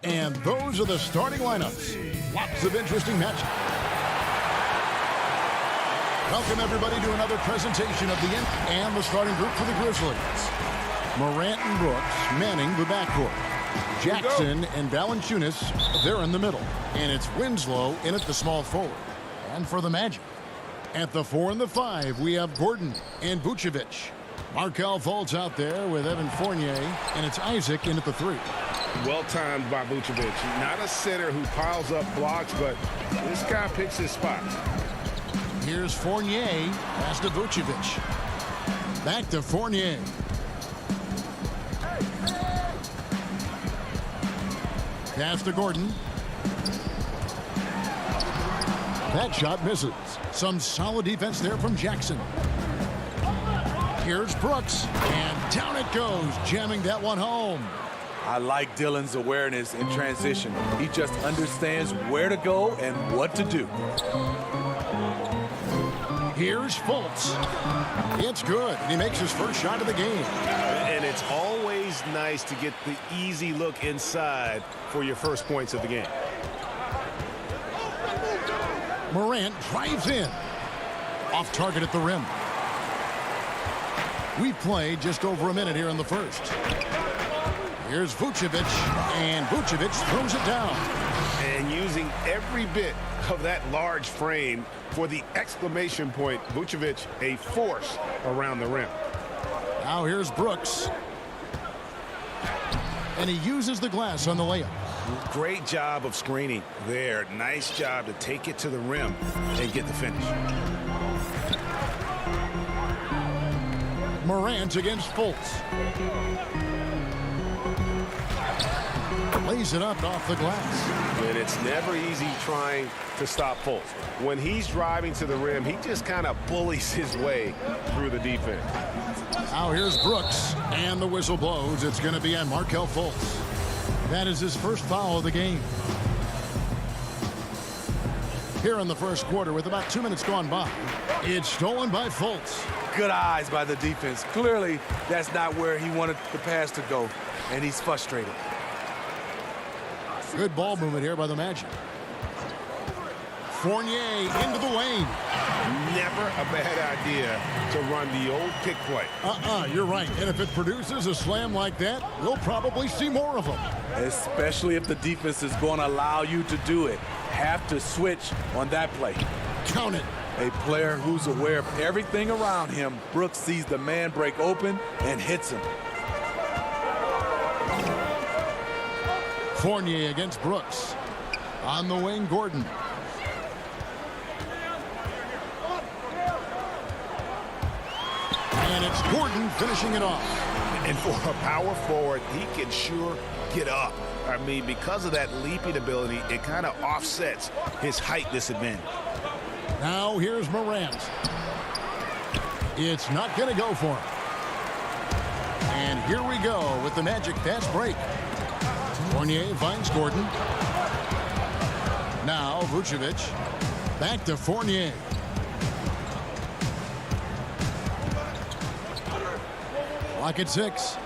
And those are the starting lineups. Lots of interesting matches. Welcome, everybody, to another presentation of the and the starting group for the Grizzlies. Morant and Brooks manning the backcourt. Jackson and Valanciunas, they're in the middle. And it's Winslow in at the small forward. And for the Magic, at the 4 and the 5, we have Gordon and Vucevic. Markelle Fultz out there with Evan Fournier, and it's Isaac in at the 3. Well timed by Vucevic. Not a center who piles up blocks, but this guy picks his spots. Here's Fournier, pass to Vucevic. Back to Fournier. Pass to Gordon. That shot misses. Some solid defense there from Jackson. Here's Brooks, and down it goes, jamming that one home. I like Dillon's awareness in transition. He just understands where to go and what to do. Here's Fultz. It's good, and he makes his first shot of the game. And it's always nice to get the easy look inside for your first points of the game. Morant drives in. Off target at the rim. We've played just over a minute here in the first. Here's Vucevic, and Vucevic throws it down. And using every bit of that large frame for the exclamation point, Vucevic, a force around the rim. Now here's Brooks. And he uses the glass on the layup. Great job of screening there. Nice job to take it to the rim and get the finish. Morant against Fultz. Lays it up off the glass. And it's never easy trying to stop Fultz. When he's driving to the rim, he just kind of bullies his way through the defense. Now here's Brooks, and the whistle blows. It's going to be on Markelle Fultz. That is his first foul of the game. Here in the first quarter, with about 2 minutes gone by, it's stolen by Fultz. Good eyes by the defense. Clearly, that's not where he wanted the pass to go, and he's frustrated. Good ball movement here by the Magic. Fournier into the lane. Never a bad idea to run the old pick play. You're right. And if it produces a slam like that, we'll probably see more of them. Especially if the defense is going to allow you to do it. Have to switch on that play. Count it. A player who's aware of everything around him. Brooks sees the man break open and hits him. Fournier against Brooks. On the wing, Gordon. And it's Gordon finishing it off. And for a power forward, he can sure get up. I mean, because of that leaping ability, it kind of offsets his height disadvantage. Now here's Morant. It's not going to go for him. And here we go with the Magic fast break. Fournier finds Gordon. Now Vucevic. Back to Fournier. Clock at 6.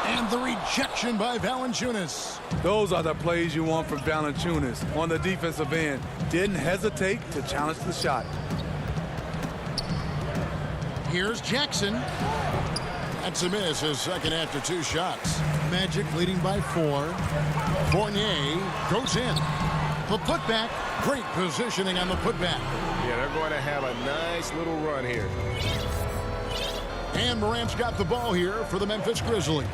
And the rejection by Valanciunas. Those are the plays you want from Valanciunas on the defensive end. Didn't hesitate to challenge the shot. Here's Jackson. That's a miss, his second after 2 shots. Magic leading by 4. Fournier goes in. The putback. Great positioning on the putback. Yeah, they're going to have a nice little run here. And Morant's got the ball here for the Memphis Grizzlies.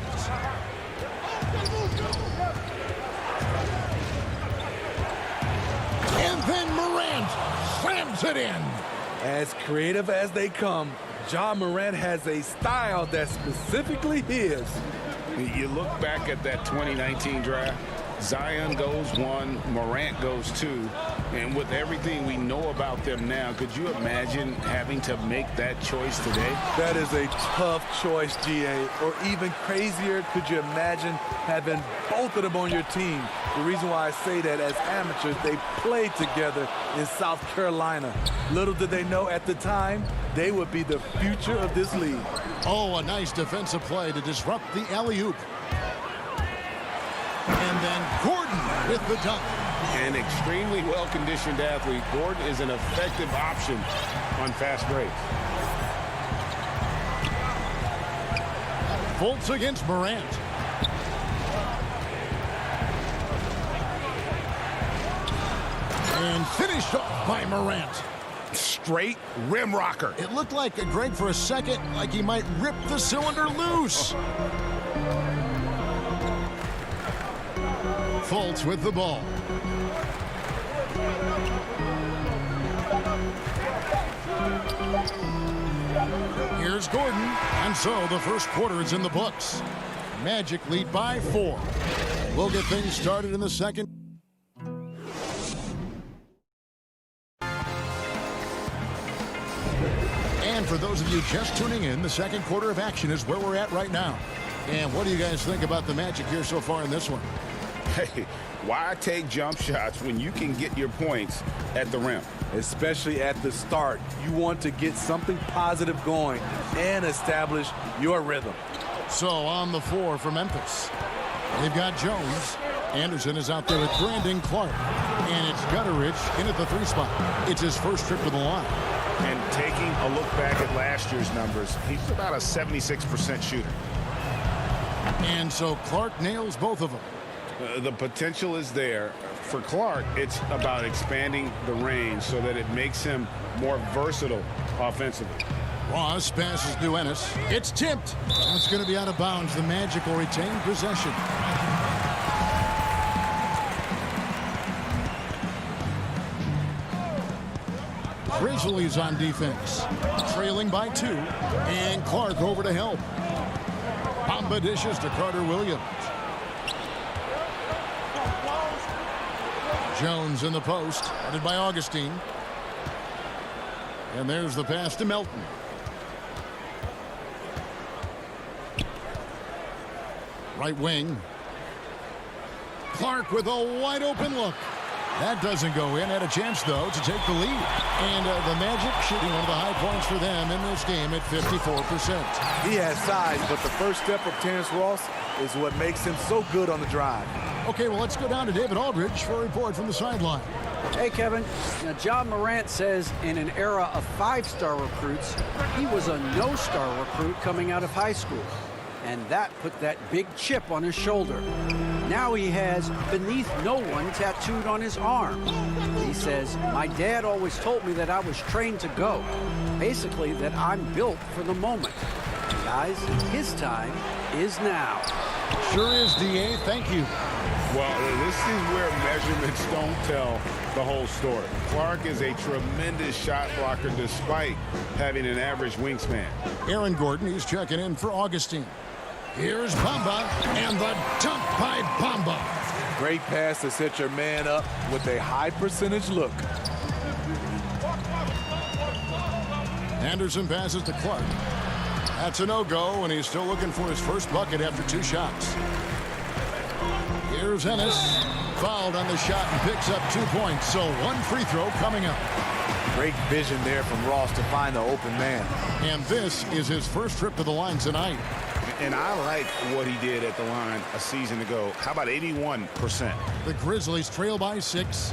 And then Morant slams it in. As creative as they come, Ja Morant has a style that's specifically his. You look back at that 2019 draft, Zion goes 1, Morant goes 2, and with everything we know about them now, could you imagine having to make that choice today? That is a tough choice, GA. Or even crazier, could you imagine having both of them on your team? The reason why I say that, as amateurs, they played together in South Carolina. Little did they know at the time, they would be the future of this league. Oh, a nice defensive play to disrupt the alley-oop. And then with the dunk. An extremely well-conditioned athlete, Gordon is an effective option on fast breaks. Fultz against Morant. And finished off by Morant. Straight rim rocker. It looked like Greg for a second, like he might rip the cylinder loose. Fultz with the ball. Here's Gordon, and so the first quarter is in the books. Magic lead by 4. We'll get things started in the second. And for those of you just tuning in, the second quarter of action is where we're at right now. And what do you guys think about the Magic here so far in this one? Hey, why take jump shots when you can get your points at the rim? Especially at the start. You want to get something positive going and establish your rhythm. So on the floor for Memphis, they've got Jones. Anderson is out there with Brandon Clark. And it's Gutteridge in at the 3 spot. It's his first trip to the line. And taking a look back at last year's numbers, he's about a 76% shooter. And so Clark nails both of them. The potential is there. For Clark, it's about expanding the range so that it makes him more versatile offensively. Ross passes to Ennis. It's tipped. That's going to be out of bounds. The Magic will retain possession. Grizzlies on defense. Trailing by 2. And Clark over to help. Bamba dishes to Carter Williams. Jones in the post, headed by Augustine. And there's the pass to Melton. Right wing. Clark with a wide open look. That doesn't go in. Had a chance, though, to take the lead. And the Magic shooting one of the high points for them in this game at 54%. He has size, but the first step of Terrence Ross is what makes him so good on the drive. Okay, well, let's go down to David Aldridge for a report from the sideline. Hey, Kevin. Now, John Morant says in an era of 5-star recruits, he was a no-star recruit coming out of high school. And that put that big chip on his shoulder. Now he has beneath no one tattooed on his arm. He says, my dad always told me that I was trained to go. Basically, that I'm built for the moment. Guys, his time is now. Sure is, D.A. Thank you. Well, this is where measurements don't tell the whole story. Clark is a tremendous shot blocker despite having an average wingspan. Aaron Gordon, he's checking in for Augustine. Here's Bamba, and the dunk by Bamba. Great pass to set your man up with a high percentage look. Anderson passes to Clark. That's a no-go, and he's still looking for his first bucket after 2 shots. Here's Ennis, fouled on the shot and picks up 2 points, so 1 free throw coming up. Great vision there from Ross to find the open man. And this is his first trip to the line tonight. And I like what he did at the line a season ago. How about 81%? The Grizzlies trail by 6.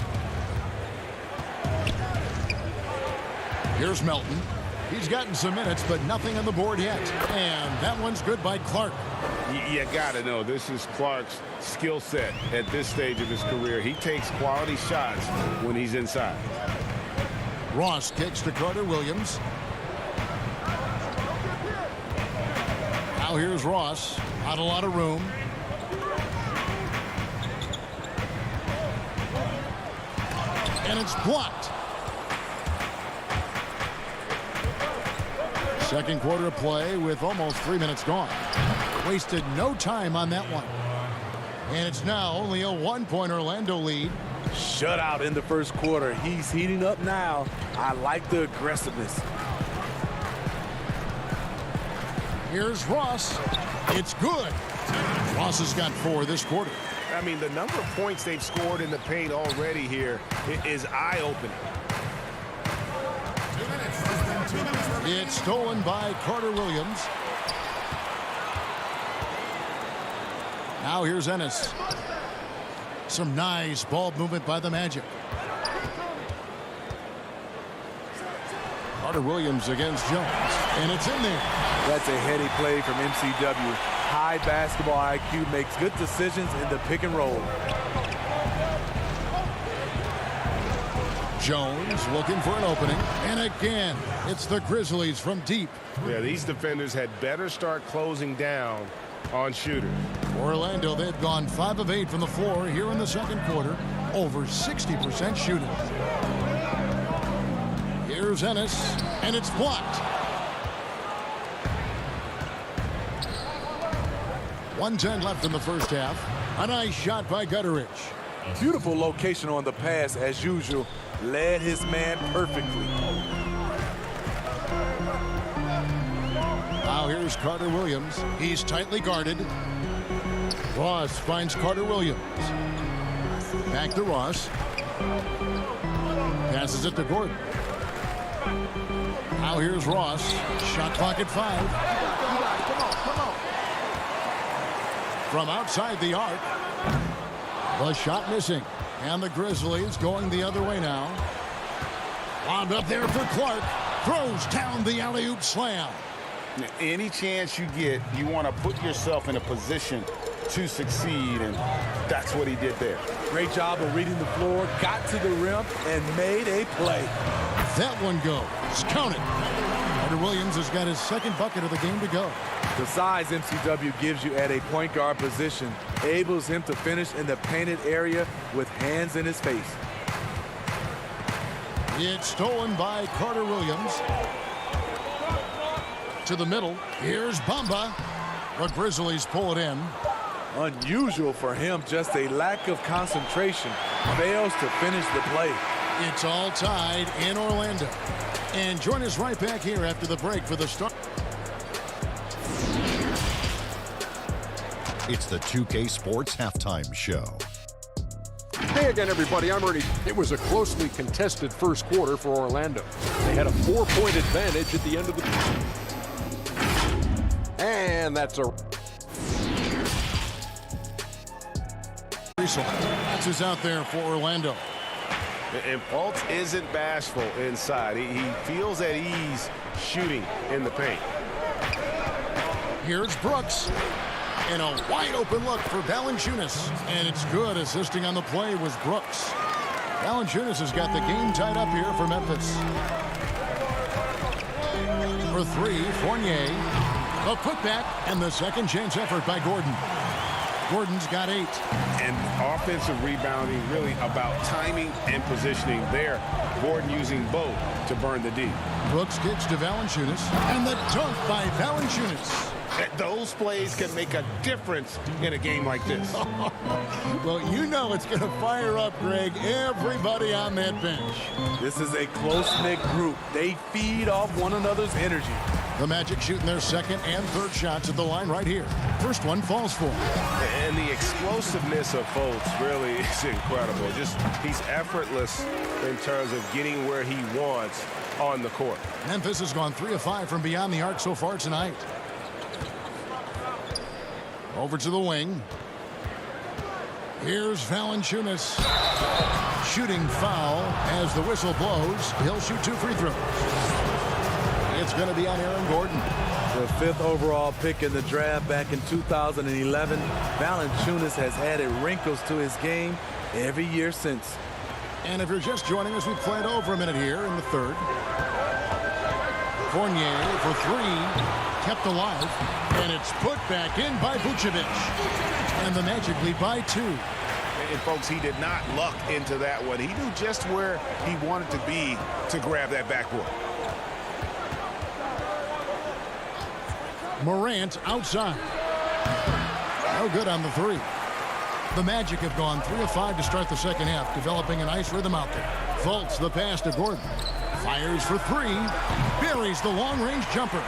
Here's Melton. He's gotten some minutes, but nothing on the board yet. And that one's good by Clark. You got to know, this is Clark's skill set at this stage of his career. He takes quality shots when he's inside. Ross kicks to Carter Williams. Now here's Ross. Not a lot of room. And it's blocked. Second quarter of play with almost 3 minutes gone. Wasted no time on that one. And it's now only a 1-point Orlando lead. Shutout in the first quarter. He's heating up now. I like the aggressiveness. Here's Ross. It's good. Ross has got 4 this quarter. I mean, the number of points they've scored in the paint already here is eye-opening. It's stolen by Carter Williams. Now here's Ennis. Some nice ball movement by the Magic. Carter Williams against Jones, and it's in there. That's a heady play from MCW. High basketball IQ, makes good decisions in the pick and roll. Jones looking for an opening, and again, it's the Grizzlies from deep. Yeah, these defenders had better start closing down on shooters. Orlando, they've gone 5 of 8 from the floor here in the second quarter, over 60% shooting. Here's Ennis, and it's blocked. 1:10 left in the first half. A nice shot by Gutteridge. Beautiful location on the pass as usual. Led his man perfectly. Now here's Carter Williams. He's tightly guarded. Ross finds Carter Williams. Back to Ross. Passes it to Gordon. Now here's Ross. Shot clock at 5. Come on. From outside the arc. The shot missing. And the Grizzlies going the other way now. Wound up there for Clark. Throws down the alley-oop slam. Any chance you get, you want to put yourself in a position to succeed, and that's what he did there. Great job of reading the floor, got to the rim, and made a play. That one goes. Count it. Carter Williams has got his second bucket of the game to go. The size MCW gives you at a point guard position enables him to finish in the painted area with hands in his face. It's stolen by Carter Williams. To the middle. Here's Bamba. The Grizzlies pull it in. Unusual for him, just a lack of concentration. Fails to finish the play. It's all tied in Orlando. And join us right back here after the break for the start. It's the 2K Sports Halftime Show. Hey again, everybody. I'm Ernie. It was a closely contested first quarter for Orlando. They had a 4-point advantage at the end of the... And that's a... This is out there for Orlando. And Fultz isn't bashful inside. He feels at ease shooting in the paint. Here's Brooks. And a wide open look for Valanciunas. And it's good. Assisting on the play was Brooks. Valanciunas has got the game tied up here for Memphis. For 3, Fournier. A putback and the second chance effort by Gordon. Gordon's got 8. And offensive rebounding really about timing and positioning there. Gordon using both to burn the D. Brooks kicks to Valanciunas. And the dunk by Valanciunas. Those plays can make a difference in a game like this. Well, you know it's going to fire up, Greg, everybody on that bench. This is a close-knit group. They feed off one another's energy. The Magic shooting their second and third shots at the line right here. First one falls for him. And the explosiveness of Fultz really is incredible. Just he's effortless in terms of getting where he wants on the court. Memphis has gone 3 of 5 from beyond the arc so far tonight. Over to the wing. Here's Valanciunas. Shooting foul as the whistle blows. He'll shoot 2 free throws. It's going to be on Aaron Gordon. The 5th overall pick in the draft back in 2011. Valanciunas has added wrinkles to his game every year since. And if you're just joining us, we played over a minute here in the third. Fournier for 3. Kept alive. And it's put back in by Vucevic. And the Magic lead by 2. And folks, he did not luck into that one. He knew just where he wanted to be to grab that backboard. Morant outside. No good on the 3. The Magic have gone 3 of 5 to start the second half, developing a nice rhythm out there. Fultz the pass to Gordon. Fires for 3. Buries the long-range jumper.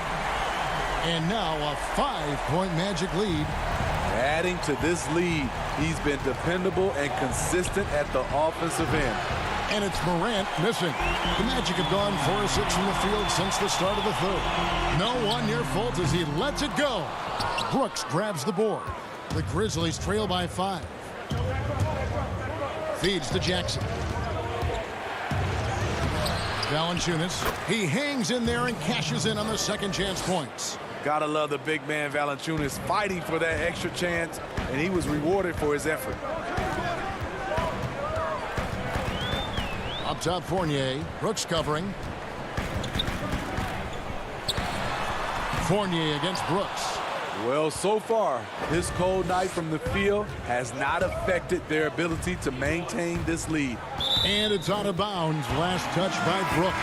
And now a 5-point Magic lead. Adding to this lead, he's been dependable and consistent at the offensive end. And it's Morant missing. The Magic have gone 4 of 6 from the field since the start of the third. No one near Fultz as he lets it go. Brooks grabs the board. The Grizzlies trail by 5. Feeds to Jackson. Valanciunas, he hangs in there and cashes in on the second chance points. Gotta love the big man Valanciunas fighting for that extra chance, and he was rewarded for his effort. Up top, Fournier. Brooks covering. Fournier against Brooks. Well, so far, his cold night from the field has not affected their ability to maintain this lead. And it's out of bounds. Last touch by Brooks.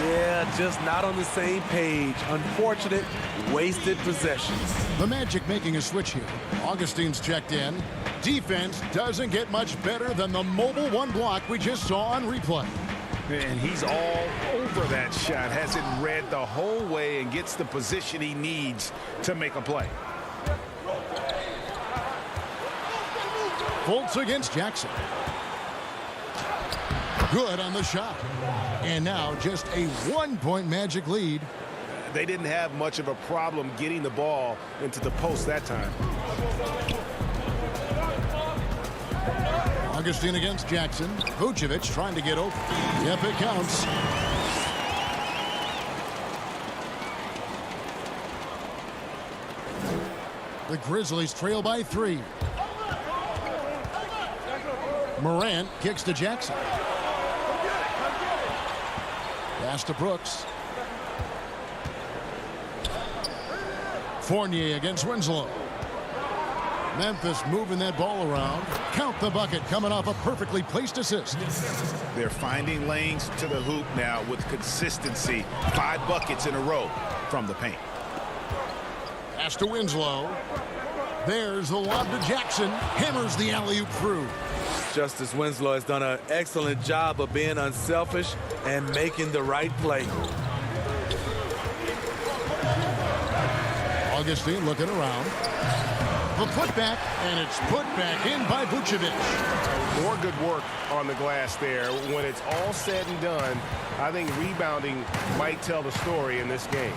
Yeah, just not on the same page. Unfortunate, wasted possessions. The Magic making a switch here. Augustine's checked in. Defense doesn't get much better than the mobile one block we just saw on replay. And he's all over that shot, has it read the whole way and gets the position he needs to make a play. Fultz against Jackson. Good on the shot. And now just a 1-point Magic lead. They didn't have much of a problem getting the ball into the post that time. Augustine against Jackson. Vucevic trying to get open. Yep, it counts. The Grizzlies trail by 3. Morant kicks to Jackson. Pass to Brooks. Fournier against Winslow. Memphis moving that ball around. Count the bucket coming off a perfectly placed assist. They're finding lanes to the hoop now with consistency. 5 buckets in a row from the paint. Pass to Winslow. There's the lob to Jackson. Hammers the alley-oop through. Justice Winslow has done an excellent job of being unselfish and making the right play. Augustine looking around. The putback, and it's put back in by Vucevic. More good work on the glass there. When it's all said and done, I think rebounding might tell the story in this game.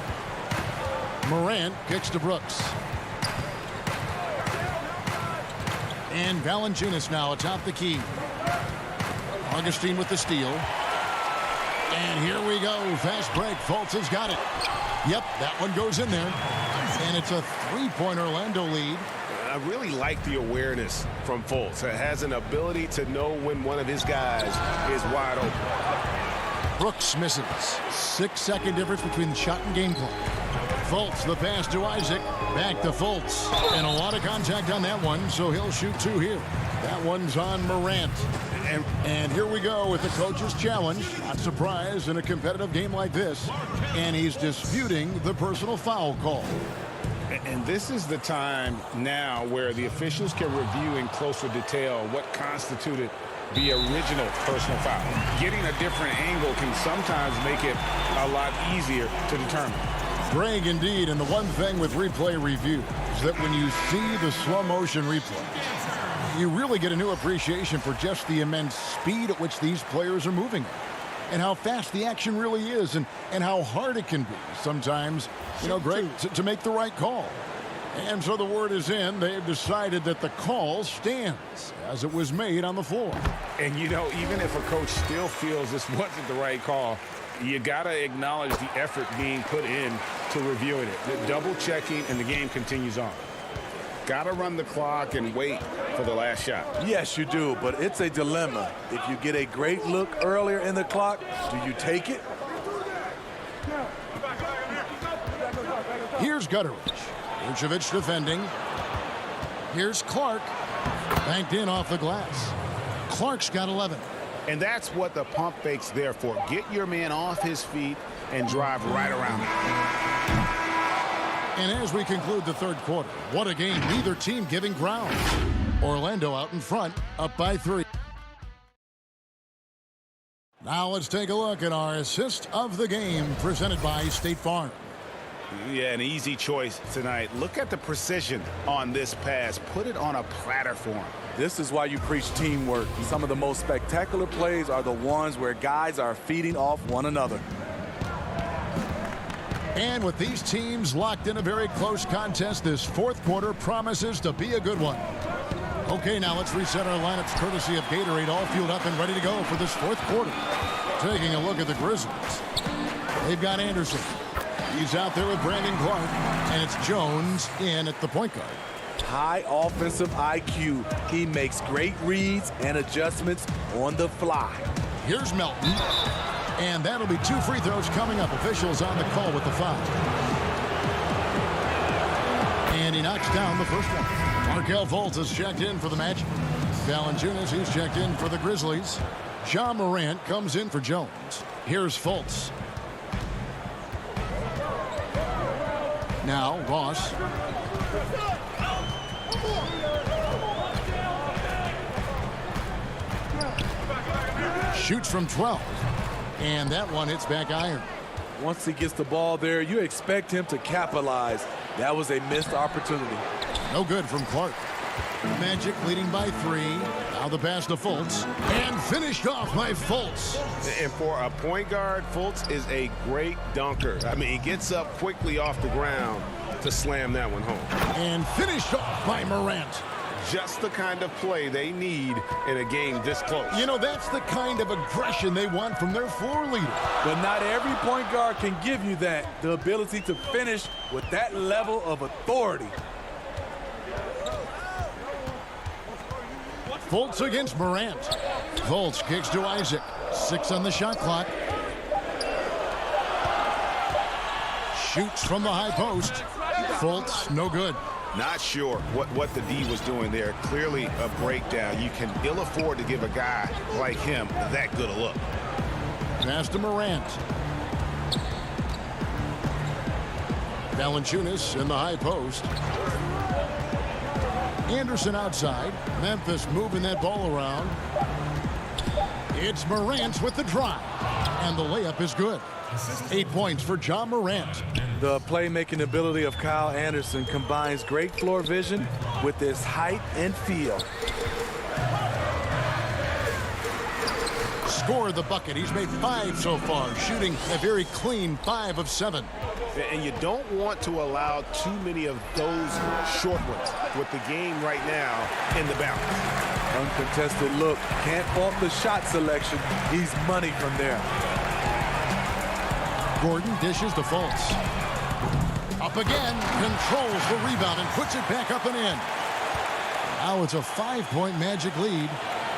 Morant kicks to Brooks. And Valanciunas now atop the key. Augustine with the steal. And here we go. Fast break. Fultz has got it. Yep, that one goes in there. And it's a 3-point Orlando lead. I really like the awareness from Fultz. It has an ability to know when one of his guys is wide open. Brooks misses. 6-second difference between the shot and game clock. Fultz, the pass to Isaac. Back to Fultz. And a lot of contact on that one, so he'll shoot 2 here. That one's on Morant. And here we go with the coach's challenge. Not surprised in a competitive game like this. And he's disputing the personal foul call. And this is the time now where the officials can review in closer detail what constituted the original personal foul. Getting a different angle can sometimes make it a lot easier to determine. Greg, indeed, and the one thing with replay review is that when you see the slow motion replay, you really get a new appreciation for just the immense speed at which these players are moving and how fast the action really is and how hard it can be sometimes, you know, Greg, to make the right call. And so the word is in. They've decided that the call stands as it was made on the floor. And, you know, even if a coach still feels this wasn't the right call, you got to acknowledge the effort being put in to reviewing it. The double checking, and the game continues on. Got to run the clock and wait for the last shot. Yes, you do, but it's a dilemma. If you get a great look earlier in the clock, do you take it? Here's Gutteridge. Vucevic defending. Here's Clark. Banked in off the glass. Clark's got 11. And that's what the pump fake's there for. Get your man off his feet and drive right around him. And as we conclude the third quarter, what a game. Neither team giving ground. Orlando out in front, up by 3. Now let's take a look at our assist of the game presented by State Farm. Yeah, an easy choice tonight. Look at the precision on this pass. Put it on a platter for him. This is why you preach teamwork. Some of the most spectacular plays are the ones where guys are feeding off one another. And with these teams locked in a very close contest, this fourth quarter promises to be a good one. Okay, now let's reset our lineups courtesy of Gatorade, all fueled up and ready to go for this fourth quarter. Taking a look at the Grizzlies. They've got Anderson. He's out there with Brandon Clark, and it's Jones in at the point guard. High offensive IQ. He makes great reads and adjustments on the fly. Here's Melton, and that'll be 2 free throws coming up. Officials on the call with the foul. And he knocks down the first one. Markelle Fultz is checked in for the Magic. Valanciunas, he's checked in for the Grizzlies. Ja Morant comes in for Jones. Here's Fultz. Now Ross. Shoots from 12. And that one hits back iron. Once he gets the ball there, you expect him to capitalize. That was a missed opportunity. No good from Clark. Magic leading by 3. Now the pass to Fultz. And finished off by Fultz. And for a point guard, Fultz is a great dunker. I mean, he gets up quickly off the ground to slam that one home. And finished off by Morant. Just the kind of play they need in a game this close. You know, that's the kind of aggression they want from their floor leader. But not every point guard can give you that. The ability to finish with that level of authority. Fultz against Morant. Fultz kicks to Isaac. 6 on the shot clock. Shoots from the high post. Fultz, no good. Not sure what the D was doing there. Clearly a breakdown. You can ill afford to give a guy like him that good a look. Pass to Morant. Valanciunas in the high post. Anderson outside. Memphis moving that ball around. It's Morant with the drive. And the layup is good. 8 points for Ja Morant. The playmaking ability of Kyle Anderson combines great floor vision with his height and feel. Scored the bucket. He's made 5 so far, shooting a very clean 5 of 7. And you don't want to allow too many of those short ones with the game right now in the balance. Uncontested look. Can't fault the shot selection. He's money from there. Gordon dishes to Fultz. Up again, controls the rebound and puts it back up and in. Now it's a 5-point Magic lead.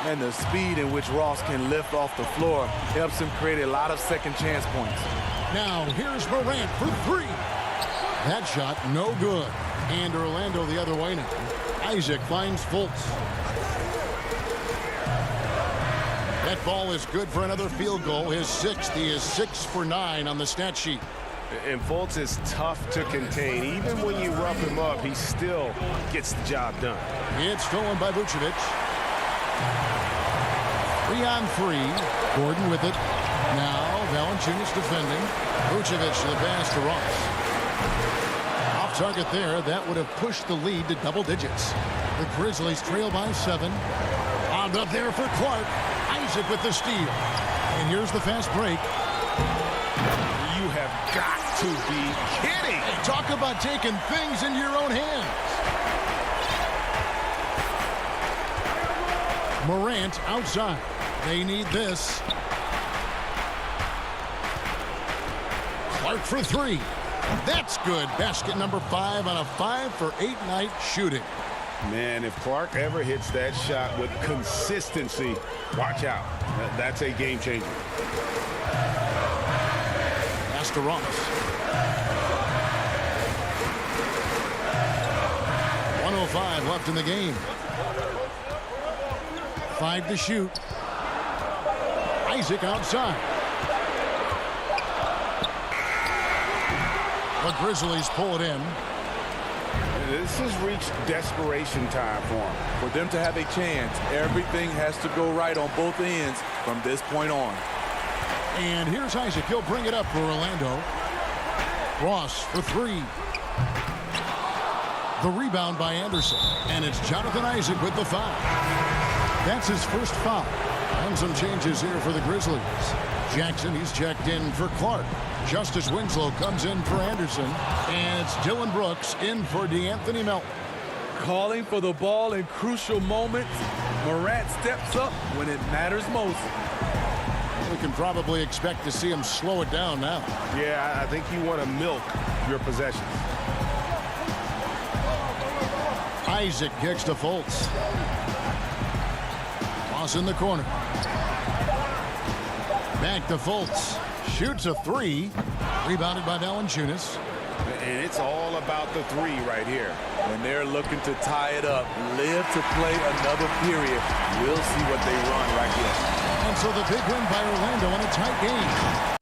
And the speed in which Ross can lift off the floor helps him create a lot of second chance points. Now here's Morant for 3. That shot no good. And Orlando the other way now. Isaac finds Fultz. That ball is good for another field goal. His 6th. He is 6 for 9 on the stat sheet. And Fultz is tough to contain. Even when you rough him up, he still gets the job done. It's stolen by Vucevic. 3-on-3. Gordon with it. Now Valanciunas defending. Vucevic to the pass to Ross. Off target there. That would have pushed the lead to double digits. The Grizzlies trail by 7. Wound up there for Clark. Isaac with the steal. And here's the fast break. You have got to be kidding. Hey, talk about taking things into your own hands. Morant outside. They need this. Clark for 3. That's good. Basket number 5 on a 5 for 8 night shooting. Man, if Clark ever hits that shot with consistency, watch out. That's a game changer. Pass to Ross. 1:05 left in the game. 5 to shoot. Isaac outside. The Grizzlies pull it in. This has reached desperation time for him. For them to have a chance, everything has to go right on both ends from this point on. And here's Isaac. He'll bring it up for Orlando. Ross for 3. The rebound by Anderson. And it's Jonathan Isaac with the foul. That's his first foul. And some changes here for the Grizzlies. Jackson, he's checked in for Clark. Justice Winslow comes in for Anderson. And it's Dylan Brooks in for DeAnthony Melton. calling for the ball in crucial moments. Morant steps up when it matters most. We can probably expect to see him slow it down now. Yeah, I think you want to milk your possessions. Isaac kicks to Fultz. Toss in the corner. Back to Fultz. Shoots a three. Rebounded by Valanciunas. And it's all about the three right here. When they're looking to tie it up, live to play another period. We'll see what they run right here. And so the big win by Orlando in a tight game.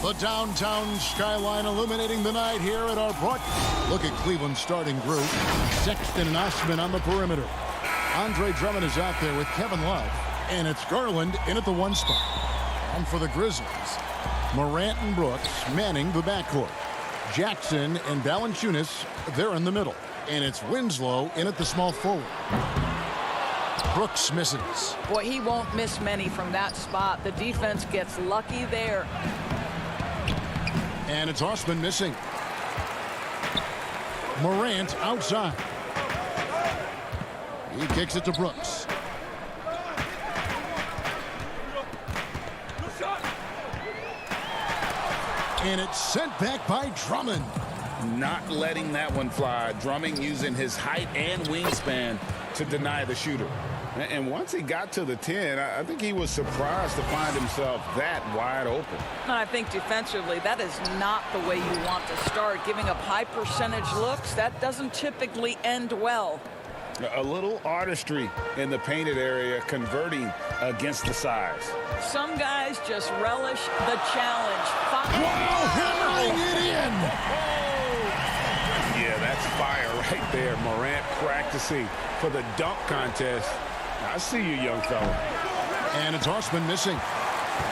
The downtown skyline illuminating the night here at our broad. Look at Cleveland's starting group. Sexton and Osman on the perimeter. Andre Drummond is out there with Kevin Love. And it's Garland in at the 1 spot. And for the Grizzlies, Morant and Brooks manning the backcourt. Jackson and Valanciunas, they're in the middle. And it's Winslow in at the small forward. Brooks misses. Boy, he won't miss many from that spot. The defense gets lucky there. And it's Osman missing. Morant outside. He kicks it to Brooks. And it's sent back by Drummond. Not letting that one fly. Drummond using his height and wingspan to deny the shooter. And once he got to the 10, I think he was surprised to find himself that wide open. And I think defensively, that is not the way you want to start. Giving up high percentage looks, that doesn't typically end well. A little artistry in the painted area, converting against the size. Some guys just relish the challenge. Wow, hammering it in. Yeah, that's fire right there. Morant practicing for the dunk contest. I see you, young fella. And it's Osman missing.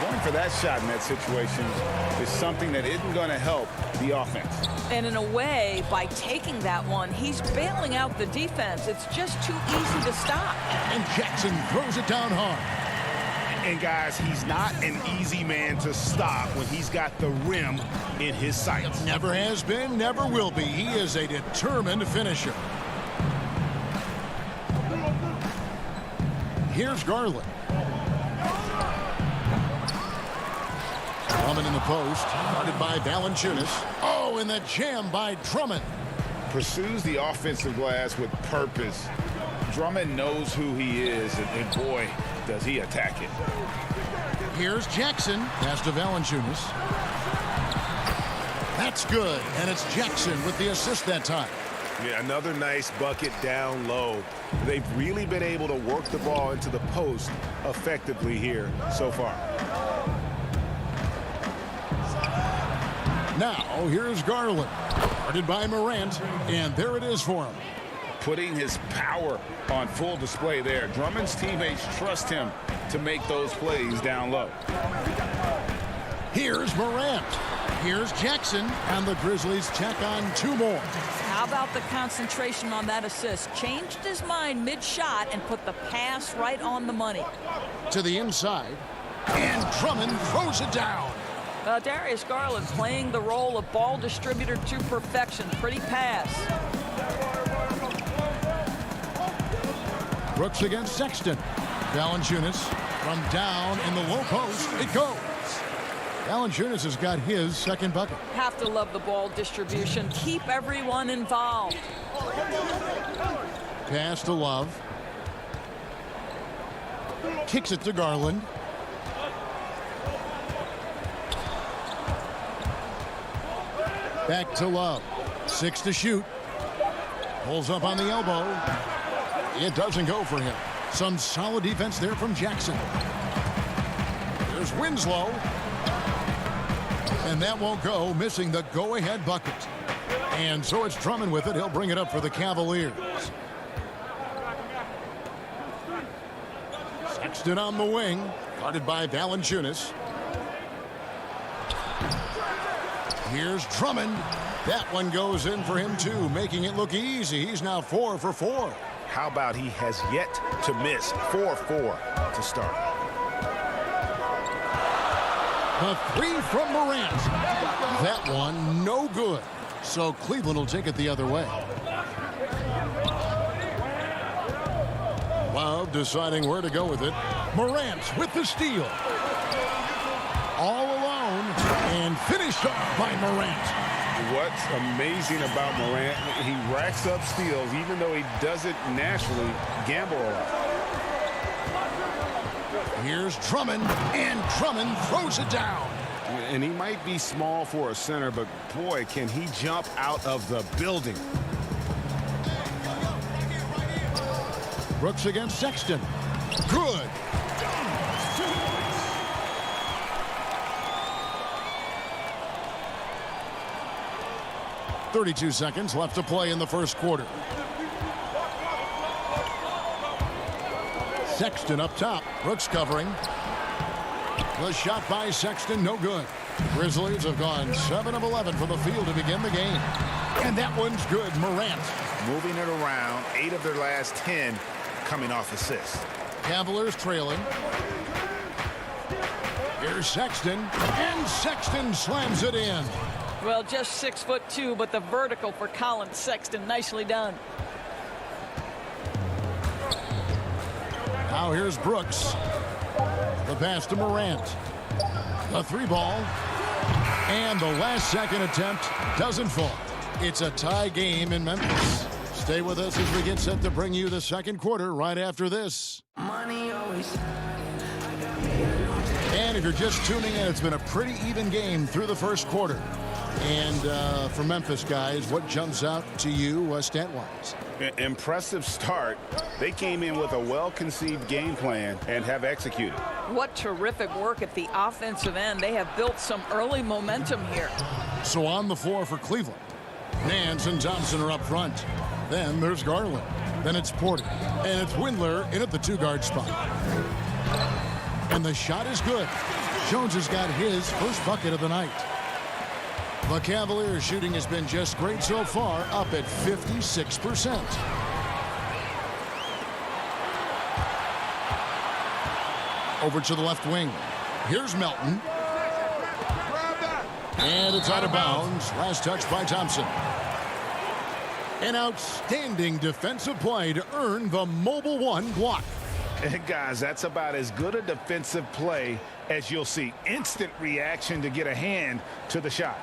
Going for that shot in that situation is something that isn't going to help the offense. And in a way, by taking that one, he's bailing out the defense. It's just too easy to stop. And Jackson throws it down hard. And guys, he's not an easy man to stop when he's got the rim in his sights. Never has been, never will be. He is a determined finisher. Here's Garland. Drummond in the post, guarded by Valanciunas. Oh, and that jam by Drummond. Pursues the offensive glass with purpose. Drummond knows who he is, and boy, does he attack it. Here's Jackson. Pass to Valanciunas. That's good, and it's Jackson with the assist that time. Yeah, another nice bucket down low. They've really been able to work the ball into the post effectively here so far. Now, here's Garland. Guarded by Morant, and there it is for him. Putting his power on full display there. Drummond's teammates trust him to make those plays down low. Here's Morant. Here's Jackson, and the Grizzlies tack on 2 more. How about the concentration on that assist? Changed his mind mid-shot and put the pass right on the money. To the inside, and Drummond throws it down. Darius Garland playing the role of ball distributor to perfection. Pretty pass. Brooks against Sexton. Valanciunas from down in the low post. It goes. Valanciunas has got his second bucket. Have to love the ball distribution. Keep everyone involved. Pass to Love. Kicks it to Garland. Back to Love. 6 to shoot. Pulls up on the elbow. It doesn't go for him. Some solid defense there from Jackson. There's Winslow. And that won't go, missing the go-ahead bucket. And so it's Drummond with it. He'll bring it up for the Cavaliers. Sexton on the wing, guarded by Valanciunas. Here's Drummond. That one goes in for him, too, making it look easy. He's now 4 for 4. How about he has yet to miss 4-4 to start? The 3 from Morant. That one, no good. So Cleveland will take it the other way. Love deciding where to go with it. Morant with the steal. All alone and finished off by Morant. What's amazing about Morant, he racks up steals even though he doesn't naturally gamble a lot. Here's Drummond, and Drummond throws it down. And he might be small for a center, but boy, can he jump out of the building. Brooks against Sexton. Good. 32 seconds left to play in the first quarter. Sexton up top. Brooks covering. The shot by Sexton, no good. Grizzlies have gone 7 of 11 from the field to begin the game. And that one's good. Morant. Moving it around, 8 of their last 10 coming off assists. Cavaliers trailing. Here's Sexton. And Sexton slams it in. Well, just 6'2", but the vertical for Colin Sexton, nicely done. Now here's Brooks. The pass to Morant. The 3 ball. And the last second attempt doesn't fall. It's a tie game in Memphis. Stay with us as we get set to bring you the second quarter right after this. And if you're just tuning in, it's been a pretty even game through the first quarter. And for Memphis, guys, what jumps out to you stat-wise? Impressive start. They came in with a well-conceived game plan and have executed. What terrific work at the offensive end. They have built some early momentum here. So on the floor for Cleveland, Nance and Thompson are up front. Then there's Garland. Then it's Porter. And it's Windler in at the 2-guard spot. And the shot is good. Jones has got his first bucket of the night. The Cavaliers shooting has been just great so far, up at 56%. Over to the left wing. Here's Melton. And it's out of bounds. Last touch by Thompson. An outstanding defensive play to earn the mobile 1 block. And guys, that's about as good a defensive play as you'll see. Instant reaction to get a hand to the shot.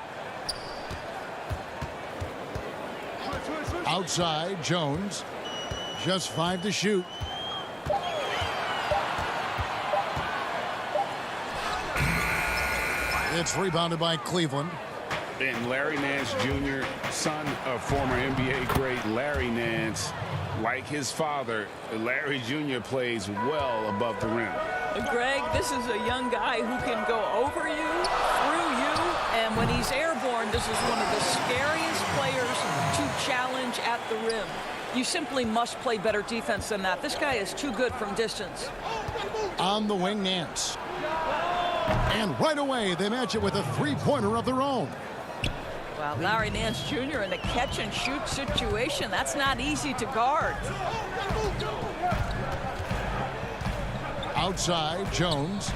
Outside, Jones. Just 5 to shoot. It's rebounded by Cleveland. And Larry Nance Jr., son of former NBA great Larry Nance, like his father, Larry Jr. plays well above the rim. Greg, this is a young guy who can go over you, through you, and when he's airborne, this is one of the scariest players to challenge at the rim. You simply must play better defense than that. This guy is too good from distance. On the wing, Nance. And right away, they match it with a 3-pointer of their own. Well, Larry Nance Jr. in a catch-and-shoot situation, that's not easy to guard. Outside, Jones.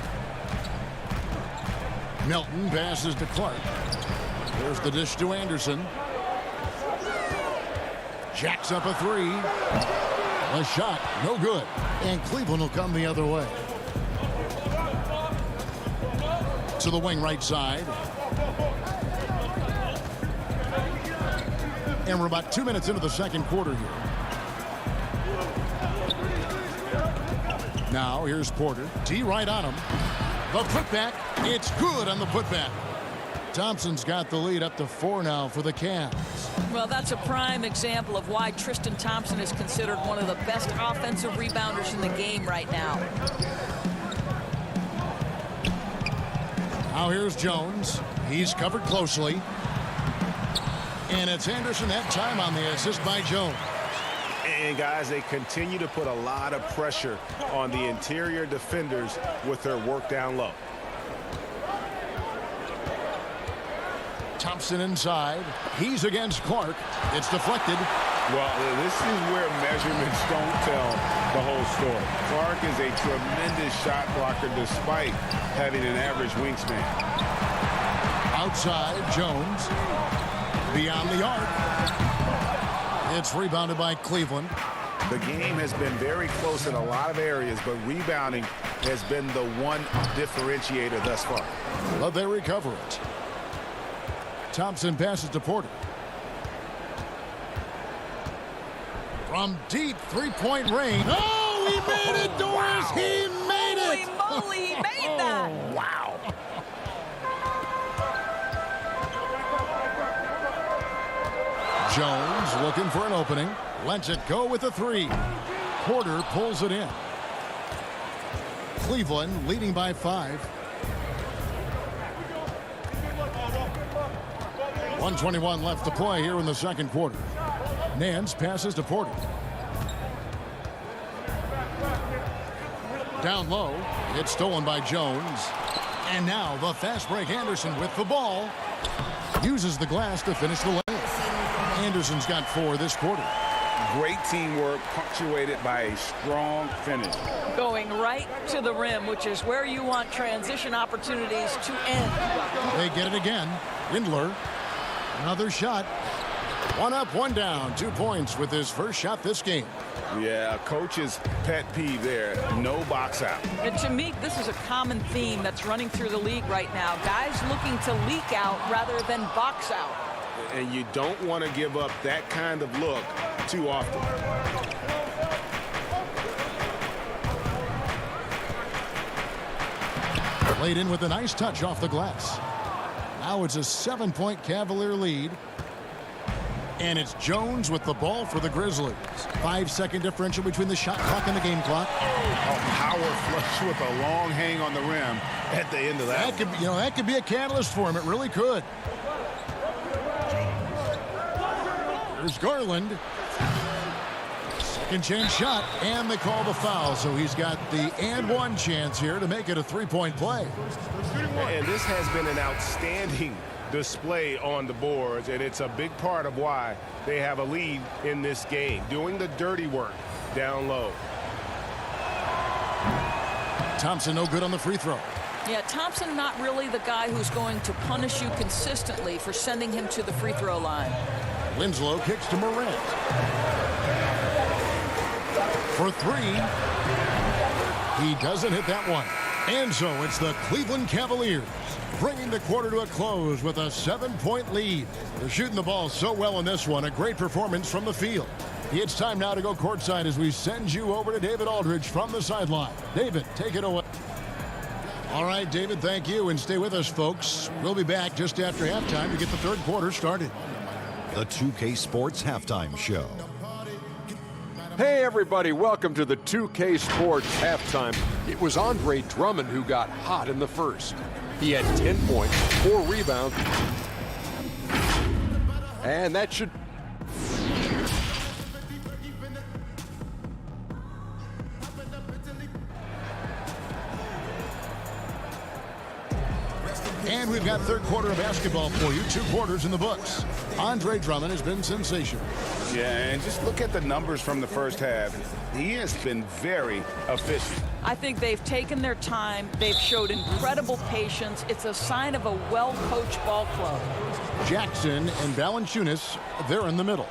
Melton passes to Clark. There's the dish to Anderson. Jacks up a 3. A shot, no good. And Cleveland will come the other way. To the wing right side. And we're about 2 minutes into the second quarter here. Now here's Porter. D right on him. The putback. It's good on the putback. Thompson's got the lead up to 4 now for the Cavs. Well, that's a prime example of why Tristan Thompson is considered one of the best offensive rebounders in the game right now. Now here's Jones. He's covered closely. And it's Anderson that time on the assist by Jones. And guys, they continue to put a lot of pressure on the interior defenders with their work down low. Thompson inside. He's against Clark. It's deflected. Well, this is where measurements don't tell the whole story. Clark is a tremendous shot blocker despite having an average wingspan. Outside, Jones. Beyond the arc. It's rebounded by Cleveland. The game has been very close in a lot of areas, but rebounding has been the one differentiator thus far. But they recover it. Thompson passes to Porter. From deep 3-point range. Oh, he made it, Doris! Wow. He made it! Holy moly, he made that! Wow. Jones looking for an opening. Lets it go with a 3. Porter pulls it in. Cleveland leading by 5. 1:21 left to play here in the second quarter. Nance passes to Porter. Down low. It's stolen by Jones. And now the fast break Anderson with the ball. Uses the glass to finish the layup. Anderson's got 4 this quarter. Great teamwork punctuated by a strong finish. Going right to the rim, which is where you want transition opportunities to end. They get it again. Indler. Another shot. 1 up, 1 down. 2 points with his first shot this game. Yeah, coach's pet peeve there. No box out. And to me, this is a common theme that's running through the league right now. Guys looking to leak out rather than box out. And you don't want to give up that kind of look too often. Played in with a nice touch off the glass. Now it's a 7-point Cavalier lead. And it's Jones with the ball for the Grizzlies. 5-second differential between the shot clock and the game clock. A power flush with a long hang on the rim at the end of that. That could be a catalyst for him. It really could. Here's Garland. Second chance shot, and they call the foul. So he's got the and 1 chance here to make it a 3-point play. And this has been an outstanding display on the boards, and it's a big part of why they have a lead in this game, doing the dirty work down low. Thompson no good on the free throw. Yeah, Thompson not really the guy who's going to punish you consistently for sending him to the free throw line. Winslow kicks to Morant. For 3. He doesn't hit that one. And so it's the Cleveland Cavaliers bringing the quarter to a close with a 7-point lead. They're shooting the ball so well in this one. A great performance from the field. It's time now to go courtside as we send you over to David Aldridge from the sideline. David, take it away. All right, David, thank you. And stay with us, folks. We'll be back just after halftime to get the third quarter started. The 2K Sports Halftime Show. Hey, everybody, welcome to the 2K Sports Halftime. It was Andre Drummond who got hot in the first. He had 10 points, 4 rebounds, and that should... And we've got third quarter of basketball for you. 2 quarters in the books. Andre Drummond has been sensational. Yeah, and just look at the numbers from the first half. He has been very efficient. I think they've taken their time. They've showed incredible patience. It's a sign of a well-coached ball club. Jackson and Valanciunas, they're in the middle.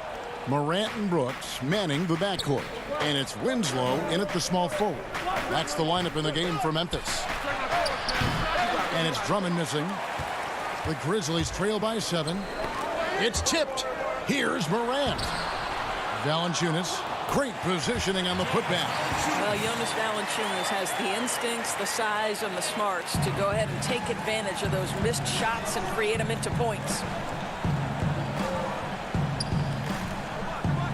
Morant and Brooks manning the backcourt. And it's Winslow in at the small forward. That's the lineup in the game for Memphis. And it's Drummond missing. The Grizzlies trail by 7. It's tipped. Here's Morant. Valanciunas, great positioning on the putback. Well, Jonas Valanciunas has the instincts, the size, and the smarts to go ahead and take advantage of those missed shots and create them into points.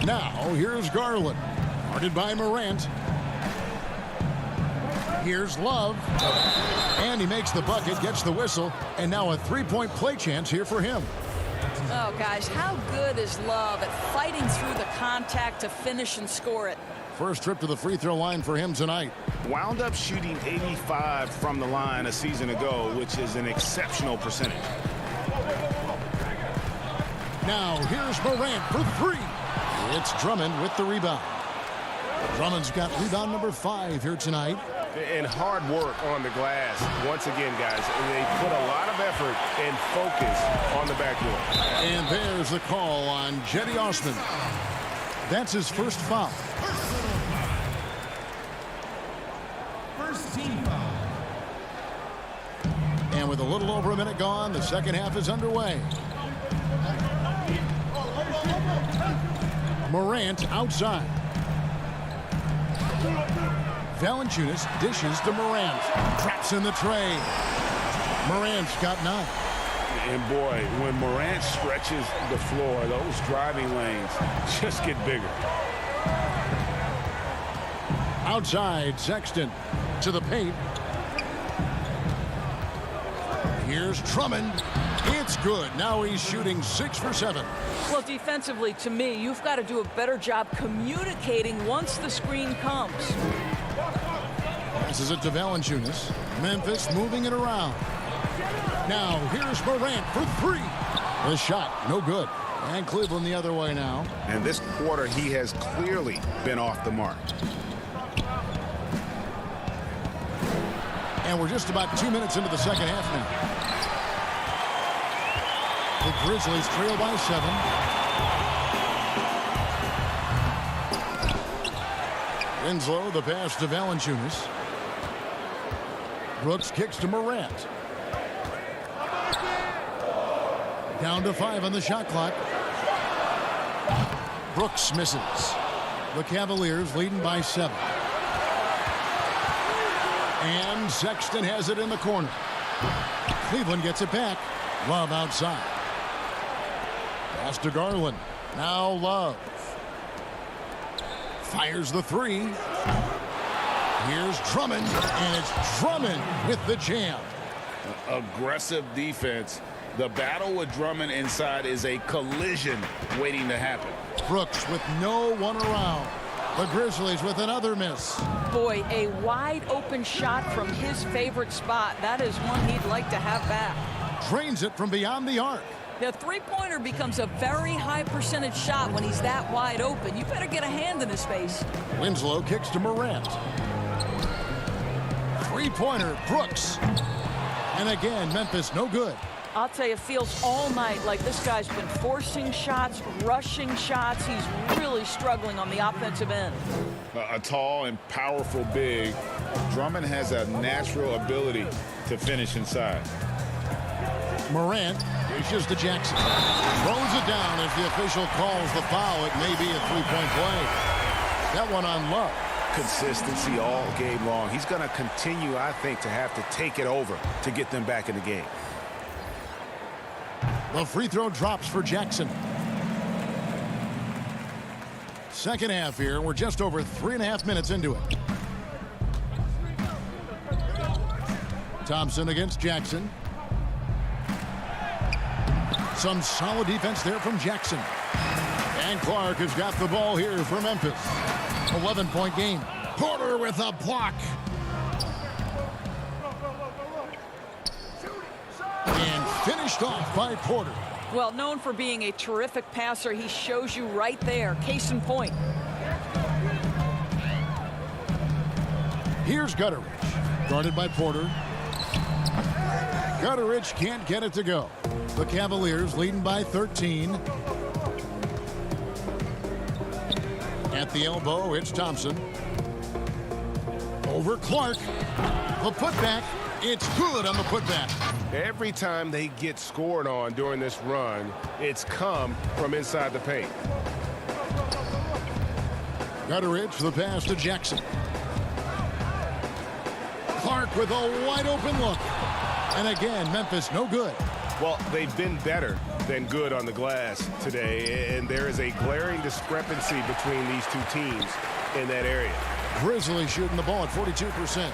Now, here's Garland. Guarded by Morant. Here's Love. And he makes the bucket, gets the whistle, and now a 3-point play chance here for him. Oh, guys, how good is Love at fighting through the contact to finish and score it? First trip to the free throw line for him tonight. Wound up shooting 85 from the line a season ago, which is an exceptional percentage. Now, here's Morant for 3. It's Drummond with the rebound. Drummond's got rebound number 5 here tonight. And hard work on the glass. Once again, guys, they put a lot of effort and focus on the backboard. And there's the call on Cedi Osman. That's his first foul. First team foul. And with a little over a minute gone, the second half is underway. Morant outside. Valanciunas dishes to Morant. Traps in the tray. Morant's got 9. And boy, when Morant stretches the floor, those driving lanes just get bigger. Outside, Sexton to the paint. Here's Drummond. It's It's good. Now he's shooting 6 for 7. Well, defensively, to me, you've got to do a better job communicating once the screen comes. Passes it to Valanciunas. Memphis moving it around. Now here's Morant for 3. The shot, no good. And Cleveland the other way now. And this quarter, he has clearly been off the mark. And we're just about 2 minutes into the second half now. The Grizzlies trail by 7. Winslow, the pass to Valanciunas. Brooks kicks to Morant. Down to 5 on the shot clock. Brooks misses. The Cavaliers leading by 7. And Sexton has it in the corner. Cleveland gets it back. Love outside. Pass to Garland. Now Love. Fires the 3. Here's Drummond, and it's Drummond with the jam. Aggressive defense. The battle with Drummond inside is a collision waiting to happen. Brooks with no one around. The Grizzlies with another miss. Boy, a wide open shot from his favorite spot. That is one he'd like to have back. Drains it from beyond the arc. The three-pointer becomes a very high percentage shot when he's that wide open. You better get a hand in his face. Winslow kicks to Morant. Three-pointer, Brooks. And again, Memphis no good. I'll tell you, it feels all night like this guy's been forcing shots, rushing shots. He's really struggling on the offensive end. A tall and powerful big. Drummond has a natural ability to finish inside. Morant reaches to Jackson. Throws it down as the official calls the foul. It may be a three-point play. That one on Love. Consistency all game long. He's going to continue, I think, to have to take it over to get them back in the game. The free throw drops for Jackson. Second half here. We're just over 3.5 minutes into it. Thompson against Jackson. Some solid defense there from Jackson. And Clark has got the ball here for Memphis. 11-point game. Porter with a block. And finished off by Porter. Well, known for being a terrific passer, he shows you right there. Case in point. Here's Gutteridge. Guarded by Porter. Gutteridge can't get it to go. The Cavaliers leading by 13. At the elbow, it's Thompson. Over Clark. The putback. It's good on the putback. Every time they get scored on during this run, it's come from inside the paint. Gutteridge, the pass to Jackson. Clark with a wide open look. And again, Memphis no good. Well, they've been better than good on the glass today, and there is a glaring discrepancy between these two teams in that area. Grizzlies shooting the ball at 42%.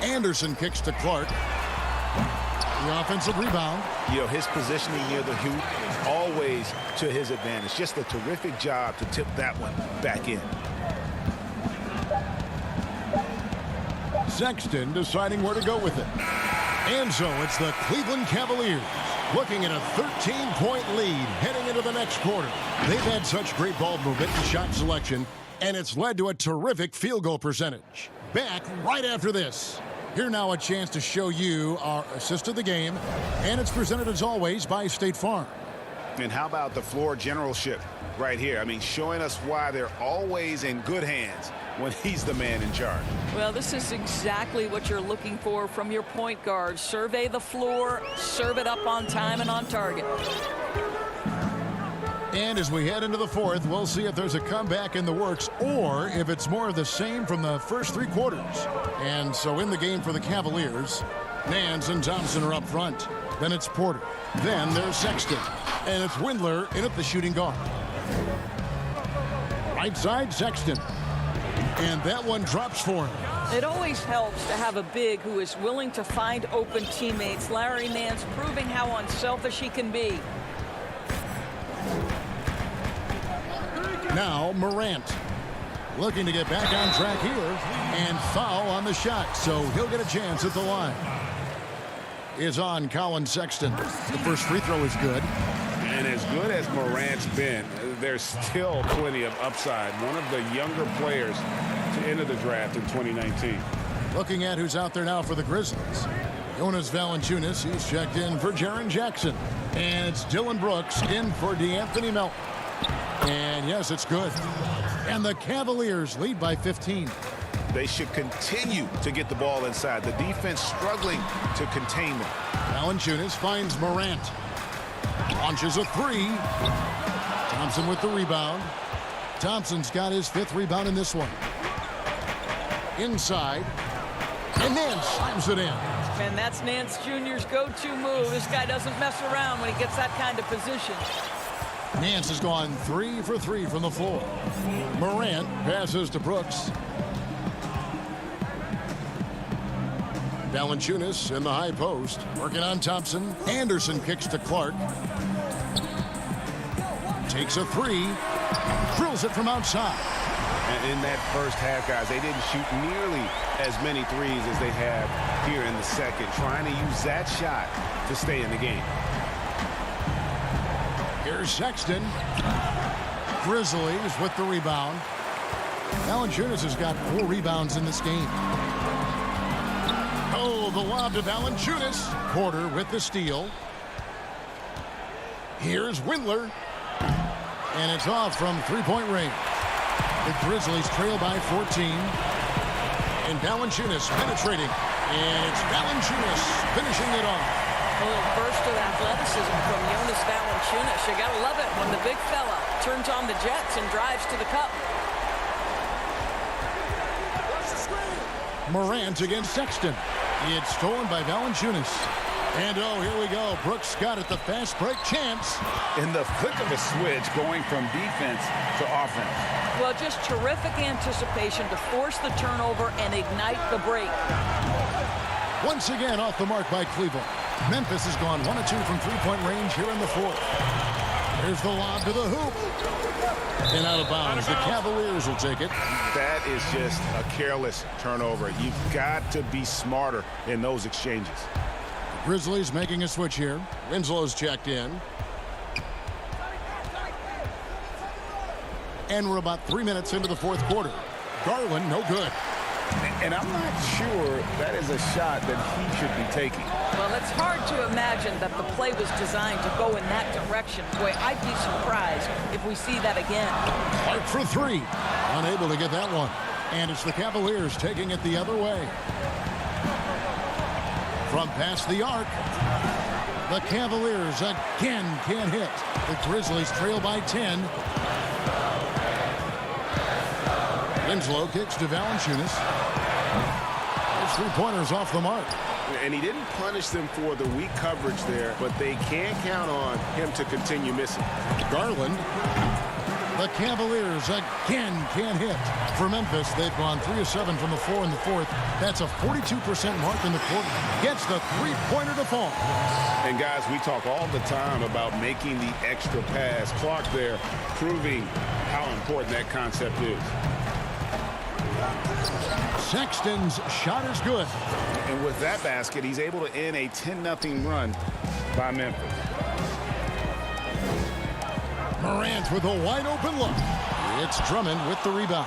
Anderson kicks to Clark. The offensive rebound. You know, his positioning near the hoop is always to his advantage. Just a terrific job to tip that one back in. Sexton deciding where to go with it. And so it's the Cleveland Cavaliers looking at a 13-point lead heading into the next quarter. They've had such great ball movement and shot selection, and it's led to a terrific field goal percentage. Back right after this. Here now a chance to show you our assist of the game, and it's presented as always by State Farm. And how about the floor generalship right here? I mean, showing us why they're always in good hands when he's the man in charge. Well, this is exactly what you're looking for from your point guard. Survey the floor, serve it up on time and on target. And as we head into the fourth, we'll see if there's a comeback in the works or if it's more of the same from the first 3 quarters. And so in the game for the Cavaliers, Nance and Thompson are up front. Then it's Porter. Then there's Sexton. And it's Windler in at the shooting guard. Right side, Sexton. And that one drops for him. It always helps to have a big who is willing to find open teammates. Larry Nance proving how unselfish he can be. Now Morant looking to get back on track here, and foul on the shot, so he'll get a chance at the line. Is on Colin Sexton. The first free throw is good. And as good as Morant's been, there's still plenty of upside. One of the younger players to enter the draft in 2019. Looking at who's out there now for the Grizzlies. Jonas Valanciunas, he's checked in for Jaren Jackson. And it's Dylan Brooks in for DeAnthony Melton. And yes, it's good. And the Cavaliers lead by 15. They should continue to get the ball inside. The defense struggling to contain them. Valanciunas finds Morant. Launches a three. Thompson with the rebound. Thompson's got his 5th rebound in this one. Inside. And then slams it in. And that's Nance Jr.'s go-to move. This guy doesn't mess around when he gets that kind of position. Nance has gone 3 for 3 from the floor. Morant passes to Brooks. Valanciunas in the high post. Working on Thompson. Anderson kicks to Clark. Takes a three. Drills it from outside. And in that first half, guys, they didn't shoot nearly as many threes as they have here in the second. Trying to use that shot to stay in the game. Here's Sexton. Grizzlies with the rebound. Valanciunas has got 4 rebounds in this game. Oh, the lob to Valanciunas. Porter with the steal. Here's Windler. And it's off from 3-point range. The Grizzlies trail by 14. And Valanciunas penetrating. And it's Valanciunas finishing it off. A little burst of athleticism from Jonas Valanciunas. You gotta love it when the big fella turns on the jets and drives to the cup. Morant against Sexton. It's stolen by Valanciunas. And oh, here we go. Brooks got it, the fast break chance. In the flick of a switch, going from defense to offense. Well, just terrific anticipation to force the turnover and ignite the break. Once again off the mark by Cleveland. Memphis has gone 1 of 2 from 3-point range here in the 4th. There's the lob to the hoop. And out of bounds. The Cavaliers will take it. That is just a careless turnover. You've got to be smarter in those exchanges. The Grizzlies making a switch here. Winslow's checked in. And we're about 3 minutes into the 4th quarter. Garland, no good. And I'm not sure that is a shot that he should be taking. Well, it's hard to imagine that the play was designed to go in that direction. Boy, I'd be surprised if we see that again. Clark for 3. Unable to get that one. And it's the Cavaliers taking it the other way. From past the arc. The Cavaliers again can't hit. The Grizzlies trail by 10. Winslow kicks to Valanciunas. His 3-pointers off the mark. And he didn't punish them for the weak coverage there, but they can't count on him to continue missing. Garland. The Cavaliers again can't hit. For Memphis, they've gone 3 of 7 from the floor in the 4th. That's a 42% mark in the quarter. Gets the 3-pointer to fall. And guys, we talk all the time about making the extra pass. Clark there proving how important that concept is. Sexton's shot is good. And with that basket, he's able to end a 10-0 run by Memphis. Morant with a wide open look. It's Drummond with the rebound.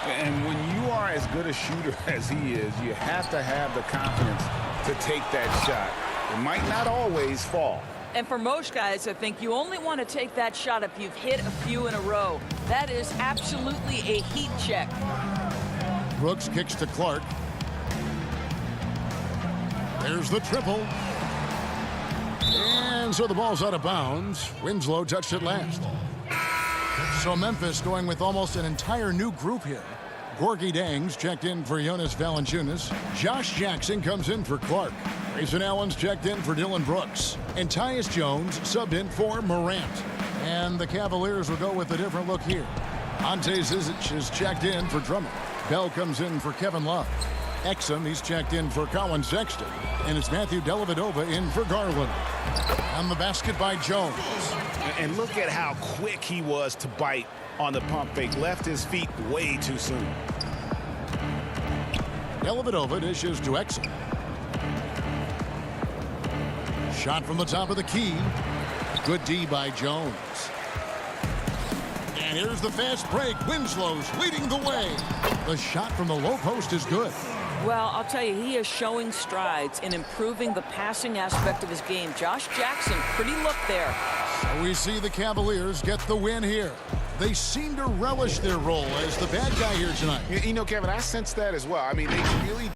And when you are as good a shooter as he is, you have to have the confidence to take that shot. It might not always fall. And for most guys, I think you only want to take that shot if you've hit a few in a row. That is absolutely a heat check. Brooks kicks to Clark. There's the triple. And so the ball's out of bounds. Winslow touched it last. So Memphis going with almost an entire new group here. Gorgie Dangs checked in for Jonas Valanciunas. Josh Jackson comes in for Clark. Grayson Allen's checked in for Dylan Brooks. And Tyus Jones subbed in for Morant. And the Cavaliers will go with a different look here. Ante Zizic is checked in for Drummond. Bell comes in for Kevin Love. Exum, he's checked in for Colin Sexton. And it's Matthew Dellavedova in for Garland. On the basket by Jones. And look at how quick he was to bite on the pump fake. Left his feet way too soon. Dellavedova dishes to Exum. Shot from the top of the key. Good D by Jones. And here's the fast break. Winslow's leading the way. The shot from the low post is good. Well, I'll tell you, he is showing strides in improving the passing aspect of his game. Josh Jackson, pretty look there. So we see the Cavaliers get the win here. They seem to relish their role as the bad guy here tonight. You know, Kevin, I sense that as well. I mean, they really...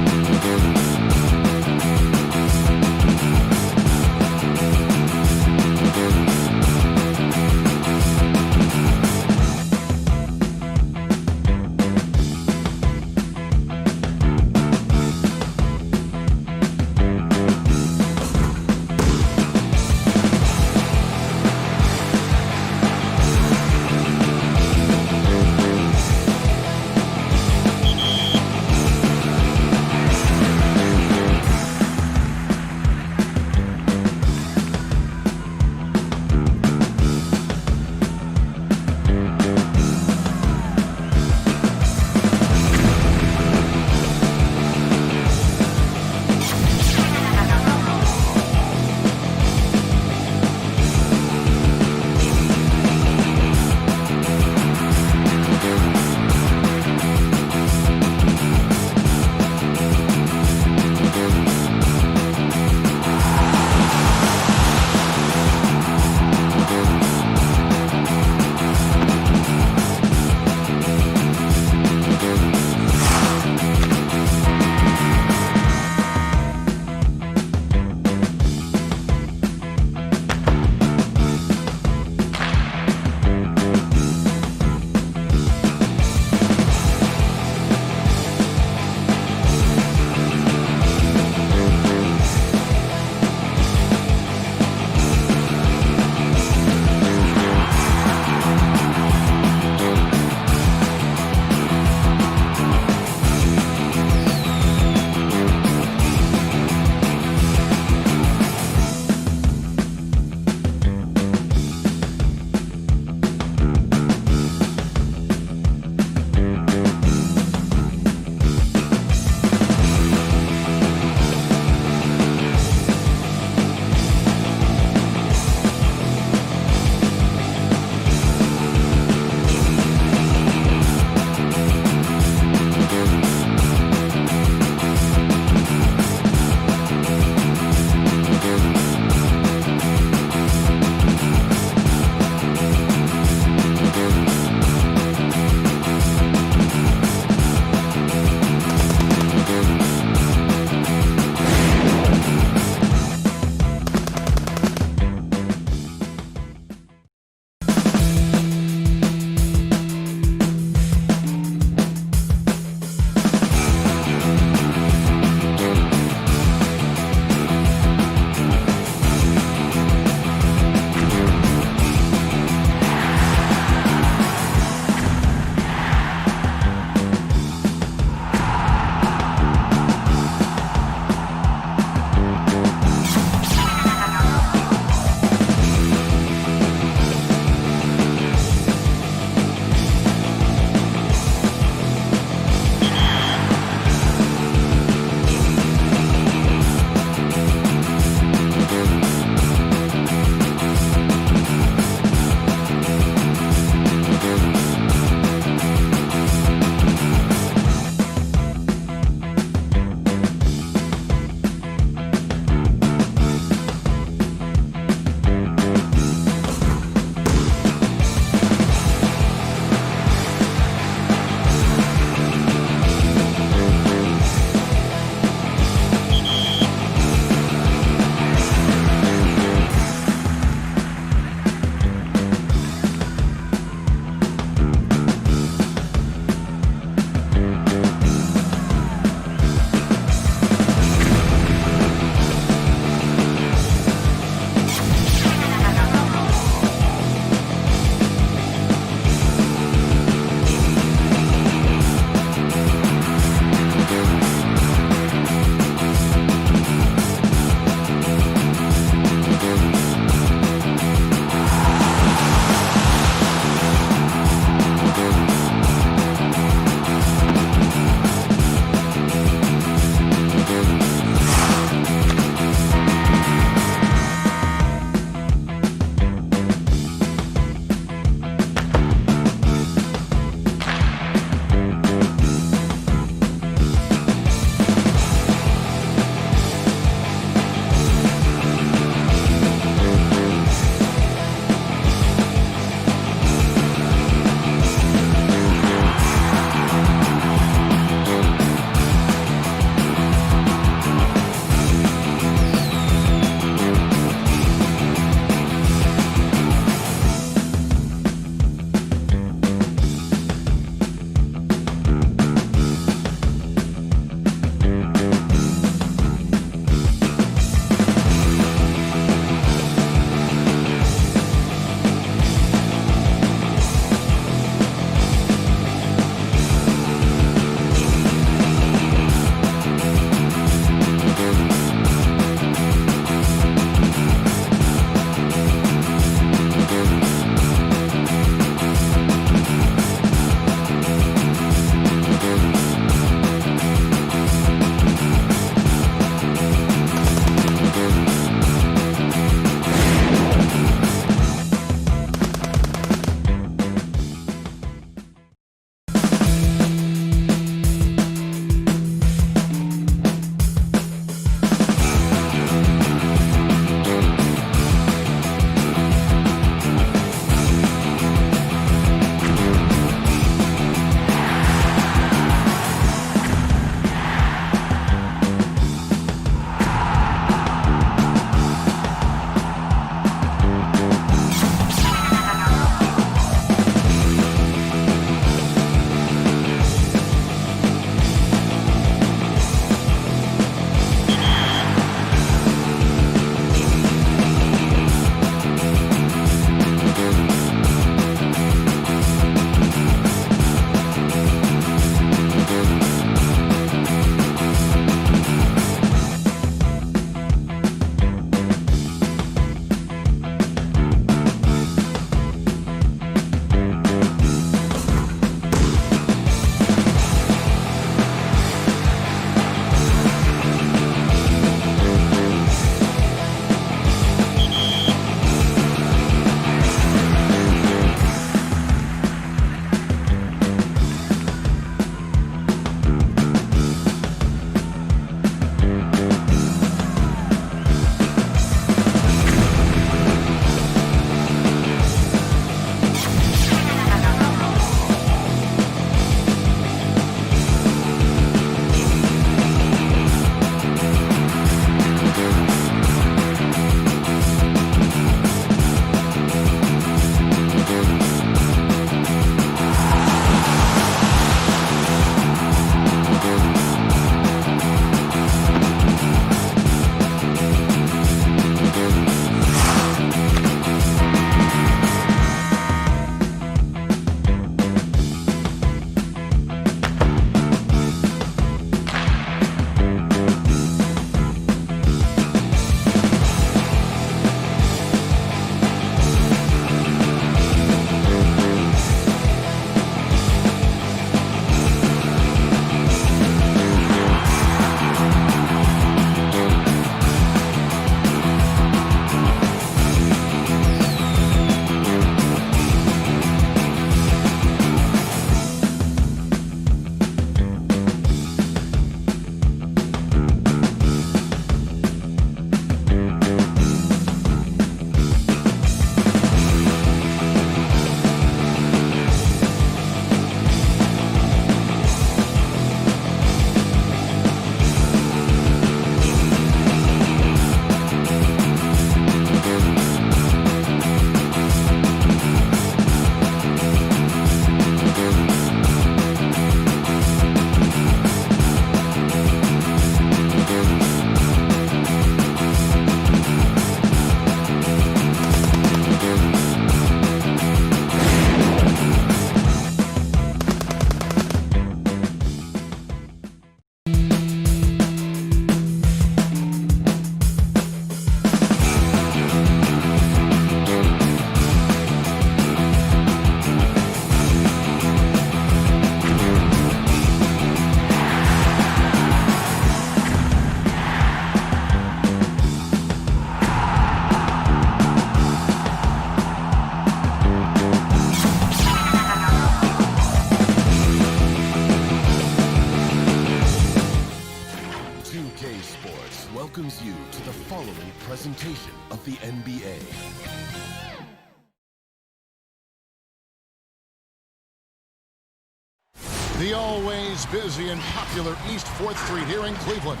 The always busy and popular East 4th Street here in Cleveland.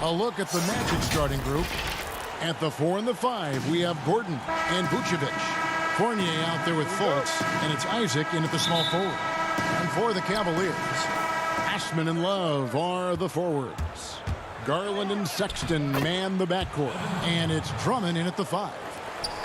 A look at the Magic starting group. At the 4 and the 5, we have Gordon and Vucevic. Fournier out there with Fultz, and it's Isaac in at the small forward. And for the Cavaliers, Ashman and Love are the forwards. Garland and Sexton man the backcourt, and it's Drummond in at the 5.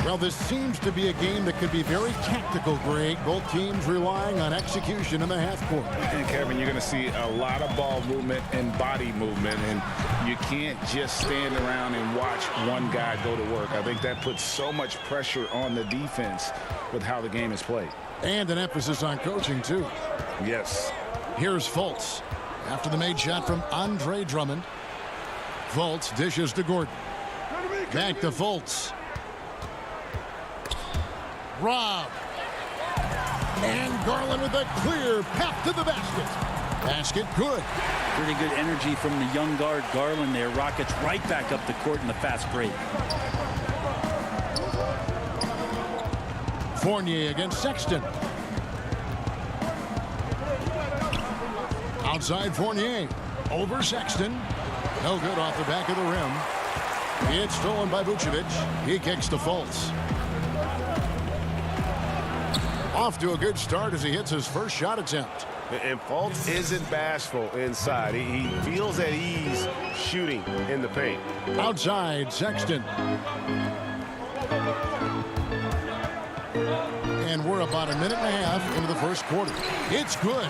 Well, this seems to be a game that could be very tactical, Greg. Both teams relying on execution in the half court. And Kevin, you're going to see a lot of ball movement and body movement, and you can't just stand around and watch one guy go to work. I think that puts so much pressure on the defense with how the game is played. And an emphasis on coaching, too. Yes. Here's Fultz after the made shot from Andre Drummond. Fultz dishes to Gordon. Back to Fultz. Rob. And Garland with a clear path to the basket. Basket good. Pretty good energy from the young guard Garland there. Rockets right back up the court in the fast break. Fournier against Sexton. Outside Fournier. Over Sexton. No good off the back of the rim. It's stolen by Vucevic. He kicks to Fultz. Off to a good start as he hits his first shot attempt. And Fultz isn't bashful inside. He feels at ease shooting in the paint. Outside Sexton. And we're about a minute and a half into the first quarter. It's good.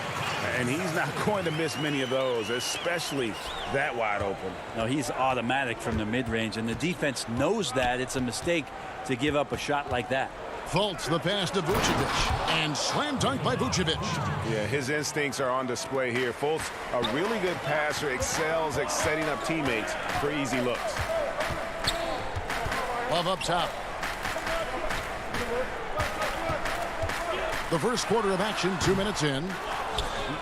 And he's not going to miss many of those, especially that wide open. No, he's automatic from the mid-range, and the defense knows that it's a mistake to give up a shot like that. Fultz the pass to Vucevic, and slam dunk by Vucevic. Yeah, his instincts are on display here. Fultz, a really good passer, excels at setting up teammates for easy looks. Love up top. The first quarter of action, 2 minutes in.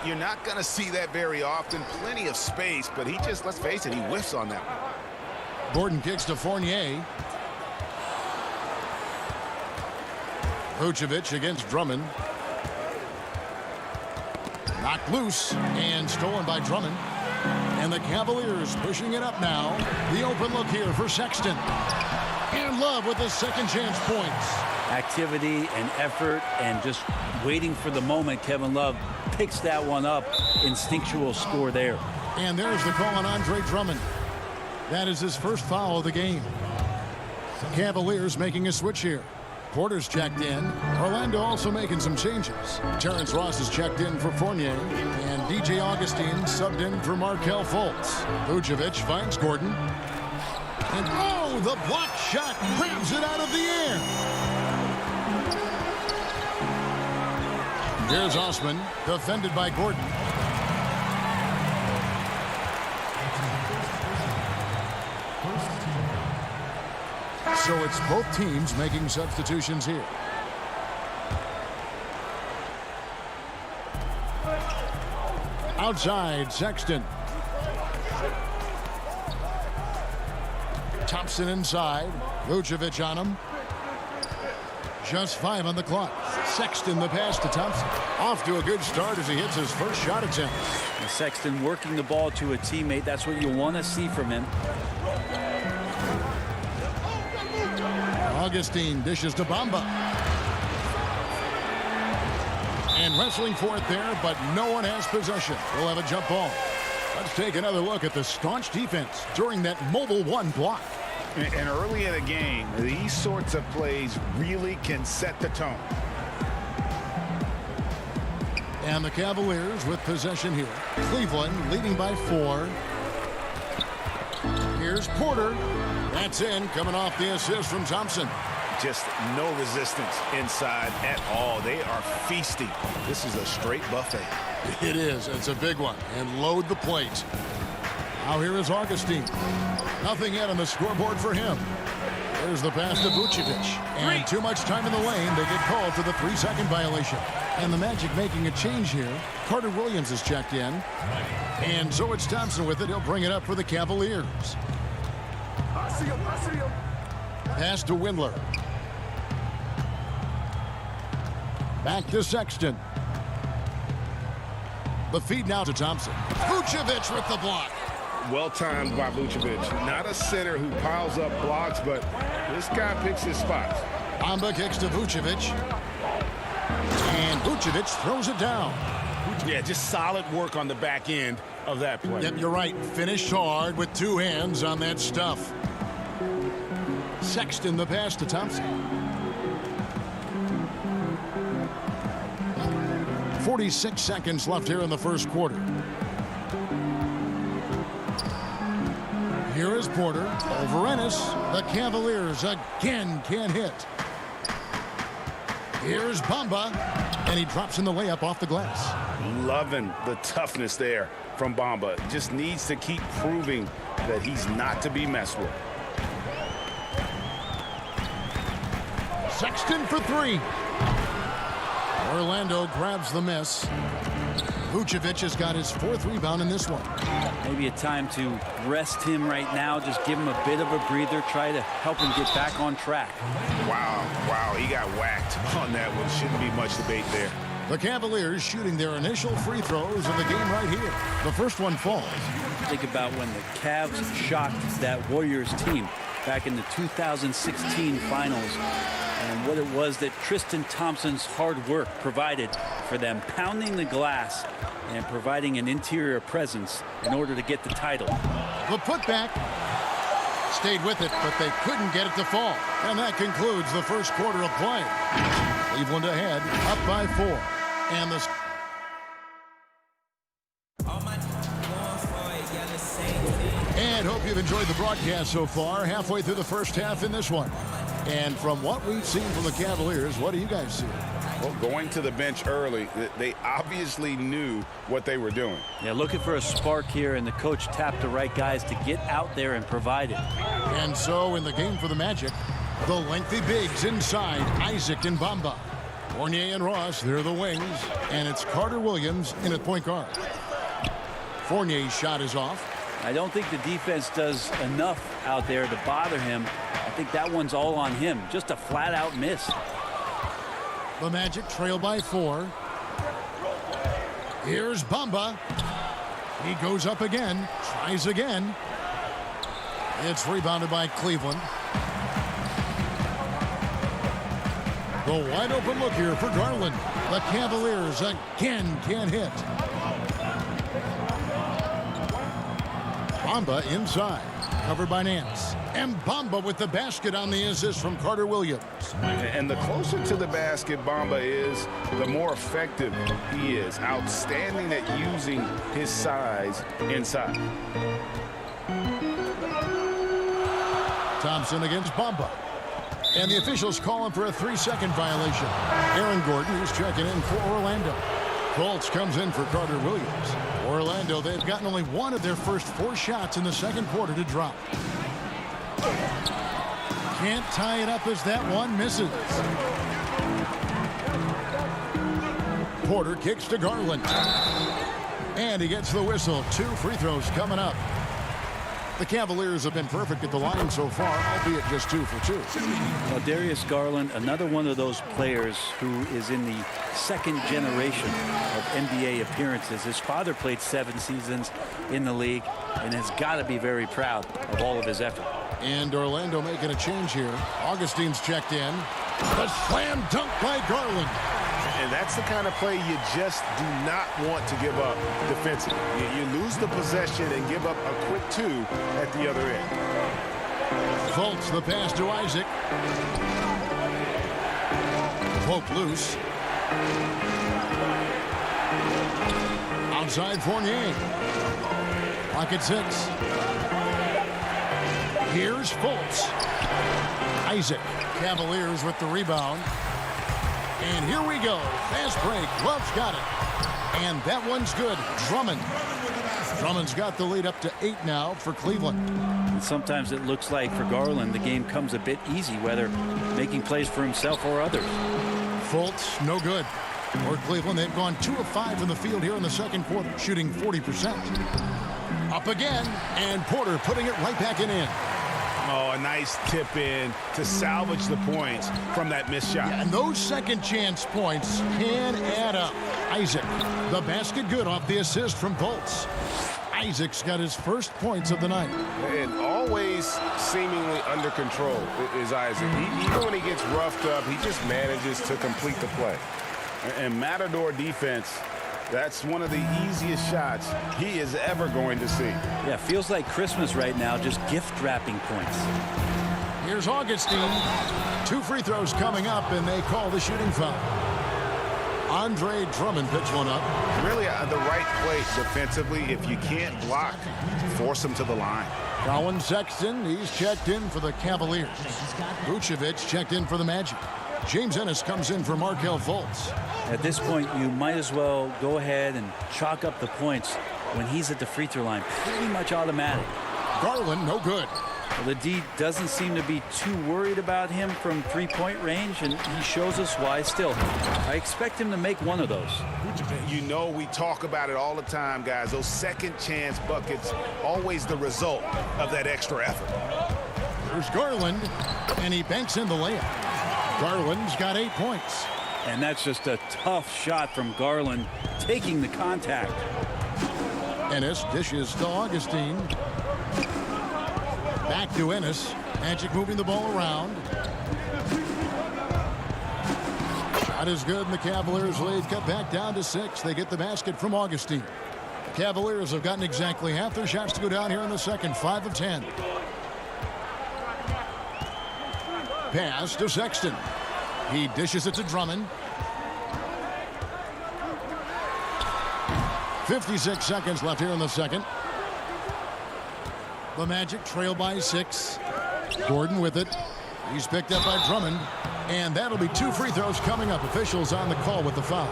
You're not going to see that very often. Plenty of space, but he just, let's face it, he whiffs on that one. Gordon kicks to Fournier. Vucevic against Drummond. Knocked loose and stolen by Drummond. And the Cavaliers pushing it up now. The open look here for Sexton. And Love with the second chance points. Activity and effort and just waiting for the moment. Kevin Love picks that one up. Instinctual score there. And there's the call on Andre Drummond. That is his first foul of the game. Cavaliers making a switch here. Porter's checked in. Orlando also making some changes. Terrence Ross is checked in for Fournier. And DJ Augustine subbed in for Markelle Fultz. Vucevic finds Gordon. And oh, the block shot grabs it out of the air. Here's Osman, defended by Gordon. So it's both teams making substitutions here. Outside, Sexton. Thompson inside. Vucevic on him. Just 5 on the clock. Sexton the pass to Thompson. Off to a good start as he hits his first shot attempt. And Sexton working the ball to a teammate. That's what you want to see from him. Augustine dishes to Bamba. And wrestling for it there, but no one has possession. We'll have a jump ball. Let's take another look at the staunch defense during that mobile one block. And early in a game, these sorts of plays really can set the tone. And the Cavaliers with possession here. Cleveland leading by 4. Here's Porter. That's in, coming off the assist from Thompson. Just no resistance inside at all. They are feasting. This is a straight buffet. It is. It's a big one. And load the plate. Now here is Augustine. Nothing yet on the scoreboard for him. There's the pass to Vucevic. And too much time in the lane. They get called for the 3-second violation. And the Magic making a change here. Carter Williams is checked in. And so it's Thompson with it. He'll bring it up for the Cavaliers. Pass to Windler. Back to Sexton. The feed now to Thompson. Vucevic with the block. Well timed by Vucevic. Not a center who piles up blocks, but this guy picks his spots. Bamba kicks to Vucevic. And Vucevic throws it down. Yeah, just solid work on the back end of that play. Yep, you're right. Finished hard with two hands on that stuff. Sexton the pass to Thompson. 46 seconds left here in the first quarter. Here is Porter over Ennis. The Cavaliers again can't hit. Here's Bamba, and he drops in the layup off the glass. Loving the toughness there from Bamba. Just needs to keep proving that he's not to be messed with. Sexton for three. Orlando grabs the miss. Vucevic has got his fourth rebound in this one. Maybe a time to rest him right now. Just give him a bit of a breather. Try to help him get back on track. Wow, he got whacked on that one. Shouldn't be much debate there. The Cavaliers shooting their initial free throws in the game right here. The first one falls. Think about when the Cavs shocked that Warriors team back in the 2016 finals, and what it was that Tristan Thompson's hard work provided for them, pounding the glass and providing an interior presence in order to get the title. The putback stayed with it, but they couldn't get it to fall. And that concludes the first quarter of play. Cleveland ahead, up by 4. And the And hope you've enjoyed the broadcast so far. Halfway through the first half in this one. And from what we've seen from the Cavaliers, what do you guys see? Well, going to the bench early, they obviously knew what they were doing. Yeah, looking for a spark here, and the coach tapped the right guys to get out there and provide it. And so in the game for the Magic, the lengthy bigs inside, Isaac and Bamba. Fournier and Ross, they're the wings. And it's Carter Williams in at point guard. Fournier's shot is off. I don't think the defense does enough out there to bother him. I think that one's all on him. Just a flat-out miss. The Magic trail by 4. Here's Bamba. He goes up again, tries again. It's rebounded by Cleveland. The wide open look here for Garland. The Cavaliers again can't hit. Bamba inside, covered by Nance. And Bamba with the basket on the assist from Carter Williams. And the closer to the basket Bamba is, the more effective he is. Outstanding at using his size inside. Thompson against Bamba. And the officials calling for a 3-second violation. Aaron Gordon is checking in for Orlando. Fultz comes in for Carter Williams. Orlando, they've gotten only one of their first 4 shots in the second quarter to drop. Can't tie it up as that one misses. Porter kicks to Garland. And he gets the whistle. 2 free throws coming up. The Cavaliers have been perfect at the line so far, albeit just 2 for 2. Well, Darius Garland, another one of those players who is in the second generation of NBA appearances. His father played 7 seasons in the league and has got to be very proud of all of his effort. And Orlando making a change here. Augustine's checked in. The slam dunk by Garland. And that's the kind of play you just do not want to give up defensively. You lose the possession and give up a quick 2 at the other end. Fultz the pass to Isaac. Poke loose. Outside Fournier. Pocket 6. Here's Fultz. Isaac. Cavaliers with the rebound. And here we go. Fast break. Love's got it. And that one's good. Drummond. Drummond's got the lead up to 8 now for Cleveland. And sometimes it looks like for Garland the game comes a bit easy, whether making plays for himself or others. Fultz, no good. For Cleveland, they've gone 2 of 5 in the field here in the second quarter, shooting 40%. Up again, and Porter putting it right back in. Oh, a nice tip in to salvage the points from that missed shot. Yeah, and those second chance points can add up. Isaac, the basket good off the assist from Bolts. Isaac's got his first points of the night. And always seemingly under control is Isaac. Even when he gets roughed up, he just manages to complete the play. And Matador defense, that's one of the easiest shots he is ever going to see. Yeah, feels like Christmas right now, just gift wrapping points. Here's Augustine. 2 free throws coming up, and they call the shooting foul. Andre Drummond picks one up. Really the right play defensively. If you can't block, force him to the line. Colin Sexton, he's checked in for the Cavaliers. Vucevic checked in for the Magic. James Ennis comes in for Markelle Fultz. At this point, you might as well go ahead and chalk up the points when he's at the free throw line. Pretty much automatic. Garland, no good. Well, the D doesn't seem to be too worried about him from three-point range, and he shows us why still. I expect him to make one of those. You know, we talk about it all the time, guys. Those second chance buckets, always the result of that extra effort. There's Garland, and he banks in the layup. Garland's got 8 points. And that's just a tough shot from Garland, taking the contact. Ennis dishes to Augustine. Back to Ennis. Magic moving the ball around. Shot is good, and the Cavaliers lead cut back down to 6. They get the basket from Augustine. The Cavaliers have gotten exactly half their shots to go down here in the second, 5 of 10. Pass to Sexton. He dishes it to Drummond. 56 seconds left here in the second. The Magic trail by 6. Gordon with it. He's picked up by Drummond. And that'll be 2 free throws coming up. Officials on the call with the foul.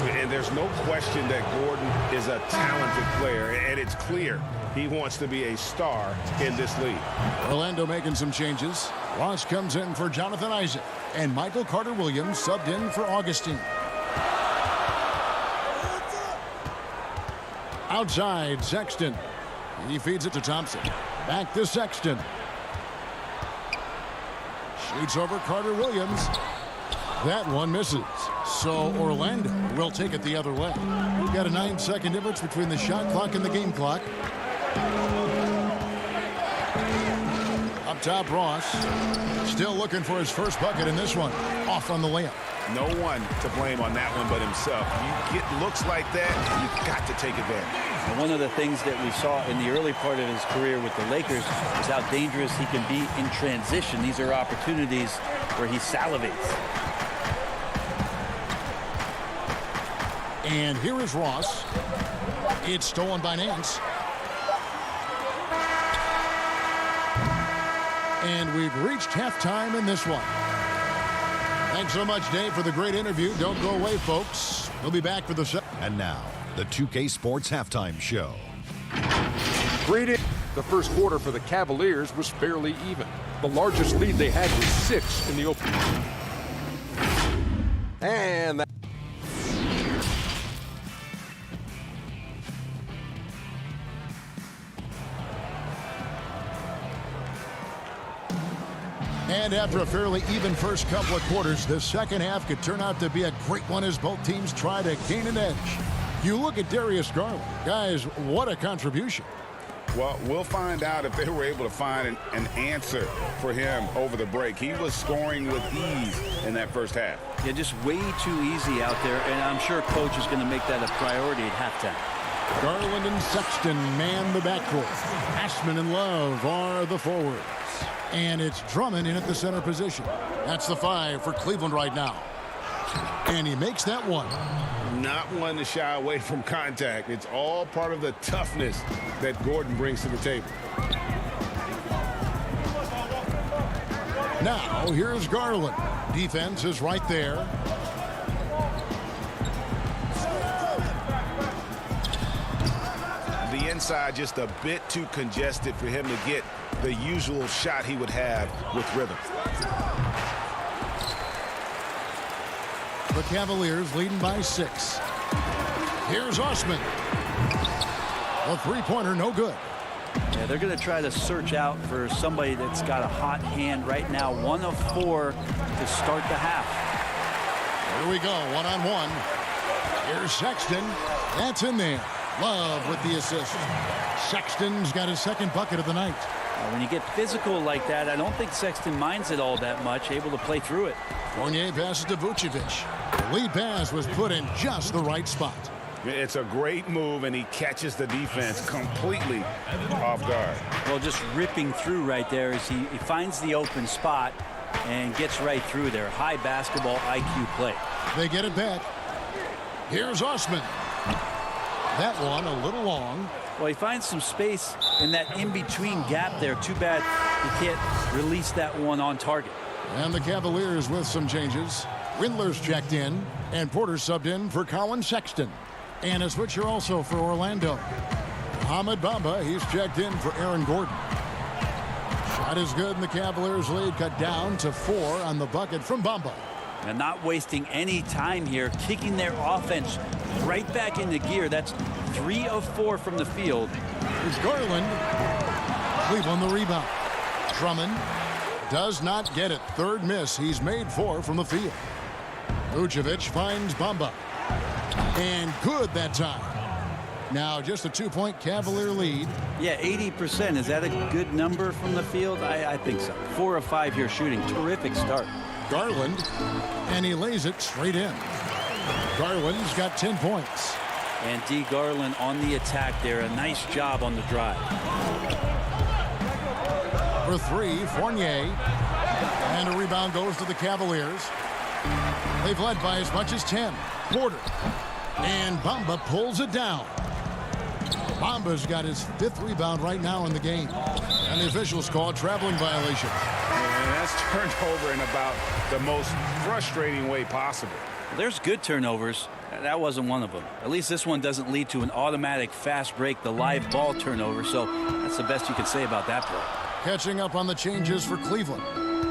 And there's no question that Gordon is a talented player, and it's clear he wants to be a star in this league. Orlando making some changes. Ross comes in for Jonathan Isaac. And Michael Carter-Williams subbed in for Augustine. Outside, Sexton. He feeds it to Thompson. Back to Sexton. Shoots over Carter-Williams. That one misses. So Orlando will take it the other way. We've got a 9-second difference between the shot clock and the game clock. Up top, Ross. Still looking for his first bucket in this one. Off on the layup. No one to blame on that one but himself. You get looks like that, you've got to take advantage. And one of the things that we saw in the early part of his career with the Lakers is how dangerous he can be in transition. These are opportunities where he salivates. And here is Ross. It's stolen by Nance. And we've reached halftime in this one. Thanks so much, Dave, for the great interview. Don't go away, folks. We'll be back for the show. And now, the 2K Sports Halftime Show. Greetings. The first quarter for the Cavaliers was fairly even. The largest lead they had was 6 in the opening. And that And after a fairly even first couple of quarters, the second half could turn out to be a great one as both teams try to gain an edge. You look at Darius Garland. Guys, what a contribution. Well, we'll find out if they were able to find an answer for him over the break. He was scoring with ease in that first half. Yeah, just way too easy out there, and I'm sure coach is going to make that a priority at halftime. Garland and Sexton man the backcourt. Ashman and Love are the forwards. And it's Drummond in at the center position. That's the 5 for Cleveland right now. And he makes that one. Not one to shy away from contact. It's all part of the toughness that Gordon brings to the table. Now, here's Garland. Defense is right there. The inside just a bit too congested for him to get the usual shot he would have with rhythm. The Cavaliers leading by 6. Here's Osman. A three-pointer, no good. Yeah, they're going to try to search out for somebody that's got a hot hand right now. 1 of 4 to start the half. Here we go, one-on-one. Here's Sexton. That's in there. Love with the assist. Sexton's got his second bucket of the night. When you get physical like that, I don't think Sexton minds it all that much, able to play through it. Fournier passes to Vucevic. The lead pass was put in just the right spot. It's a great move, and he catches the defense completely off guard. Well, just ripping through right there as he finds the open spot and gets right through there. High basketball IQ play. They get it back. Here's Osman. That one a little long. Well, he finds some space in that in-between gap there. Too bad he can't release that one on target. And the Cavaliers with some changes. Windler's checked in, and Porter subbed in for Colin Sexton. And a switcher also for Orlando. Mohamed Bamba, he's checked in for Aaron Gordon. Shot is good, and the Cavaliers lead cut down to 4 on the bucket from Bamba. And not wasting any time here, kicking their offense right back into gear. That's 3 of 4 from the field. Here's Garland. Cleveland the rebound. Drummond does not get it. Third miss. He's made 4 from the field. Vucevic finds Bamba. And good that time. Now just a 2-point Cavalier lead. Yeah, 80%. Is that a good number from the field? I think so. 4 of 5 here shooting. Terrific start. Garland, and he lays it straight in. Garland's got 10 points. And D. Garland on the attack there. A nice job on the drive. For 3, Fournier. And a rebound goes to the Cavaliers. They've led by as much as 10. Porter. And Bamba pulls it down. Bamba's got his 5th rebound right now in the game. And the officials call a traveling violation. And that's turned over in about the most frustrating way possible. There's good turnovers. That wasn't one of them. At least this one doesn't lead to an automatic fast break, the live ball turnover. So that's the best you can say about that play. Catching up on the changes for Cleveland.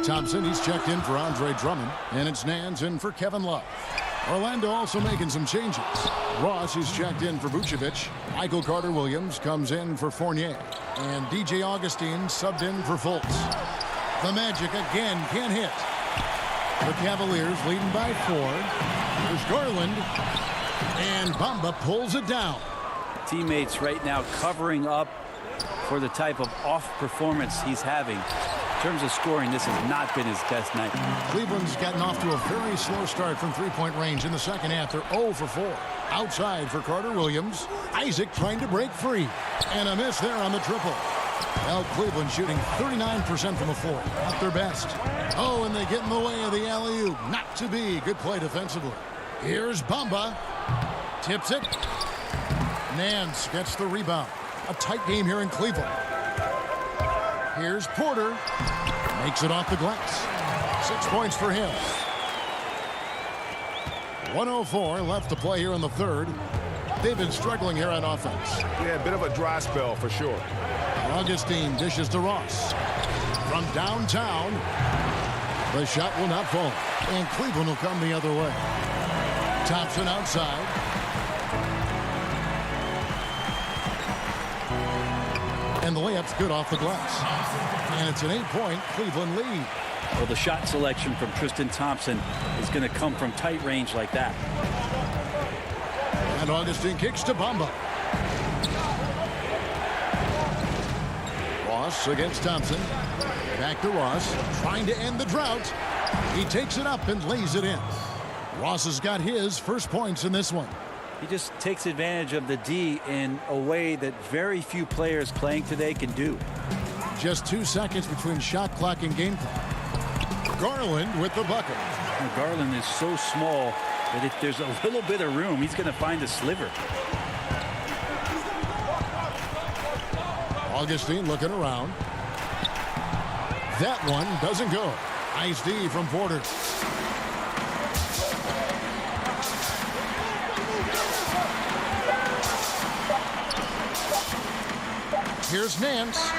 Thompson, he's checked in for Andre Drummond. And it's Nance in for Kevin Love. Orlando also making some changes. Ross is checked in for Vucevic. Michael Carter-Williams comes in for Fournier. And DJ Augustine subbed in for Fultz. The Magic again can't hit. The Cavaliers leading by 4. There's Garland. And Bamba pulls it down. Teammates right now covering up for the type of off performance he's having. In terms of scoring, this has not been his best night. Cleveland's gotten off to a very slow start from three-point range in the second half. They're 0 for 4. Outside for Carter-Williams. Isaac trying to break free. And a miss there on the triple. Well, Cleveland shooting 39% from the floor. Not their best. Oh, and they get in the way of the alley-oop. Not to be. Good play defensively. Here's Bamba. Tips it. Nance gets the rebound. A tight game here in Cleveland. Here's Porter. Makes it off the glass. 6 points for him. 1:04 left to play here in the third. They've been struggling here on offense. Yeah, a bit of a dry spell for sure. Augustine dishes to Ross. From downtown, the shot will not fall. And Cleveland will come the other way. Thompson outside. And the layup's good off the glass. And it's an 8-point Cleveland lead. Well, the shot selection from Tristan Thompson is going to come from tight range like that. And Augustine kicks to Bamba. Ross against Thompson. Back to Ross, trying to end the drought. He takes it up and lays it in. Ross has got his first points in this one. He just takes advantage of the D in a way that very few players playing today can do. Just 2 seconds between shot clock and game clock. Garland with the bucket. And Garland is so small that if there's a little bit of room, he's going to find a sliver. Augustine looking around. That one doesn't go. Nice D from Porter. Here's Nance.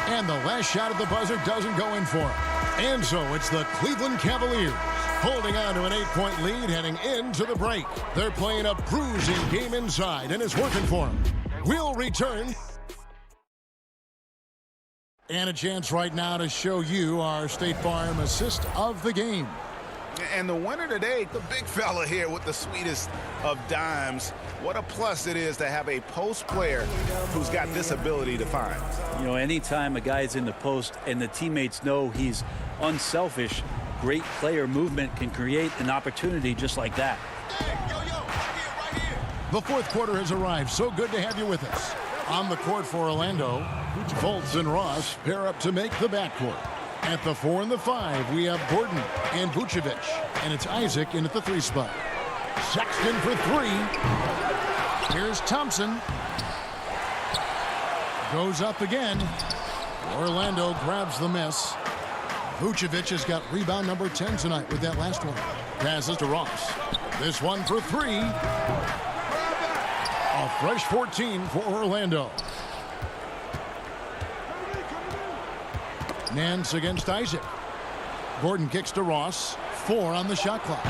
And the last shot at the buzzer doesn't go in for him. And so it's the Cleveland Cavaliers holding on to an 8-point lead heading into the break. They're playing a bruising game inside, and it's working for them. We'll return And a chance right now to show you our State Farm assist of the game. And the winner today, the big fella here with the sweetest of dimes. What a plus it is to have a post player who's got this ability to find. You know, anytime a guy's in the post and the teammates know he's unselfish, great player movement can create an opportunity just like that. The fourth quarter has arrived. So good to have you with us. On the court for Orlando, Fultz and Ross pair up to make the backcourt. At the 4 and the 5, we have Gordon and Vucevic. And it's Isaac in at the 3 spot. Sexton for 3. Here's Thompson. Goes up again. Orlando grabs the miss. Vucevic has got rebound number 10 tonight with that last one. Passes to Ross. This one for 3. A fresh 14 for Orlando. Nance against Isaac. Gordon kicks to Ross. 4 on the shot clock.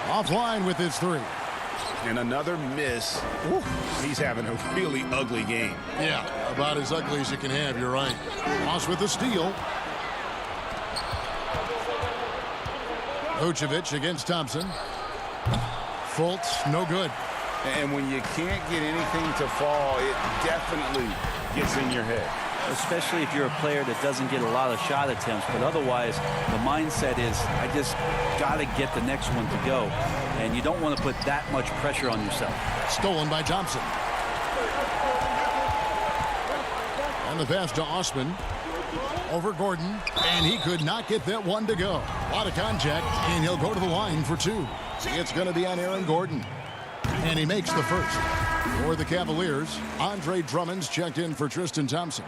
Offline with his 3. And another miss. Ooh, he's having a really ugly game. Yeah, about as ugly as you can have, you're right. Ross with the steal. Vucevic against Thompson. Fultz, no good. And when you can't get anything to fall, it definitely gets in your head. Especially if you're a player that doesn't get a lot of shot attempts. But otherwise, the mindset is, I just got to get the next one to go. And you don't want to put that much pressure on yourself. Stolen by Thompson. And the pass to Osman. Over Gordon. And he could not get that one to go. A lot of contact, and he'll go to the line for 2. It's going to be on Aaron Gordon. And he makes the first. For the Cavaliers, Andre Drummond's checked in for Tristan Thompson.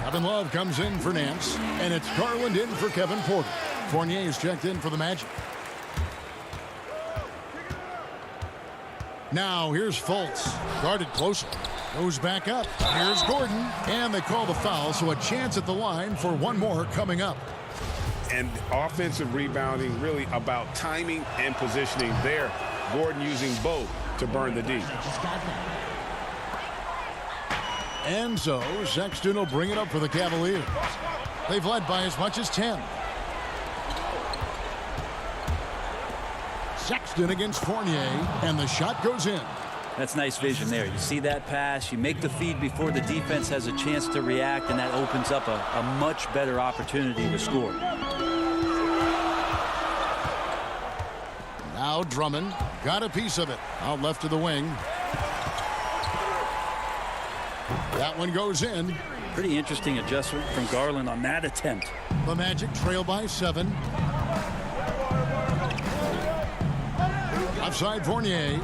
Kevin Love comes in for Nance. And it's Garland in for Kevin Porter. Fournier's checked in for the Magic. Now here's Fultz. Guarded closely. Goes back up. Here's Gordon. And they call the foul, so a chance at the line for one more coming up. And offensive rebounding really about timing and positioning there. Gordon using both to burn the D. And so Sexton will bring it up for the Cavaliers. They've led by as much as 10. Sexton against Fournier, and the shot goes in. That's nice vision there. You see that pass, you make the feed before the defense has a chance to react, and that opens up a much better opportunity to score. Now Drummond got a piece of it. Out left to the wing. That one goes in. Pretty interesting adjustment from Garland on that attempt. The Magic trail by 7. Outside Fournier.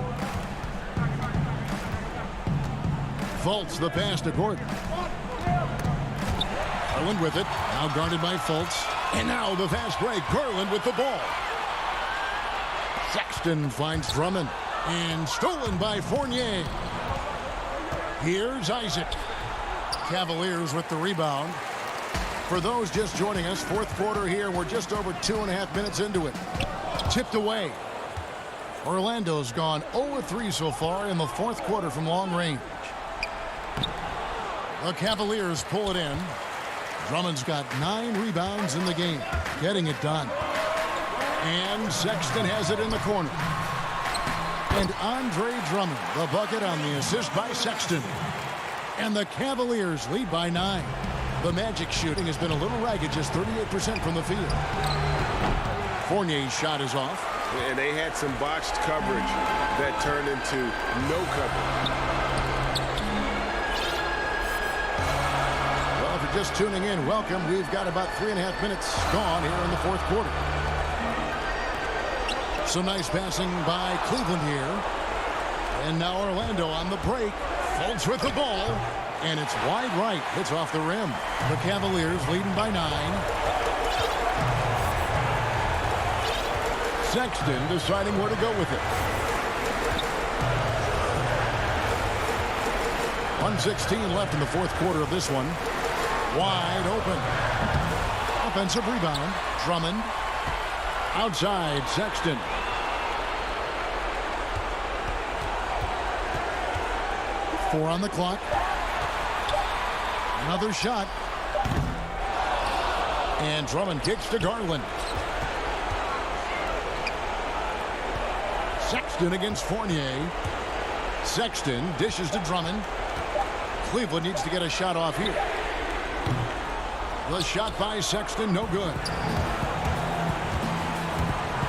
Fultz the pass to Gordon. Garland with it. Now guarded by Fultz. And now the fast break. Garland with the ball. Sexton finds Drummond. And stolen by Fournier. Here's Isaac. Cavaliers with the rebound. For those just joining us, fourth quarter here. We're just over 2.5 minutes into it. Tipped away. Orlando's gone 0-3 so far in the fourth quarter from long range. The Cavaliers pull it in. Drummond's got 9 rebounds in the game. Getting it done. And Sexton has it in the corner. And Andre Drummond, the bucket on the assist by Sexton. And the Cavaliers lead by 9. The Magic shooting has been a little ragged, just 38% from the field. Fournier's shot is off. And they had some botched coverage that turned into no coverage. Well, if you're just tuning in, welcome. We've got about 3.5 minutes gone here in the fourth quarter. Some nice passing by Cleveland here. And now Orlando on the break. Fultz with the ball. And it's wide right. Hits off the rim. The Cavaliers leading by 9. Sexton deciding where to go with it. 1:16 left in the fourth quarter of this one. Wide open. Offensive rebound. Drummond. Outside Sexton. Four on the clock. Another shot. And Drummond kicks to Garland. Sexton against Fournier. Sexton dishes to Drummond. Cleveland needs to get a shot off here. The shot by Sexton, no good.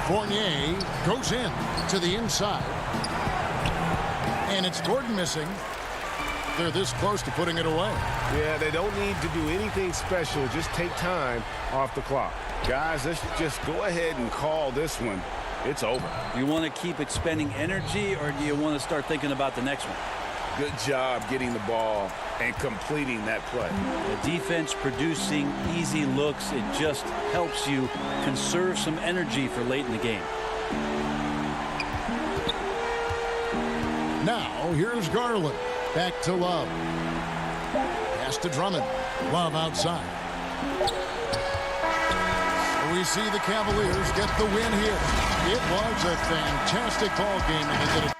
Fournier goes in to the inside. And it's Gordon missing. They're this close to putting it away. Yeah, they don't need to do anything special. Just take time off the clock. Guys, let's just go ahead and call this one. It's over. Do you want to keep expending energy, or do you want to start thinking about the next one? Good job getting the ball and completing that play. The defense producing easy looks. It just helps you conserve some energy for late in the game. Now, here's Garland. Back to Love. Pass to Drummond. Love outside. We see the Cavaliers get the win here. It was a fantastic ball game, and they did it.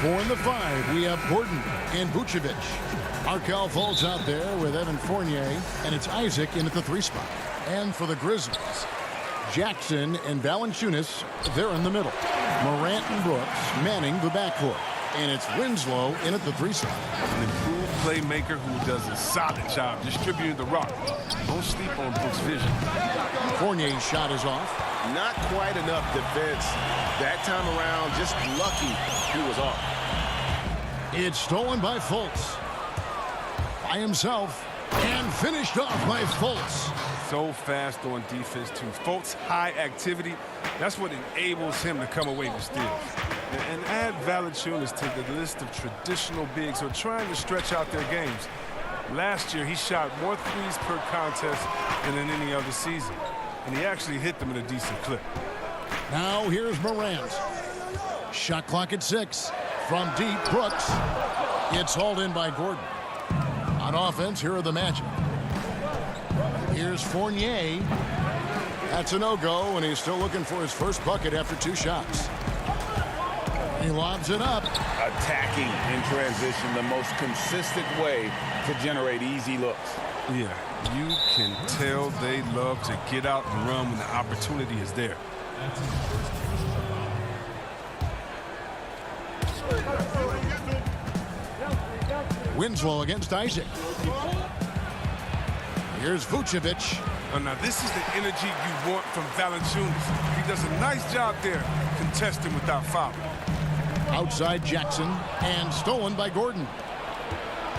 4 in the 5, we have Gordon and Vucevic. Markelle Fultz out there with Evan Fournier, and it's Isaac in at the 3 spot. And for the Grizzlies, Jackson and Valanciunas, they're in the middle. Morant and Brooks manning the backcourt. And it's Winslow in at the 3 spot. An improved playmaker who does a solid job distributing the rock. Don't sleep on Brooks' vision. Fournier's shot is off. Not quite enough defense that time around. Just lucky he was off. It's stolen by Fultz. By himself. And finished off by Fultz. So fast on defense, too. Fultz' high activity, that's what enables him to come away with steals. And add Valanciunas to the list of traditional bigs who are trying to stretch out their games. Last year, he shot more threes per contest than in any other season. And he actually hit them at a decent clip. Now here's Morant. Shot clock at 6. From deep, Brooks. It's hauled in by Gordon. On offense, here are the Magic. Here's Fournier. That's a no-go, and he's still looking for his first bucket after 2 shots. He lobs it up. Attacking in transition, the most consistent way to generate easy looks. Yeah, you can tell they love to get out and run when the opportunity is there. Winslow against Isaac. Here's Vucevic. Oh, now this is the energy you want from Valanciunas. He does a nice job there contesting without foul. Outside Jackson, and stolen by Gordon.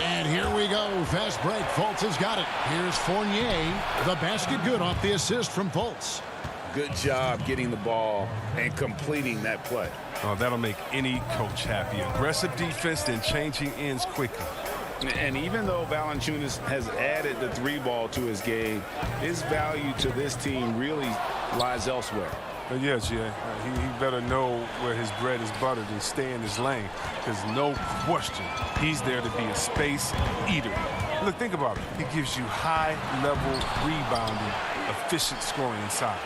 And here we go, fast break. Fultz has got it. Here's Fournier. The basket good off the assist from Fultz. Good job getting the ball and completing that play. Oh, that'll make any coach happy. Aggressive defense, then changing ends quickly. And even though Valanciunas has added the 3-ball to his game, his value to this team really lies elsewhere. Yes, yeah. He better know where his bread is buttered and stay in his lane. There's no question he's there to be a space eater. Look, think about it. He gives you high-level rebounding, efficient scoring inside.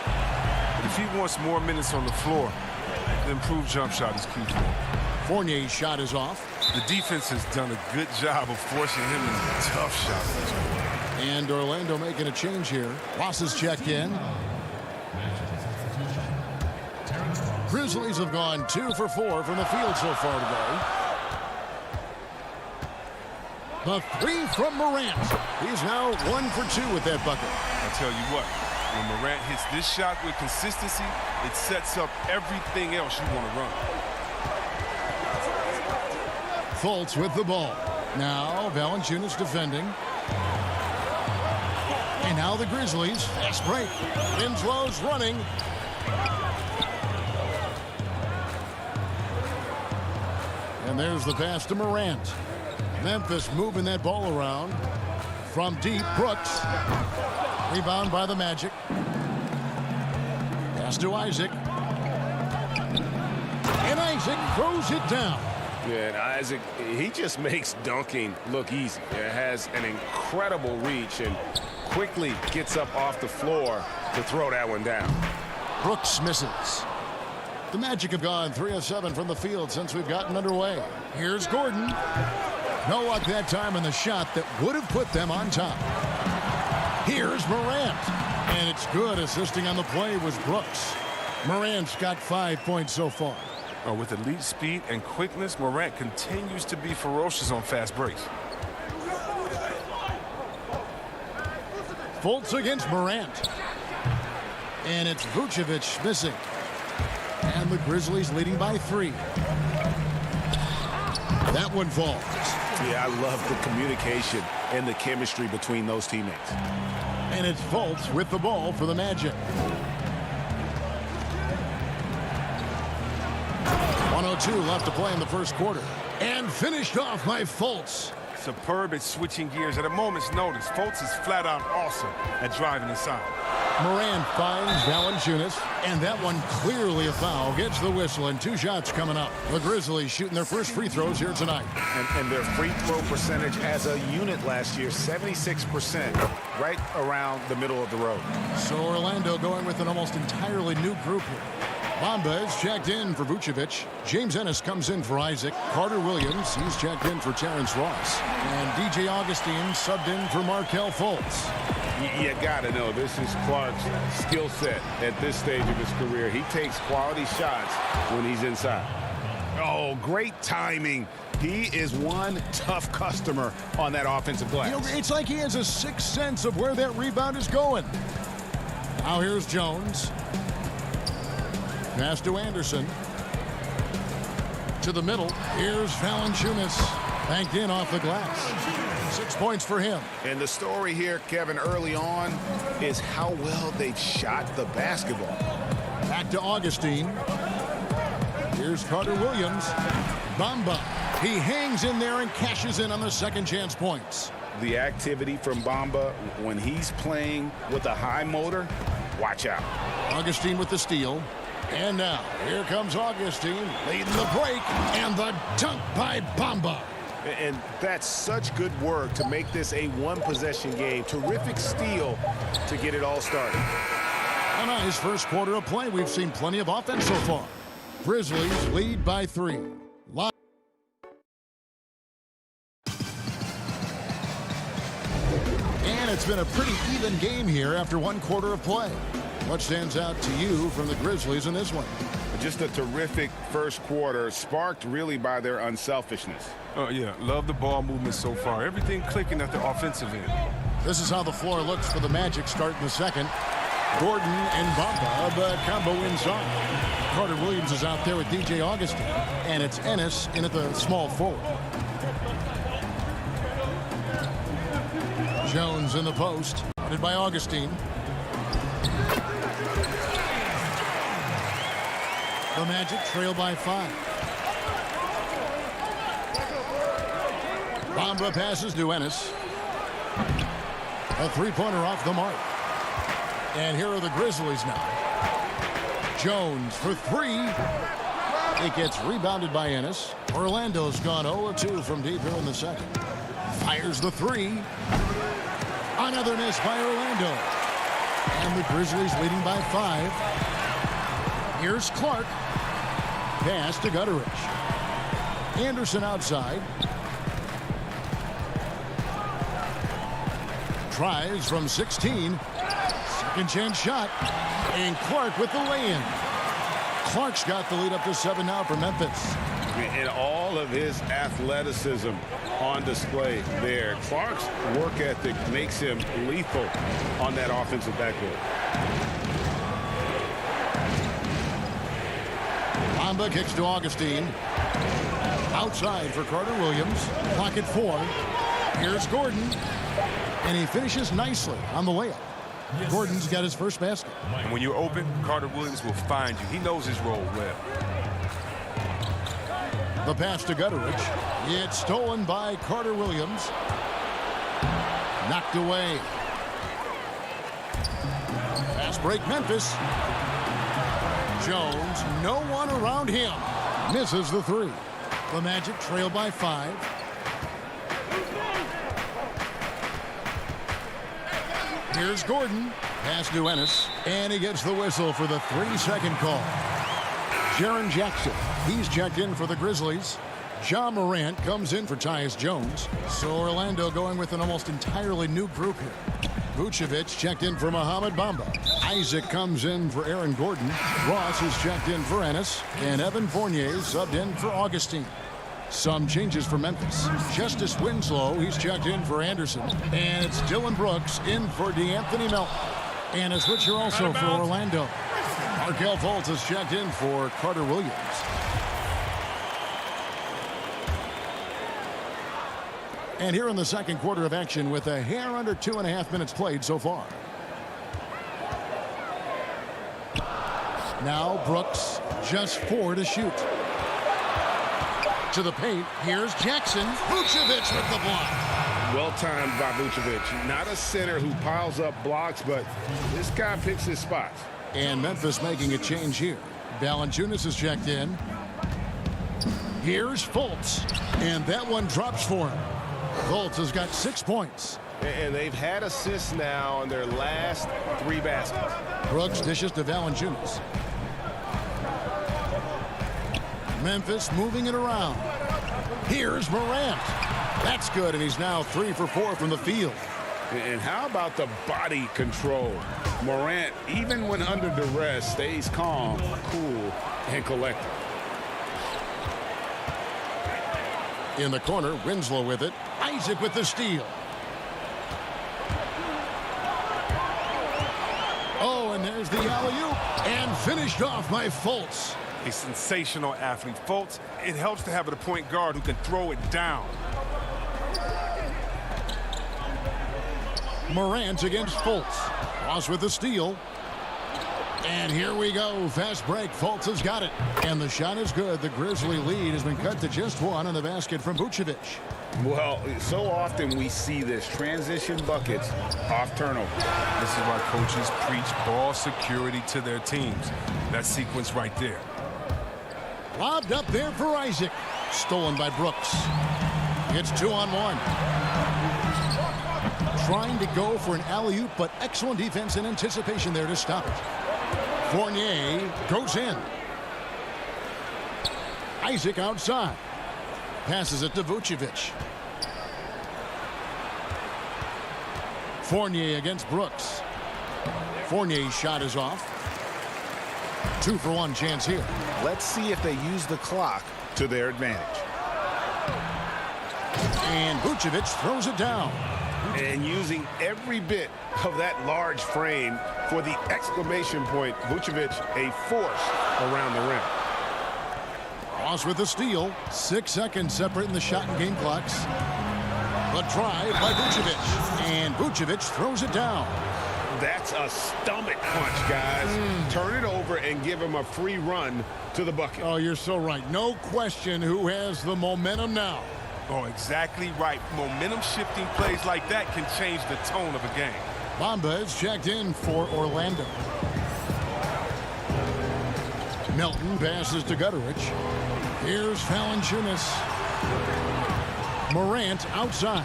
But if he wants more minutes on the floor, the improved jump shot is key for him. Fournier's shot is off. The defense has done a good job of forcing him into tough shots. And Orlando making a change here. Losses check in. Grizzlies have gone 2 for 4 from the field so far today. The 3 from Morant. He's now 1 for 2 with that bucket. I'll tell you what, when Morant hits this shot with consistency, it sets up everything else you want to run. Fultz with the ball. Now Valanciunas defending. And now the Grizzlies. Fast break. Winslow's running. And there's the pass to Morant. Memphis moving that ball around. From deep, Brooks. Rebound by the Magic. Pass to Isaac. And Isaac throws it down. Yeah, and Isaac, he just makes dunking look easy. It has an incredible reach and quickly gets up off the floor to throw that one down. Brooks misses. The Magic have gone 3 of 7 from the field since we've gotten underway. Here's Gordon. No luck that time in the shot that would have put them on top. Here's Morant. And it's good. Assisting on the play was Brooks. Morant's got 5 points so far. With elite speed and quickness, Morant continues to be ferocious on fast breaks. Fultz against Morant. And it's Vucevic missing. And the Grizzlies leading by 3. That one falls. Yeah, I love the communication and the chemistry between those teammates. And it's Fultz with the ball for the Magic. 1:02 left to play in the first quarter. And finished off by Fultz. Superb at switching gears at a moment's notice. Fultz is flat out awesome at driving inside. Morant finds Valanciunas, and that one clearly a foul. Gets the whistle, and 2 shots coming up. The Grizzlies shooting their first free throws here tonight. And their free throw percentage as a unit last year, 76%, right around the middle of the road. So Orlando going with an almost entirely new group here. Bamba is checked in for Vucevic. James Ennis comes in for Isaac. Carter Williams, he's checked in for Terrence Ross. And DJ Augustine subbed in for Markelle Fultz. You got to know, this is Clark's skill set at this stage of his career. He takes quality shots when he's inside. Oh, great timing. He is one tough customer on that offensive glass. You know, it's like he has a sixth sense of where that rebound is going. Now here's Jones. Pass to Anderson. To the middle. Here's Valanciunas. Banked in off the glass. 6 points for him. And the story here, Kevin, early on is how well they've shot the basketball. Back to Augustine. Here's Carter Williams. Bamba. He hangs in there and cashes in on the second chance points. The activity from Bamba when he's playing with a high motor, watch out. Augustine with the steal. And now, here comes Augustine leading the break and the dunk by Bamba. And that's such good work to make this a one-possession game. Terrific steal to get it all started. A nice first quarter of play. We've seen plenty of offense so far. Grizzlies lead by 3. And it's been a pretty even game here after one quarter of play. What stands out to you from the Grizzlies in this one? Just a terrific first quarter, sparked really by their unselfishness. Oh, yeah. Love the ball movement so far. Everything clicking at the offensive end. This is how the floor looks for the Magic start in the second. Gordon and Bamba, but combo inside. Carter Williams is out there with DJ Augustine, and it's Ennis in at the small forward. Jones in the post, guarded by Augustine. The Magic trail by 5. Bamba passes to Ennis. A three-pointer off the mark. And here are the Grizzlies now. Jones for 3. It gets rebounded by Ennis. Orlando's gone 0-2 from deep here in the second. Fires the 3. Another miss by Orlando. And the Grizzlies leading by 5. Here's Clark. Pass to Gutteridge. Anderson outside. Tries from 16. Second chance shot. And Clark with the lay-in. Clark's got the lead up to 7 now for Memphis. And all of his athleticism on display there. Clark's work ethic makes him lethal on that offensive backcourt. Bamba kicks to Augustine. Outside for Carter Williams. Clock at 4. Here's Gordon. And he finishes nicely on the layup. Gordon's got his first basket. And when you're open, Carter Williams will find you. He knows his role well. The pass to Gutteridge. It's stolen by Carter Williams. Knocked away. Fast break Memphis. Jones, no one around him. Misses the 3. The Magic trail by 5. Here's Gordon. Pass to Ennis. And he gets the whistle for the 3-second call. Jaren Jackson. He's checked in for the Grizzlies. Ja Morant comes in for Tyus Jones. So Orlando going with an almost entirely new group here. Vucevic checked in for Mohamed Bamba. Isaac comes in for Aaron Gordon. Ross is checked in for Ennis. And Evan Fournier subbed in for Augustine. Some changes for Memphis. Justice Winslow, he's checked in for Anderson. And it's Dylan Brooks in for DeAnthony Melton. And a switcher also for Orlando. Markelle Fultz is checked in for Carter Williams. And here in the second quarter of action with a hair under 2.5 minutes played so far. Now Brooks, just 4 to shoot. To the paint, here's Jackson. Vucevic with the block. Well-timed by Vucevic. Not a center who piles up blocks, but this guy picks his spots. And Memphis making a change here. Valanciunas is checked in. Here's Fultz. And that one drops for him. Fultz has got 6 points. And they've had assists now on their last 3 baskets. Brooks dishes to Valanciunas. Memphis moving it around. Here's Morant. That's good, and he's now 3 for 4 from the field. And how about the body control? Morant, even when under duress, stays calm, cool, and collected. In the corner, Winslow with it. Isaac with the steal. Oh, and there's the alley-oop. And finished off by Fultz. A sensational athlete. Fultz, it helps to have a point guard who can throw it down. Morant against Fultz. Ross with the steal. And here we go. Fast break. Fultz has got it. And the shot is good. The Grizzly lead has been cut to just 1 on the basket from Vucevic. Well, so often we see this. Transition buckets off turnover. This is why coaches preach ball security to their teams. That sequence right there. Lobbed up there for Isaac. Stolen by Brooks. It's 2-on-1. Trying to go for an alley-oop, but excellent defense and anticipation there to stop it. Fournier goes in. Isaac outside. Passes it to Vucevic. Fournier against Brooks. Fournier's shot is off. 2 for 1 chance here. Let's see if they use the clock to their advantage. And Vucevic throws it down. And using every bit of that large frame for the exclamation point, Vucevic a force around the rim. Ross with the steal. 6 seconds separating the shot and game clocks. The drive by Vucevic. And Vucevic throws it down. That's a stomach punch, guys. Turn it over and give him a free run to the bucket. Oh, you're so right. No question who has the momentum now. Oh, exactly right. Momentum-shifting plays like that can change the tone of a game. Bamba is checked in for Orlando. Melton passes to Gutterich. Here's Valanciunas. Morant outside.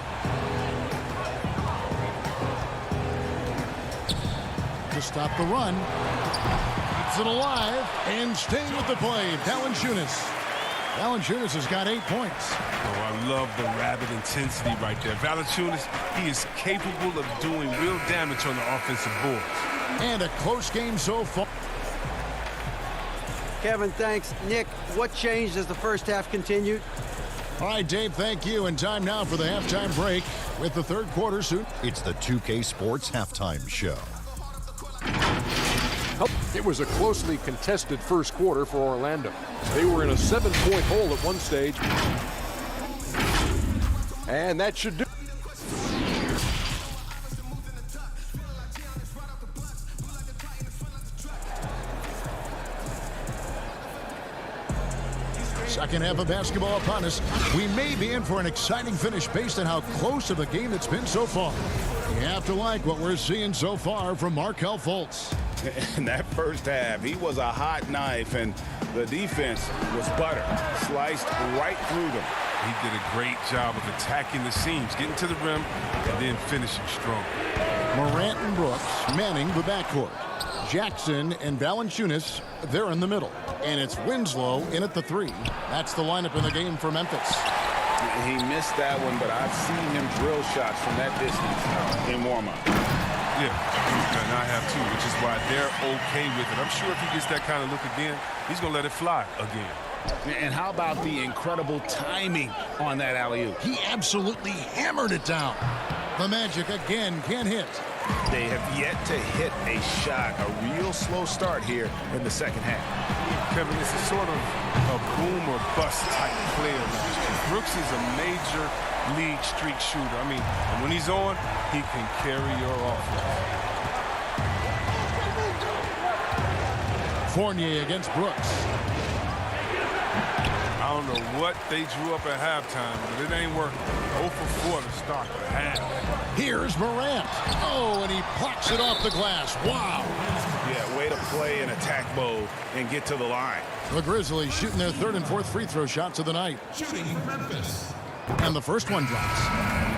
To stop the run. Keeps it alive and staying with the play. Valanciunas. Valanciunas has got 8 points. Oh, I love the rabid intensity right there. Valanciunas, he is capable of doing real damage on the offensive board. And a close game so far. Kevin, thanks. Nick, what changed as the first half continued? All right, Dave, thank you. And time now for the halftime break with the third quarter soon. It's the 2K Sports Halftime Show. It was a closely contested first quarter for Orlando. They were in a 7-point hole at one stage. And that should do. Second half of basketball upon us. We may be in for an exciting finish based on how close of a game it's been so far. You have to like what we're seeing so far from Markelle Fultz. In that first half, he was a hot knife, and the defense was butter, sliced right through them. He did a great job of attacking the seams, getting to the rim, and then finishing strong. Morant and Brooks manning the backcourt. Jackson and Valanciunas, they're in the middle. And it's Winslow in at the 3. That's the lineup in the game for Memphis. He missed that one, but I've seen him drill shots from that distance in warm-up. Yeah, and I have too, which is why they're okay with it. I'm sure if he gets that kind of look again, he's going to let it fly again. And how about the incredible timing on that alley-oop? He absolutely hammered it down. The Magic again can't hit. They have yet to hit a shot, a real slow start here in the second half. Kevin, it's a sort of a boom or bust type player. Brooks is a major league streak shooter. I mean, when he's on, he can carry your offense. Fournier against Brooks. I don't know what they drew up at halftime, but it ain't working. 0 for 4 to start the half. Here's Morant. Oh, and he plucks it off the glass. Wow. Yeah, way to play in attack mode and get to the line. The Grizzlies shooting their 3rd and 4th free throw shots of the night. Shooting Memphis. And the first one drops.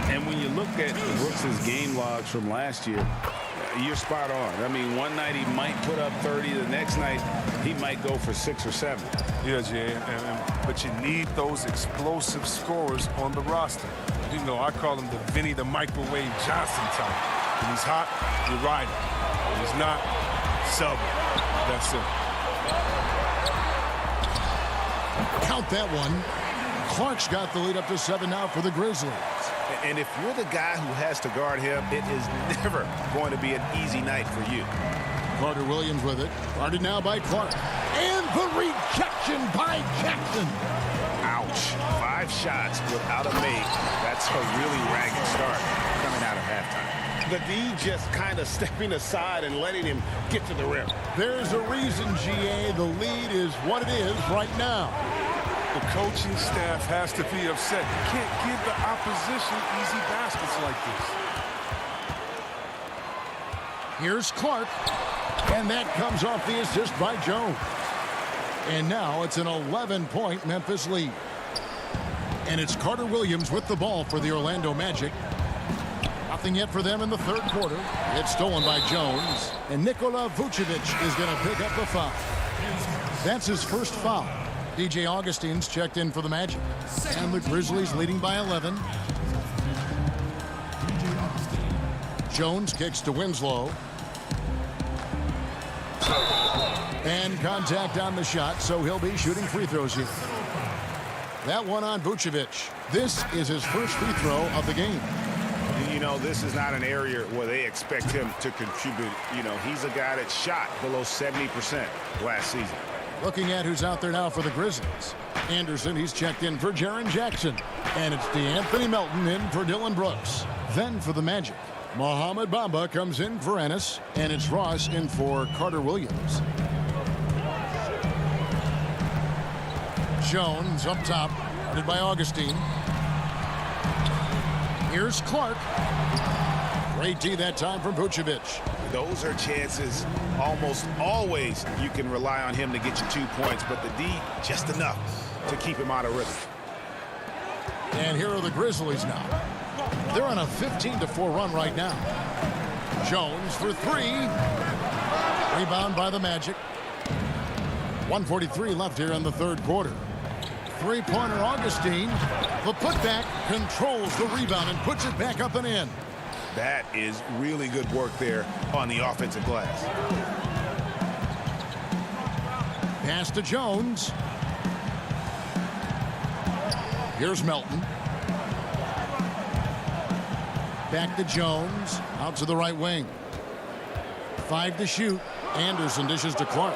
And when you look at Brooks' game logs from last year, You're spot on. I mean, one night he might put up 30. The next night he might go for 6 or 7. Yeah, Jay, but you need those explosive scorers on the roster. You know, I call him the Vinny the Microwave Johnson type. When he's hot, you ride him. When he's not, sub him. That's it. Count that one. Clark's got the lead up to 7 now for the Grizzlies. And if you're the guy who has to guard him, it is never going to be an easy night for you. Carter Williams with it. Guarded now by Clark. And the rejection by Jackson. Ouch. 5 shots without a make. That's a really ragged start coming out of halftime. The D just kind of stepping aside and letting him get to the rim. There's a reason, GA. The lead is what it is right now. The coaching staff has to be upset. You can't give the opposition easy baskets like this. Here's Clark. And that comes off the assist by Jones. And now it's an 11-point Memphis lead. And it's Carter Williams with the ball for the Orlando Magic. Nothing yet for them in the third quarter. It's stolen by Jones. And Nikola Vucevic is going to pick up the foul. That's his first foul. DJ Augustine's checked in for the Magic. And the Grizzlies leading by 11. Jones kicks to Winslow. And contact on the shot, so he'll be shooting free throws here. That one on Vucevic. This is his first free throw of the game. You know, this is not an area where they expect him to contribute. You know, he's a guy that shot below 70% last season. Looking at who's out there now for the Grizzlies. Anderson, he's checked in for Jaren Jackson. And it's DeAnthony Melton in for Dylan Brooks. Then for the Magic, Mohamed Bamba comes in for Ennis. And it's Ross in for Carter Williams. Jones up top, guarded by Augustine. Here's Clark. Great D that time from Vucevic. Those are chances almost always you can rely on him to get you 2 points, but the D just enough to keep him out of rhythm. And here are the Grizzlies now. They're on a 15-4 run right now. Jones for 3. Rebound by the Magic. 1:43 left here in the third quarter. Three-pointer Augustine. The putback controls the rebound and puts it back up and in. That is really good work there on the offensive glass. Pass to Jones. Here's Melton. Back to Jones. Out to the right wing. 5 to shoot. Anderson dishes to Clark.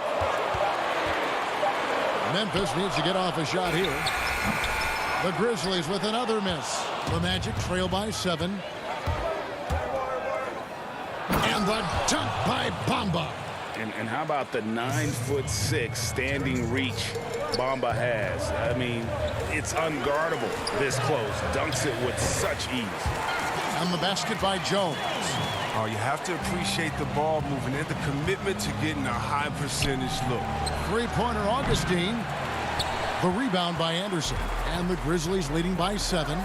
Memphis needs to get off a shot here. The Grizzlies with another miss. The Magic trail by 7. And the dunk by Bamba. And how about the 9'6" standing reach Bamba has? I mean, it's unguardable this close. Dunks it with such ease. And the basket by Jones. Oh, you have to appreciate the ball moving and the commitment to getting a high percentage look. Three-pointer Augustine. The rebound by Anderson. And the Grizzlies leading by 7.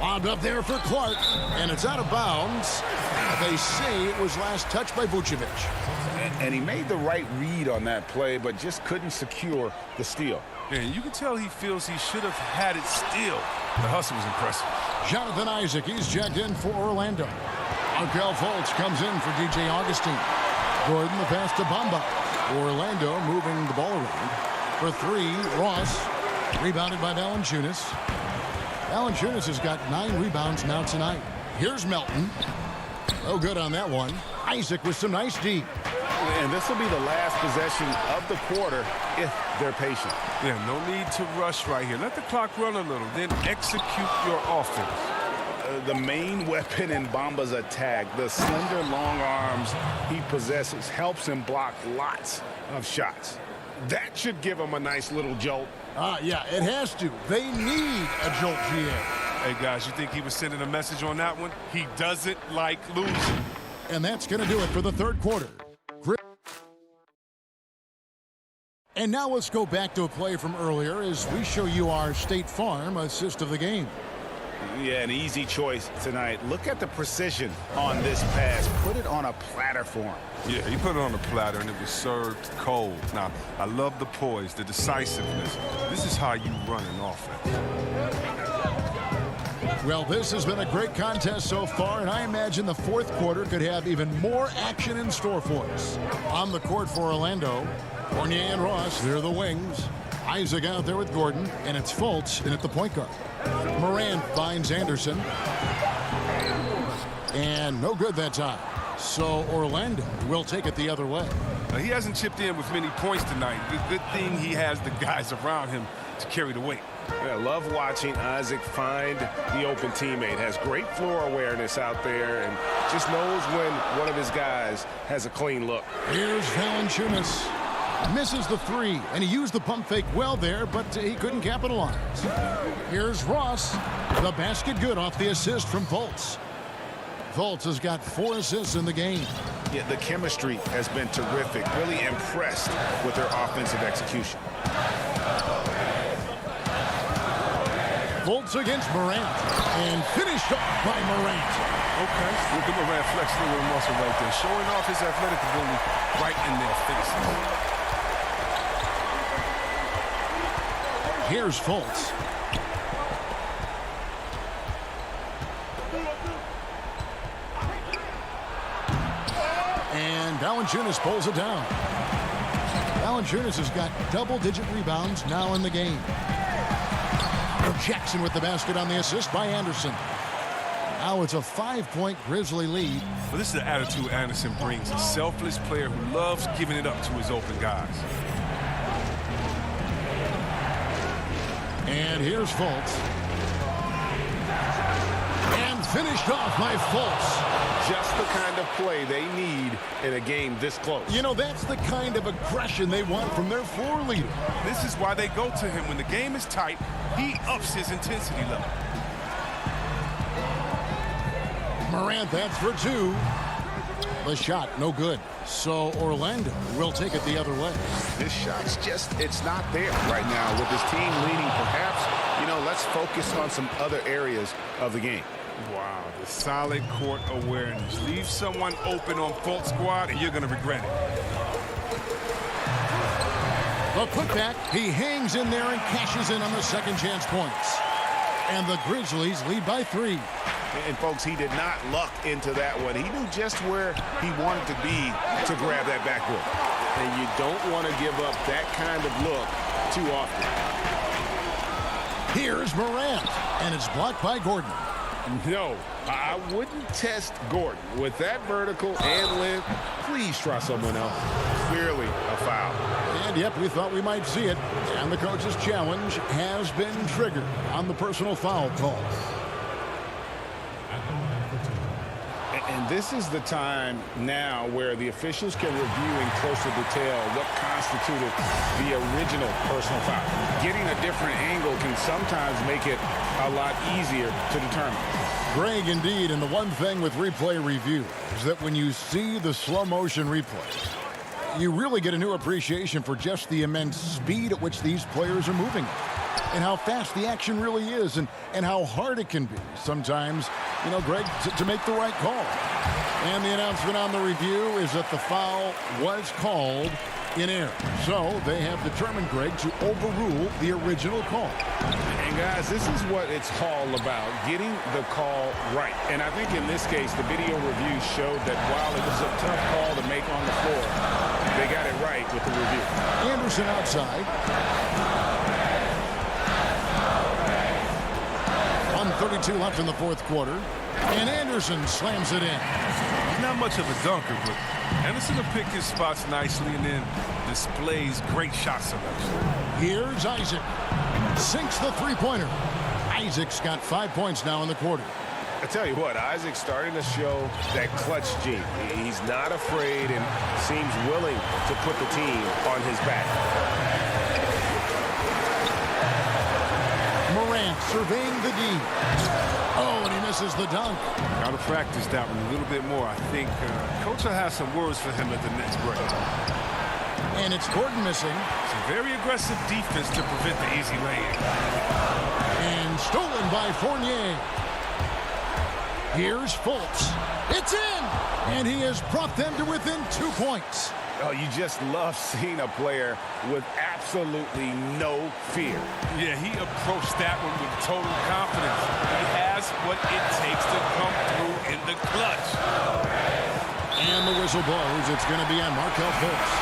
Lobbed up there for Clark. And it's out of bounds. They say it was last touched by Vucevic. And he made the right read on that play, but just couldn't secure the steal. Yeah, you can tell he feels he should have had it still. The hustle was impressive. Jonathan Isaac, he's checked in for Orlando. Markel Fultz comes in for DJ Augustine. Gordon, the pass to Bamba. Orlando moving the ball around. For 3, Ross. Rebounded by Valanciunas. Valanciunas has got 9 rebounds now tonight. Here's Melton. Oh, good on that one. Isaac with some nice D. And this will be the last possession of the quarter if they're patient. Yeah, no need to rush right here. Let the clock run a little, then execute your offense. The main weapon in Bamba's attack, the slender long arms he possesses, helps him block lots of shots. That should give him a nice little jolt. Yeah, it has to. They need a jolt, GA. Hey, guys, you think he was sending a message on that one? He doesn't like losing. And that's going to do it for the third quarter. And now let's go back to a play from earlier as we show you our State Farm assist of the game. Yeah, an easy choice tonight. Look at the precision on this pass. Put it on a platter for him. Yeah, he put it on the platter, and it was served cold. Now, I love the poise, the decisiveness. This is how you run an offense. Well, this has been a great contest so far, and I imagine the fourth quarter could have even more action in store for us. On the court for Orlando, Fournier and Ross, they're the wings. Isaac out there with Gordon, and it's Fultz in at the point guard. Morant finds Anderson. And no good that time. So Orlando will take it the other way. He hasn't chipped in with many points tonight. Good thing he has the guys around him to carry the weight. I love watching Isaac find the open teammate. Has great floor awareness out there and just knows when one of his guys has a clean look. Here's Valanciunas. Misses the three, and he used the pump fake well there, but he couldn't capitalize. Here's Ross. The basket good off the assist from Fultz. Fultz has got 4 assists in the game. Yeah, the chemistry has been terrific. Really impressed with their offensive execution. Fultz against Morant, and finished off by Morant. Okay, look at Morant flexing a little muscle right there, showing off his athletic ability right in their faces. Here's Fultz. And Valanciunas pulls it down. Valanciunas has got double-digit rebounds now in the game. Jackson with the basket on the assist by Anderson. Now it's a 5-point Grizzly lead. Well, this is the attitude Anderson brings. A selfless player who loves giving it up to his open guys. And here's Fultz. And finished off by Fultz. Just the kind of play they need in a game this close. You know, that's the kind of aggression they want from their floor leader. This is why they go to him. When the game is tight, he ups his intensity level. Morant, that's for 2. The shot, no good. So Orlando will take it the other way. This shot's just, it's not there right now with his team leading. Perhaps, you know, let's focus on some other areas of the game. Wow, the solid court awareness. Leave someone open on Fultz squad, and you're going to regret it. The putback, he hangs in there and cashes in on the second chance points. And the Grizzlies lead by 3. And, folks, he did not luck into that one. He knew just where he wanted to be to grab that backboard. And you don't want to give up that kind of look too often. Here's Morant, and it's blocked by Gordon. No, I wouldn't test Gordon. With that vertical and length, please try someone else. Clearly a foul. And, yep, we thought we might see it. And the coach's challenge has been triggered on the personal foul call. And this is the time now where the officials can review in closer detail what constituted the original personal foul. Getting a different angle can sometimes make it a lot easier to determine. Greg, indeed, and the one thing with replay review is that when you see the slow motion replay, you really get a new appreciation for just the immense speed at which these players are moving and how fast the action really is and how hard it can be sometimes, you know, Greg, to make the right call. And the announcement on the review is that the foul was called in error. So they have determined, Greg, to overrule the original call. And guys, this is what it's all about, getting the call right. And I think in this case, the video review showed that while it was a tough call to make on the floor, they got it right with the review. Anderson outside. 1:32 left in the fourth quarter. And Anderson slams it in. He's not much of a dunker, but Anderson will pick his spots nicely and then displays great shot selection. Here's Isaac. Sinks the three-pointer. Isaac's got 5 points now in the quarter. I tell you what, Isaac's starting to show that clutch gene. He's not afraid and seems willing to put the team on his back. Morant surveying the D. Oh, and he misses the dunk. Got to practice that one a little bit more. I think Coach will have some words for him at the next break. And it's Gordon missing. Some very aggressive defense to prevent the easy lay-in. And stolen by Fournier. Here's Fultz. It's in! And he has brought them to within 2 points. Oh, you just love seeing a player with absolutely no fear. Yeah, he approached that one with total confidence. He has what it takes to come through in the clutch. And the whistle blows. It's going to be on Markelle Fultz.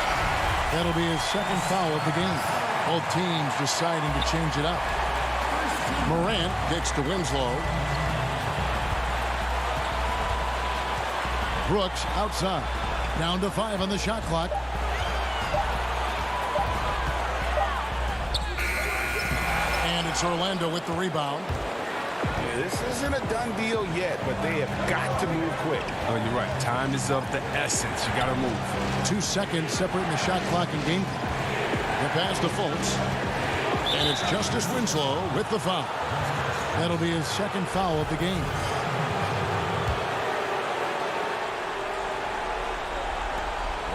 That'll be his second foul of the game. Both teams deciding to change it up. Morant kicks to Winslow. Brooks outside. Down to 5 on the shot clock. And it's Orlando with the rebound. Yeah, this isn't a done deal yet, but they have got to move quick. Oh, you're right. Time is of the essence. You got to move. 2 seconds separating the shot clock and game. The pass to Fultz. And it's Justice Winslow with the foul. That'll be his second foul of the game.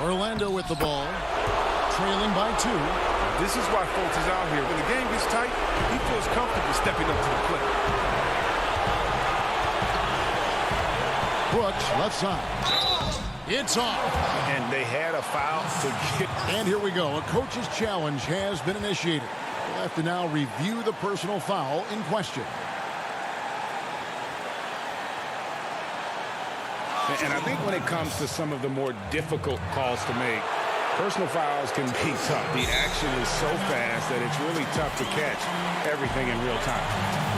Orlando with the ball, trailing by 2. This is why Fultz is out here. When the game gets tight, he feels comfortable stepping up to the plate. Brooks, left side. It's off. And they had a foul to get. And here we go. A coach's challenge has been initiated. We'll have to now review the personal foul in question. And I think when it comes to some of the more difficult calls to make, personal fouls can be tough. The action is so fast that it's really tough to catch everything in real time.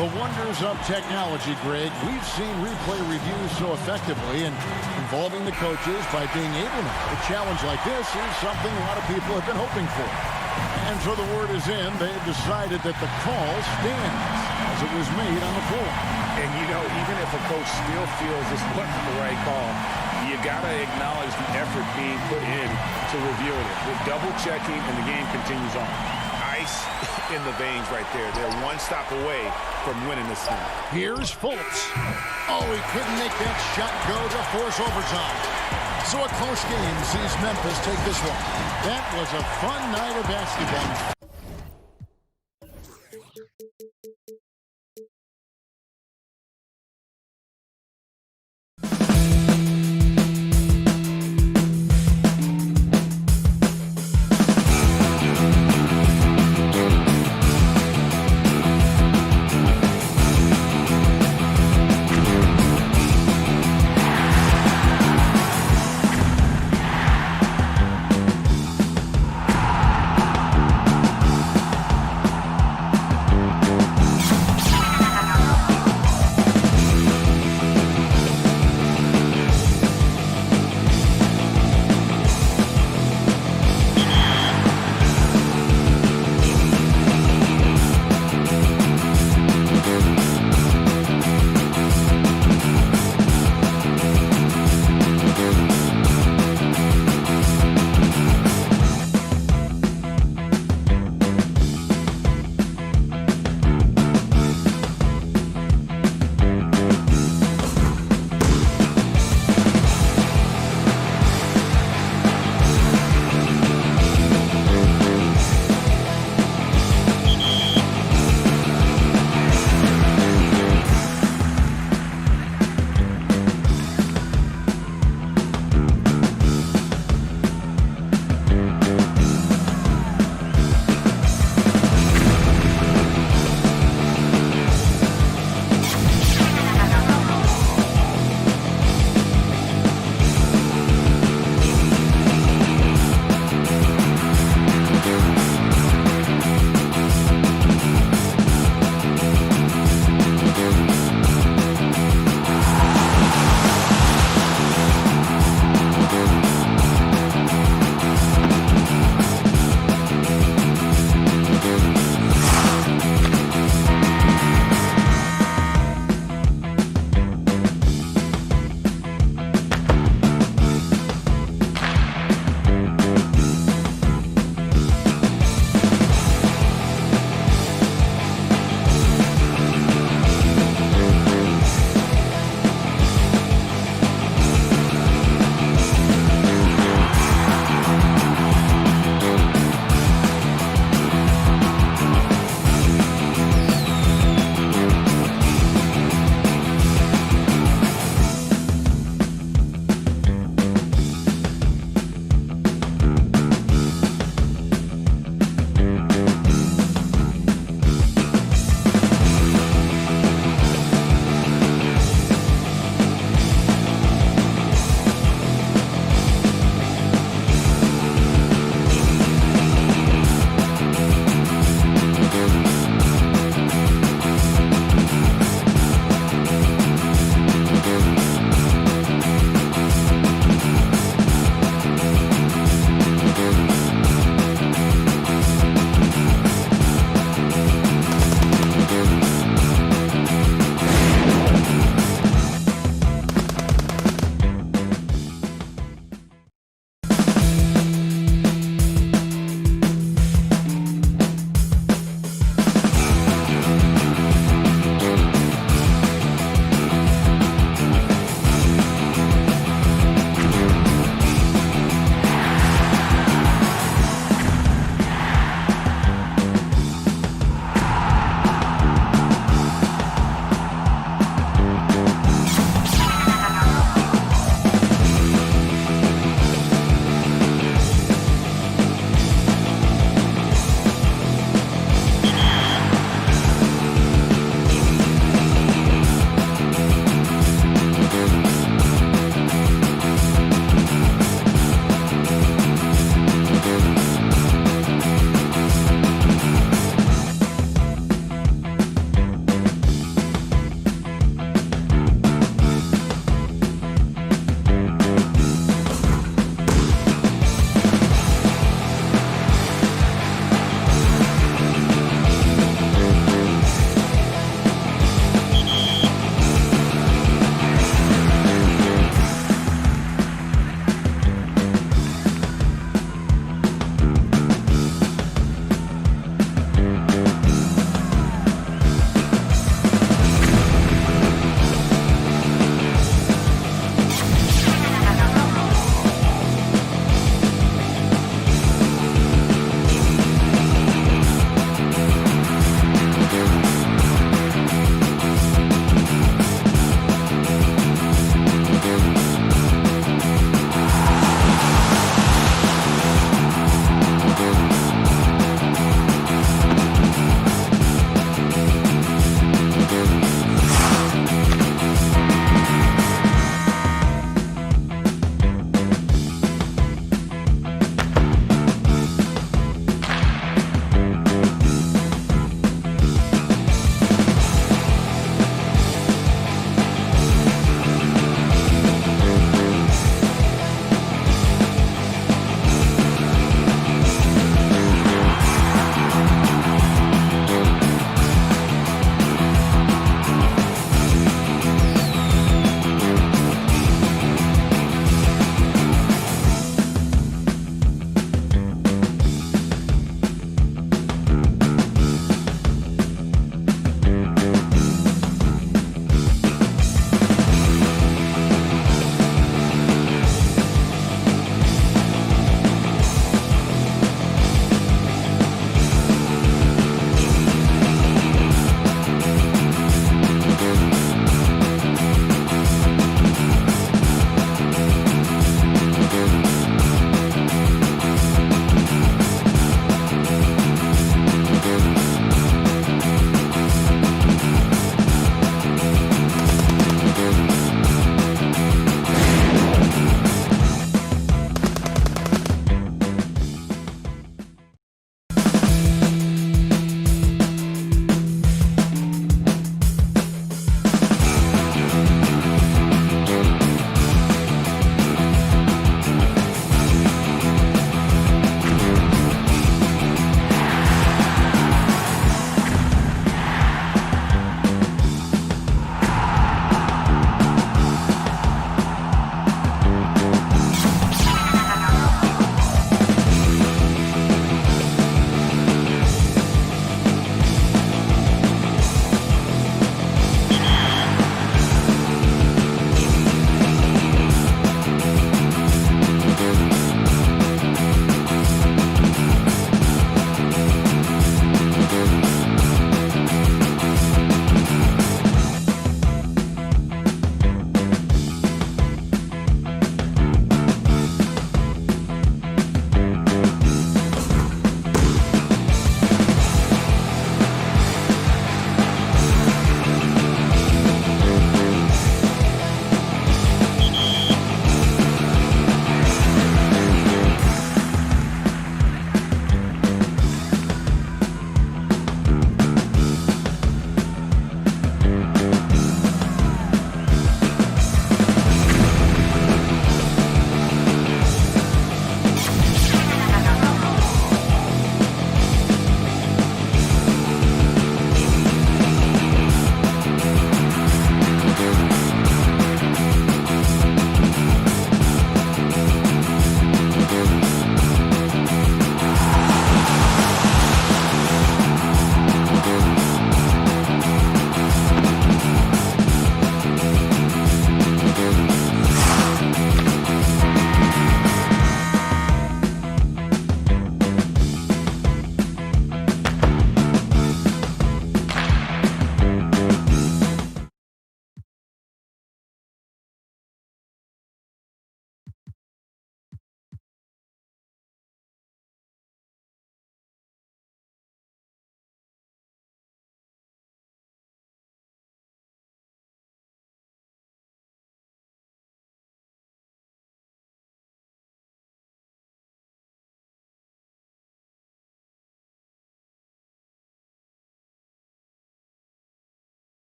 The wonders of technology, Greg. We've seen replay reviews so effectively and involving the coaches by being able to. A challenge like this is something a lot of people have been hoping for. And so the word is in. They've decided that the call stands as it was made on the floor. And, you know, even if a coach still feels this wasn't the right call, you got to acknowledge the effort being put in to reviewing it. With double-checking, and the game continues on. Ice in the veins right there. They're one stop away from winning this thing. Here's Fultz. Oh, he couldn't make that shot go to force overtime. So a close game sees Memphis take this one. That was a fun night of basketball.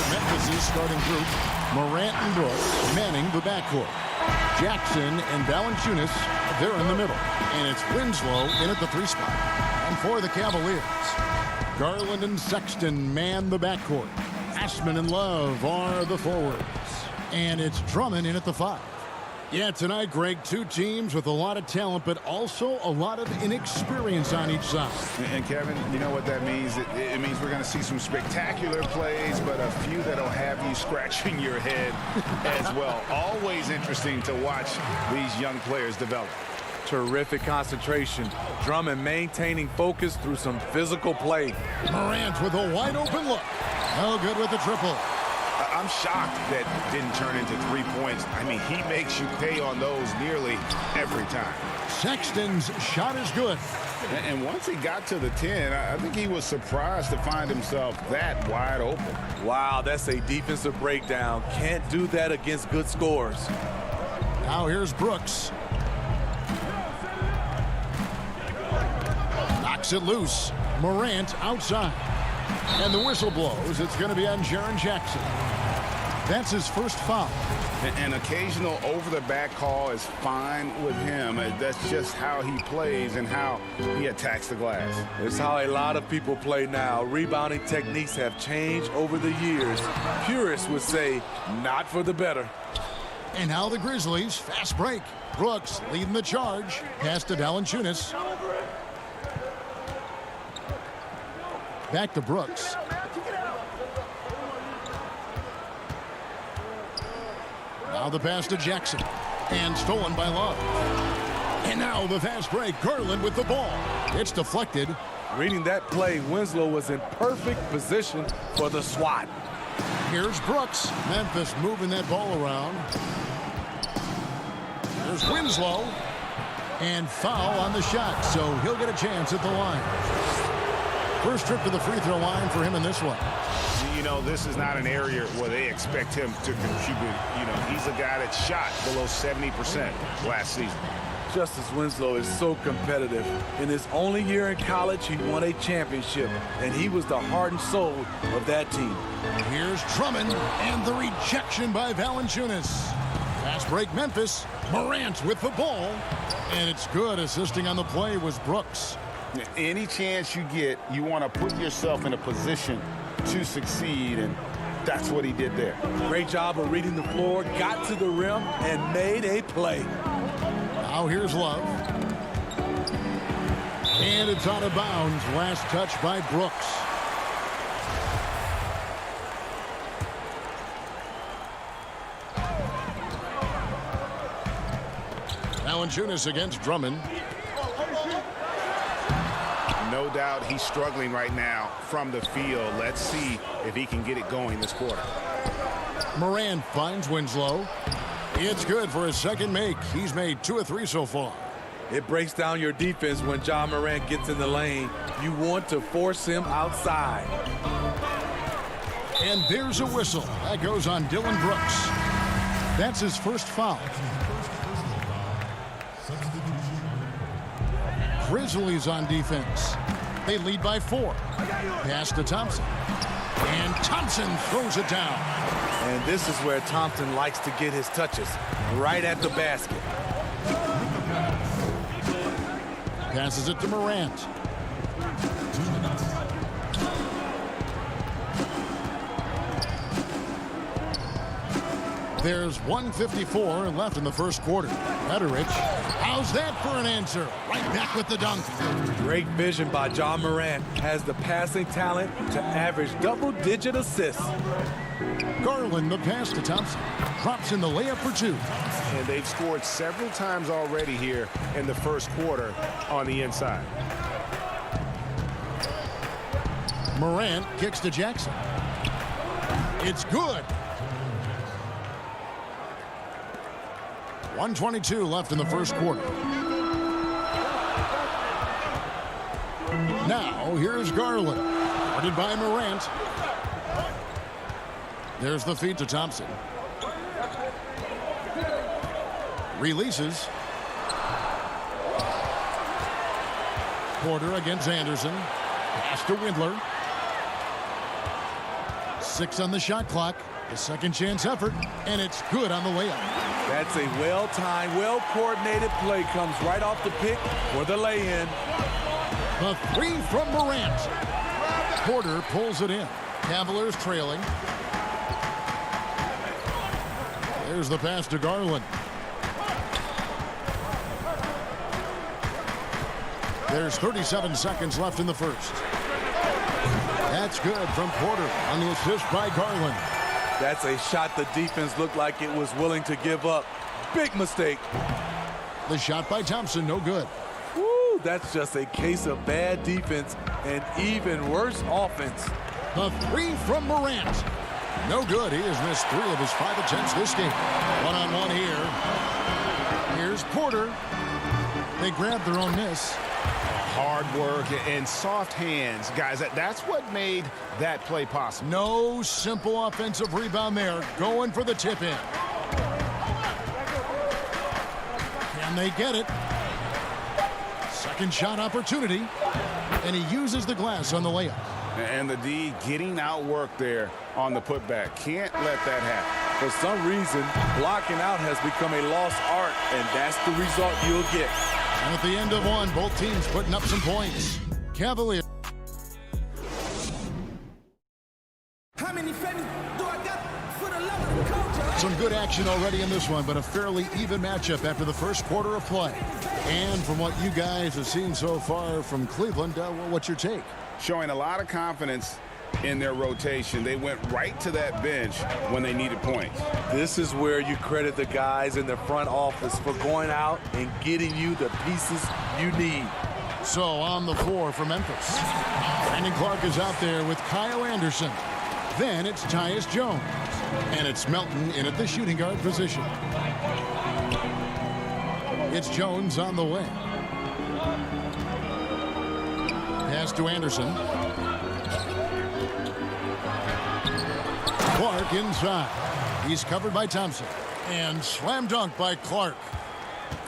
Memphis' starting group, Morant and Brooks manning the backcourt. Jackson and Valanciunas, they're in the middle. And it's Winslow in at the 3 spot. And for the Cavaliers, Garland and Sexton man the backcourt. Ashman and Love are the forwards. And it's Drummond in at the 5. Yeah, tonight, Greg, 2 teams with a lot of talent, but also a lot of inexperience on each side. And Kevin, you know what that means? It means we're going to see some spectacular plays, but a few that'll have you scratching your head as well. Always interesting to watch these young players develop. Terrific concentration. Drummond maintaining focus through some physical play. Morant with a wide open look. No good with the triple. I'm shocked that didn't turn into 3 points. I mean, he makes you pay on those nearly every time. Sexton's shot is good. And once he got to the 10, I think he was surprised to find himself that wide open. Wow, that's a defensive breakdown. Can't do that against good scores. Now here's Brooks. Knocks it loose. Morant outside. And the whistle blows. It's going to be on Jaren Jackson. That's his first foul. An occasional over-the-back call is fine with him. That's just how he plays and how he attacks the glass. It's how a lot of people play now. Rebounding techniques have changed over the years. Purists would say, not for the better. And now the Grizzlies, fast break. Brooks leading the charge. Pass to Valanciunas. Back to Brooks. Now the pass to Jackson. And stolen by Love. And now the fast break. Garland with the ball. It's deflected. Reading that play, Winslow was in perfect position for the swat. Here's Brooks. Memphis moving that ball around. There's Winslow. And foul on the shot, so he'll get a chance at the line. First trip to the free throw line for him in this one. You know, this is not an area where they expect him to contribute. You know, he's a guy that shot below 70% last season. Justice Winslow is so competitive. In his only year in college, he won a championship, and he was the heart and soul of that team. Here's Drummond, and the rejection by Valanciunas. Fast break Memphis. Morant with the ball. And it's good. Assisting on the play was Brooks. Any chance you get, you want to put yourself in a position to succeed, and that's what he did there. Great job of reading the floor, got to the rim, and made a play. Now here's Love. And it's out of bounds. Last touch by Brooks. Valanciunas against Drummond. No doubt he's struggling right now from the field. Let's see if he can get it going this quarter. Morant finds Winslow. It's good for his second make. He's made 2 of 3 so far. It breaks down your defense when Ja Morant gets in the lane. You want to force him outside. And there's a whistle. That goes on Dylan Brooks. That's his first foul. Grizzlies on defense. They lead by 4. Pass to Thompson. And Thompson throws it down. And this is where Thompson likes to get his touches, right at the basket. Passes it to Morant. There's 1:54 left in the first quarter. Petterich, how's that for an answer? Right back with the dunk. Great vision by Ja Morant. Has the passing talent to average double-digit assists. Garland, the pass to Thompson. Drops in the layup for 2. And they've scored several times already here in the first quarter on the inside. Morant kicks to Jackson. It's good. 1:22 left in the first quarter. Now, here's Garland. Guarded by Morant. There's the feed to Thompson. Releases. Porter against Anderson. Pass to Windler. 6 on the shot clock. The second chance effort, and it's good on the layup. That's a well-timed, well-coordinated play. Comes right off the pick for the lay-in. The 3 from Morant. Porter pulls it in. Cavaliers trailing. There's the pass to Garland. There's 37 seconds left in the first. That's good from Porter on the assist by Garland. That's a shot the defense looked like it was willing to give up. Big mistake. The shot by Thompson, no good. Woo, that's just a case of bad defense and even worse offense. The 3 from Morant. No good. He has missed 3 of his 5 attempts this game. One-on-one here. Here's Porter. They grab their own miss. Hard work and soft hands, guys. That's what made that play possible. No simple offensive rebound there. Going for the tip-in. Can they get it? Second shot opportunity. And he uses the glass on the layup. And the D getting outworked there on the putback. Can't let that happen. For some reason, blocking out has become a lost art, and that's the result you'll get. And at the end of one, both teams putting up some points. Cavaliers. How many fans do I got for the love of the culture? Some good action already in this one, but a fairly even matchup after the first quarter of play. And from what you guys have seen so far from Cleveland, what's your take? Showing a lot of confidence in their rotation. They went right to that bench when they needed points. This is where you credit the guys in the front office for going out and getting you the pieces you need. So on the floor for Memphis, Brandon Clark is out there with Kyle Anderson. Then it's Tyus Jones. And it's Melton in at the shooting guard position. It's Jones on the wing. Pass to Anderson. Clark inside. He's covered by Thompson. And slam dunk by Clark.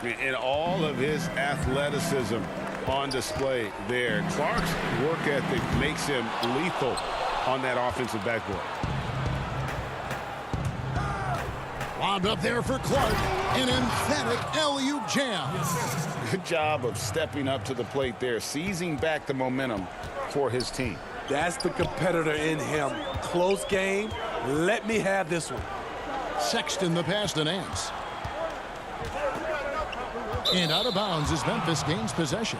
And all of his athleticism on display there. Clark's work ethic makes him lethal on that offensive backboard. Lobbed up there for Clark. An emphatic alley-oop jam. Good job of stepping up to the plate there, seizing back the momentum for his team. That's the competitor in him. Close game. Let me have this one. Sexton the pass to Nance. And out of bounds as Memphis gains possession.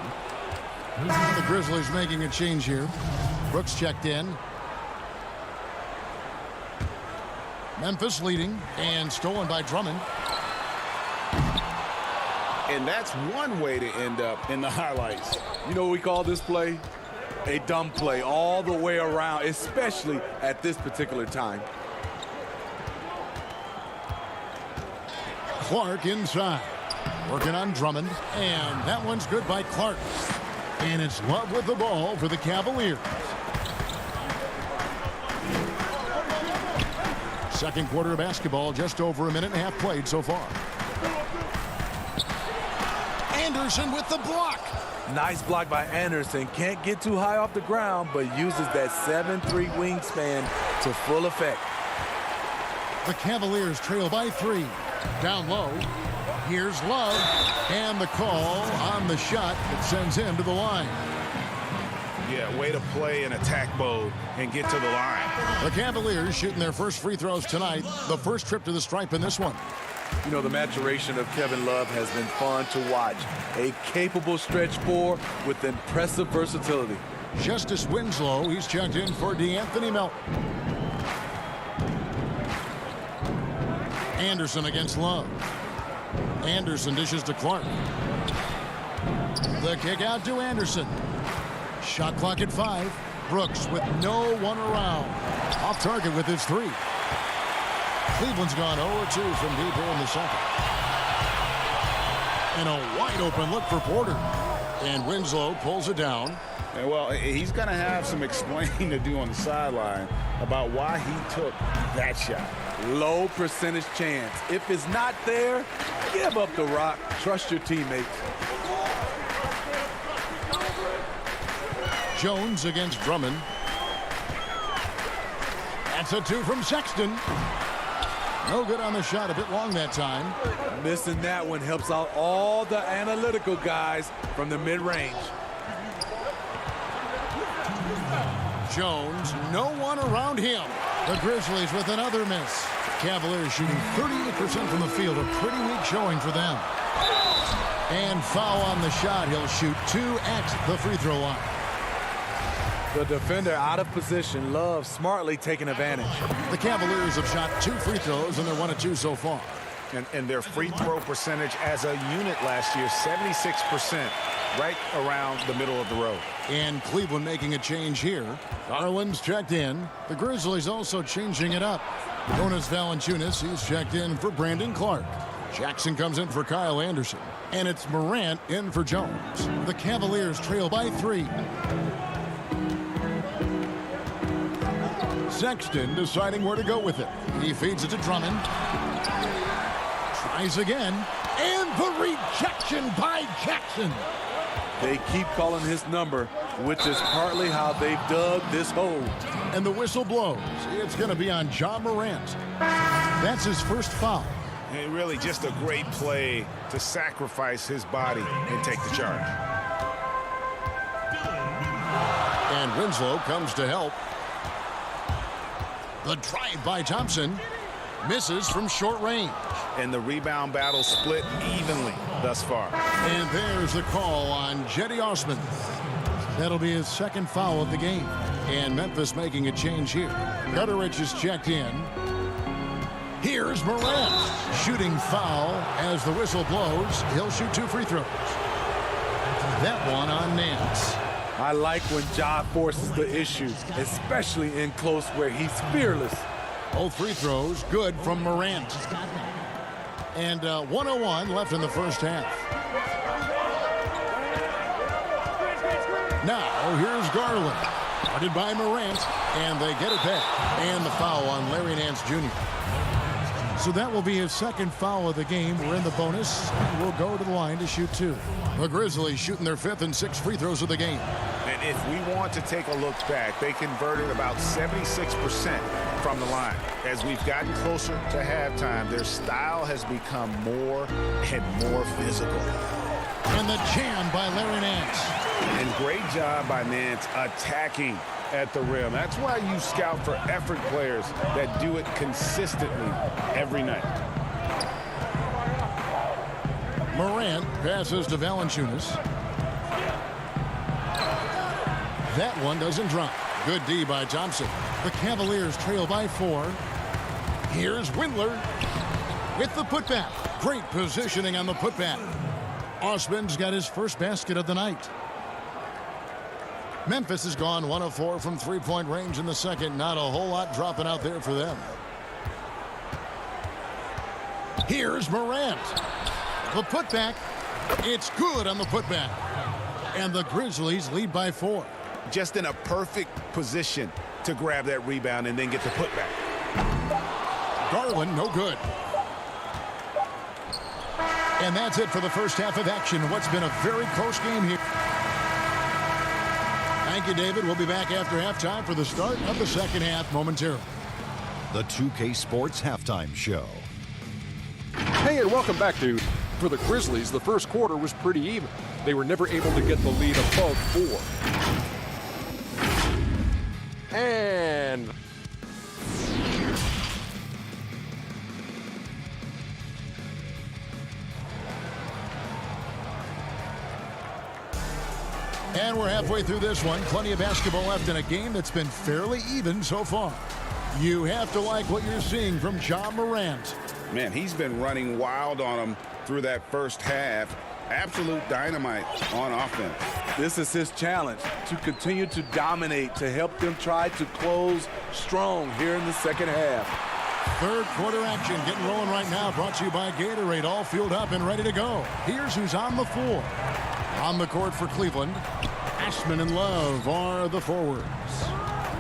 The Grizzlies making a change here. Brooks checked in. Memphis leading and stolen by Drummond. And that's one way to end up in the highlights. You know what we call this play? A dumb play all the way around, especially at this particular time. Clark inside. Working on Drummond. And that one's good by Clark. And it's Love with the ball for the Cavaliers. Second quarter of basketball, just over a minute and a half played so far. Anderson with the block. Nice block by Anderson. Can't get too high off the ground, but uses that 7'3" wingspan to full effect. The Cavaliers trail by 3. Down low. Here's Love. And the call on the shot that sends him to the line. Yeah, way to play in attack mode and get to the line. The Cavaliers shooting their first free throws tonight. The first trip to the stripe in this one. You know, the maturation of Kevin Love has been fun to watch. A capable stretch four with impressive versatility. Justice Winslow, he's checked in for DeAnthony Melton. Anderson against Love. Anderson dishes to Clark. The kick out to Anderson. Shot clock at 5. Brooks with no one around. Off target with his 3. Cleveland's gone 0-2 from deep here in the second. And a wide open look for Porter. And Winslow pulls it down. And well, he's going to have some explaining to do on the sideline about why he took that shot. Low percentage chance. If it's not there, give up the rock. Trust your teammates. Jones against Drummond. That's a 2 from Sexton. No good on the shot, a bit long that time. Missing that one helps out all the analytical guys from the mid-range. Jones, no one around him. The Grizzlies with another miss. Cavaliers shooting 38% from the field, a pretty weak showing for them. And foul on the shot. He'll shoot 2 at the free throw line. The defender out of position, Love smartly taking advantage. The Cavaliers have shot 2 free throws, and they're 1 of 2 so far. And their free throw percentage as a unit last year, 76%, right around the middle of the road. And Cleveland making a change here. Garland's checked in. The Grizzlies also changing it up. Jonas Valanciunas, he's checked in for Brandon Clark. Jackson comes in for Kyle Anderson. And it's Morant in for Jones. The Cavaliers trail by 3. Sexton deciding where to go with it. He feeds it to Drummond. Tries again. And the rejection by Jackson. They keep calling his number, which is partly how they've dug this hole. And the whistle blows. It's going to be on Ja Morant. That's his first foul. And really just a great play to sacrifice his body and take the charge. And Winslow comes to help. The drive by Thompson misses from short range. And the rebound battle split evenly thus far. And there's the call on Cedi Osman. That'll be his second foul of the game. And Memphis making a change here. Gutterich is checked in. Here's Morant. Shooting foul as the whistle blows. He'll shoot 2 free throws. That one on Nance. I like when Ja forces the issue, especially in close where he's fearless. Both free throws good from Morant. And 1:01 left in the first half. Now here's Garland. Guarded by Morant. And they get it back. And the foul on Larry Nance Jr. So that will be his second foul of the game. We're in the bonus. We'll go to the line to shoot 2. The Grizzlies shooting their 5th and 6th free throws of the game. And if we want to take a look back, they converted about 76% from the line. As we've gotten closer to halftime, their style has become more and more physical. And the jam by Larry Nance. And great job by Nance attacking at the rim. That's why you scout for effort players that do it consistently every night. Morant passes to Valanciunas. That one doesn't drop. Good D by Thompson. The Cavaliers trail by 4. Here's Windler with the putback. Great positioning on the putback. Osman's got his first basket of the night. Memphis has gone 1 of 4 from 3-point range in the second. Not a whole lot dropping out there for them. Here's Morant. The putback. It's good on the putback. And the Grizzlies lead by 4. Just in a perfect position to grab that rebound and then get the putback. Garland, no good. And that's it for the first half of action. What's been a very close game here. Thank you, David. We'll be back after halftime for the start of the second half momentarily. The 2K Sports Halftime Show. Hey, and welcome back to... For the Grizzlies, the first quarter was pretty even. They were never able to get the lead above 4. And... And we're halfway through this one. Plenty of basketball left in a game that's been fairly even so far. You have to like what you're seeing from Ja Morant. Man, he's been running wild on them through that first half. Absolute dynamite on offense. This is his challenge, to continue to dominate, to help them try to close strong here in the second half. Third quarter action getting rolling right now. Brought to you by Gatorade. All fueled up and ready to go. Here's who's on the floor. On the court for Cleveland, Ashman and Love are the forwards.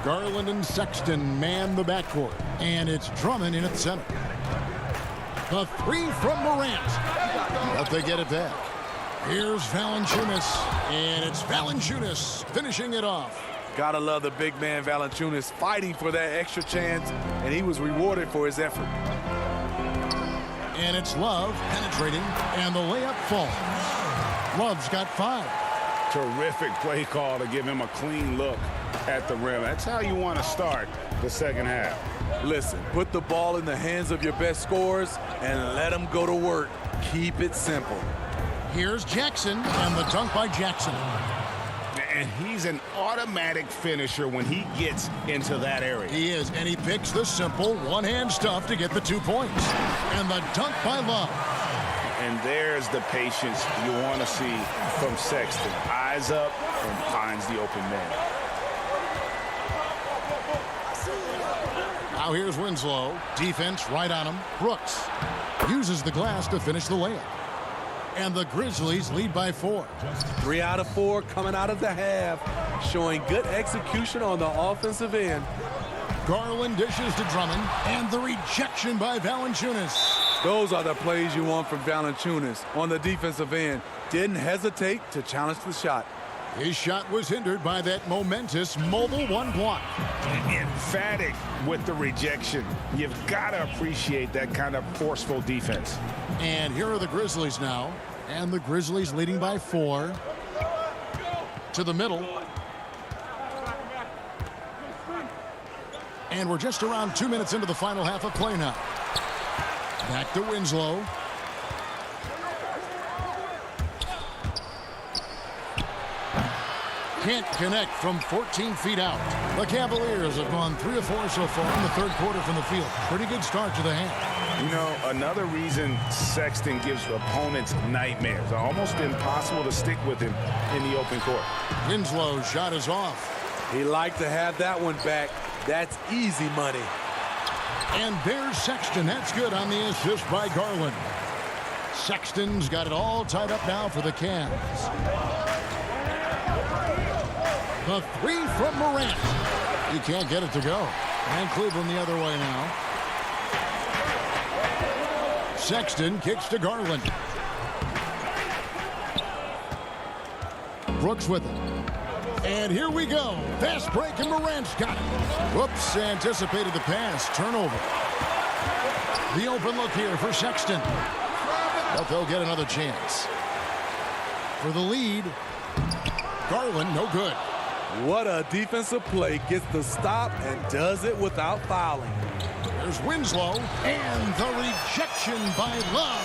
Garland and Sexton man the backcourt. And it's Drummond in at the center. The 3 from Morant. But they get it back. Here's Valanciunas. And it's Valanciunas finishing it off. Gotta love the big man Valanciunas fighting for that extra chance, and he was rewarded for his effort. And it's Love penetrating, and the layup falls. Love's got 5. Terrific play call to give him a clean look at the rim. That's how you want to start the second half. Listen, put the ball in the hands of your best scorers and let them go to work. Keep it simple. Here's Jackson, and the dunk by Jackson. And he's an automatic finisher when he gets into that area. He is, and he picks the simple one-hand stuff to get the 2 points. And the dunk by Love. And there's the patience you want to see from Sexton. Eyes up and finds the open man. Now here's Winslow. Defense right on him. Brooks uses the glass to finish the layup. And the Grizzlies lead by 4. 3 out of 4 coming out of the half, showing good execution on the offensive end. Garland dishes to Drummond, and the rejection by Valanciunas. Those are the plays you want from Valanciunas on the defensive end. Didn't hesitate to challenge the shot. His shot was hindered by that momentous mobile 1 block. Emphatic with the rejection. You've got to appreciate that kind of forceful defense. And here are the Grizzlies now. And the Grizzlies leading by 4. To the middle. And we're just around 2 minutes into the final half of play now. Back to Winslow. Can't connect from 14 feet out. The Cavaliers have gone 3 of 4 so far in the third quarter from the field. Pretty good start to the half. You know, another reason Sexton gives opponents nightmares. Almost impossible to stick with him in the open court. Winslow's shot is off. He liked to have that one back. That's easy money. And there's Sexton. That's good on the assist by Garland. Sexton's got it all tied up now for the Cavs. The 3 from Morant. He can't get it to go. And Cleveland the other way now. Sexton kicks to Garland. Brooks with it. And here we go. Fast break, and Morant's got it. Whoops, anticipated the pass. Turnover. The open look here for Sexton. But they'll get another chance. For the lead, Garland, no good. What a defensive play. Gets the stop and does it without fouling. There's Winslow, and the rejection by Love.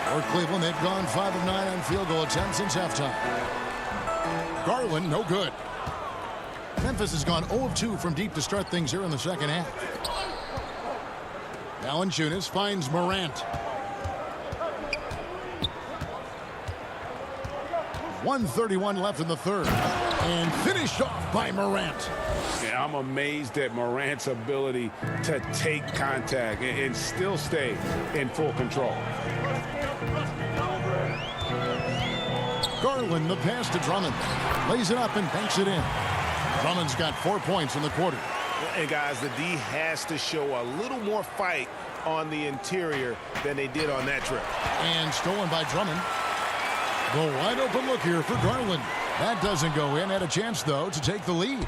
For Cleveland, they've gone 5 of 9 on field goal attempts since halftime. Garland, no good. Memphis has gone 0 of 2 from deep to start things here in the second half. Valanciunas finds Morant. 1:31 left in the third. And finished off by Morant. Yeah, I'm amazed at Morant's ability to take contact and still stay in full control. Garland, the pass to Drummond. Lays it up and banks it in. Drummond's got 4 points in the quarter. And guys, the D has to show a little more fight on the interior than they did on that trip. And stolen by Drummond. The wide open look here for Garland. That doesn't go in. Had a chance, though, to take the lead.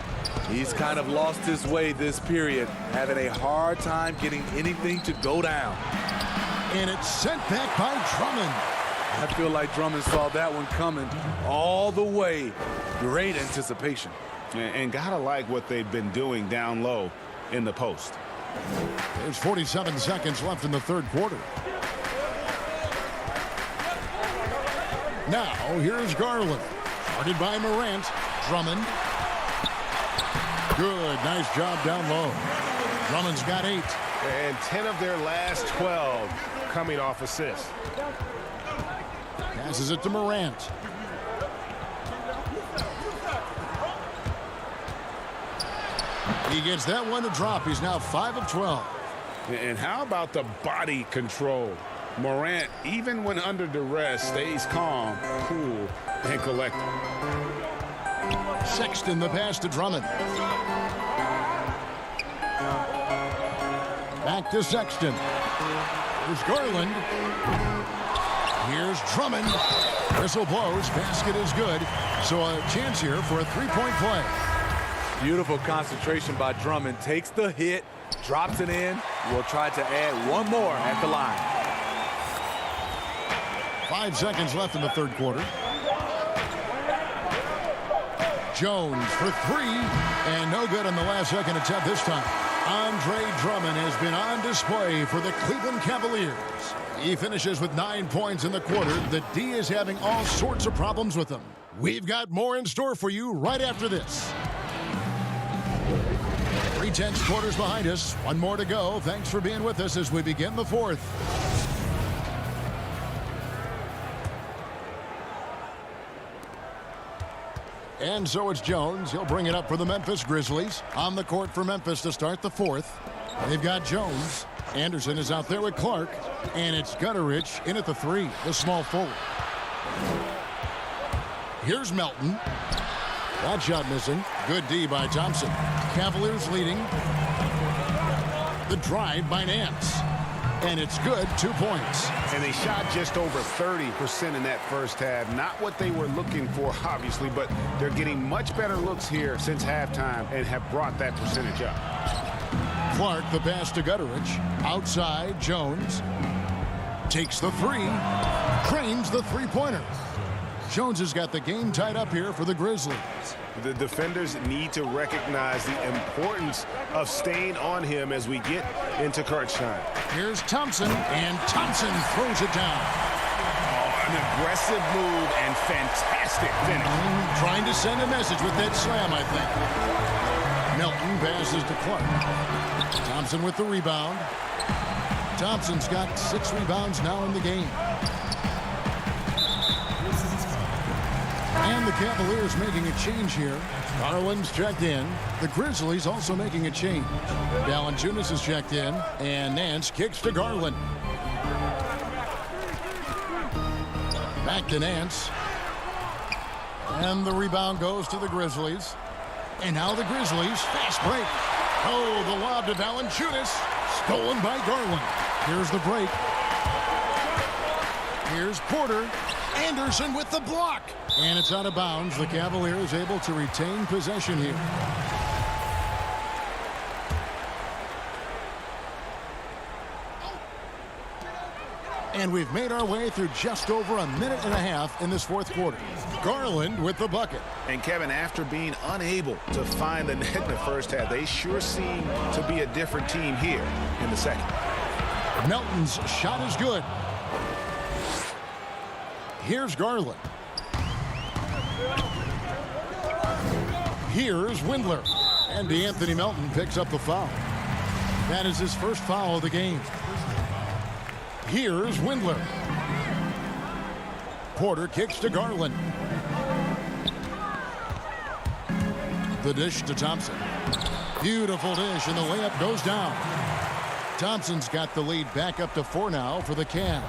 He's kind of lost his way this period, having a hard time getting anything to go down. And it's sent back by Drummond. I feel like Drummond saw that one coming all the way. Great anticipation. And gotta like what they've been doing down low in the post. There's 47 seconds left in the third quarter. Now, here's Garland. Guarded by Morant. Drummond. Good. Nice job down low. Drummond's got 8. And 10 of their last 12 coming off assists. Passes it to Morant. He gets that one to drop. He's now 5 of 12. And how about the body control? Morant, even when under duress, stays calm, cool, and collected. Sexton, the pass to Drummond. Back to Sexton. Here's Garland. Here's Drummond. Whistle blows. Basket is good. So a chance here for a three-point play. Beautiful concentration by Drummond. Takes the hit, drops it in. Will try to add one more at the line. 5 seconds left in the third quarter. Jones for three, and no good on the last second attempt this time. Andre Drummond has been on display for the Cleveland Cavaliers. He finishes with 9 points in the quarter. The D is having all sorts of problems with him. We've got more in store for you right after this. 3/10 quarters behind us. One more to go. Thanks for being with us as we begin the fourth. And so it's Jones. He'll bring it up for the Memphis Grizzlies. On the court for Memphis to start the fourth. They've got Jones. Anderson is out there with Clark. And it's Gutterich in at the three, the small forward. Here's Melton. That shot missing. Good D by Thompson. Cavaliers leading. The drive by Nance. And it's good, 2 points. And they shot just over 30% in that first half. Not what they were looking for, obviously, but they're getting much better looks here since halftime and have brought that percentage up. Clark, the pass to Gutterich. Outside, Jones. Takes the three. Cranes the three-pointer. Jones has got the game tied up here for the Grizzlies. The defenders need to recognize the importance of staying on him as we get into crunch time. Here's Thompson, and Thompson throws it down. Oh, an aggressive move and fantastic finish. Trying to send a message with that slam, I think. Melton passes to Clark. Thompson with the rebound. Thompson's got 6 rebounds now in the game. And the Cavaliers making a change here. Garland's checked in. The Grizzlies also making a change. Valanciunas is checked in. And Nance kicks to Garland. Back to Nance. And the rebound goes to the Grizzlies. And now the Grizzlies. Fast break. Oh, the lob to Valanciunas. Stolen by Garland. Here's the break. Here's Porter. Anderson with the block. And it's out of bounds. The Cavaliers able to retain possession here. And we've made our way through just over a minute and a half in this fourth quarter. Garland with the bucket. And Kevin, after being unable to find the net in the first half, they sure seem to be a different team here in the second. Melton's shot is good. Here's Garland. Here's Windler. And DeAnthony Melton picks up the foul. That is his first foul of the game. Here's Windler. Porter kicks to Garland. The dish to Thompson. Beautiful dish, and the layup goes down. Thompson's got the lead back up to 4 now for the Cavs.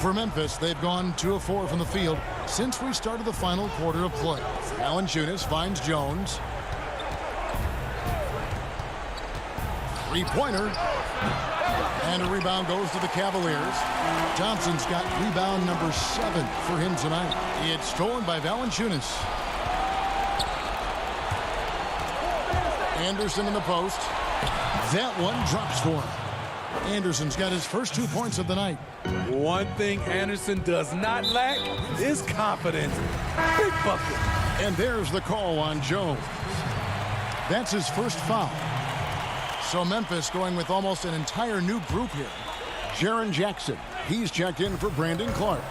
For Memphis, they've gone 2 of 4 from the field since we started the final quarter of play. Valanciunas finds Jones. Three-pointer. And a rebound goes to the Cavaliers. Thompson's got rebound number 7 for him tonight. It's stolen by Valanciunas. Anderson in the post. That one drops for him. Anderson's got his first 2 points of the night. One thing Anderson does not lack is confidence. Big bucket. And there's the call on Jones. That's his first foul. So Memphis going with almost an entire new group here. Jaren Jackson, he's checked in for Brandon Clark.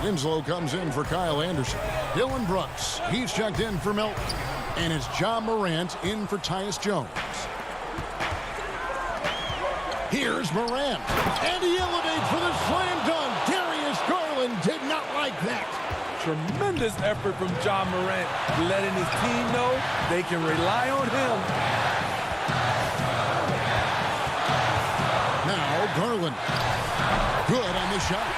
Winslow comes in for Kyle Anderson. Dylan Brooks, he's checked in for Melton. And it's John Morant in for Tyus Jones. Here's Morant. And he elevates for the slam dunk. Darius Garland did not like that. Tremendous effort from John Morant, letting his team know they can rely on him. Now Garland. Good on the shot.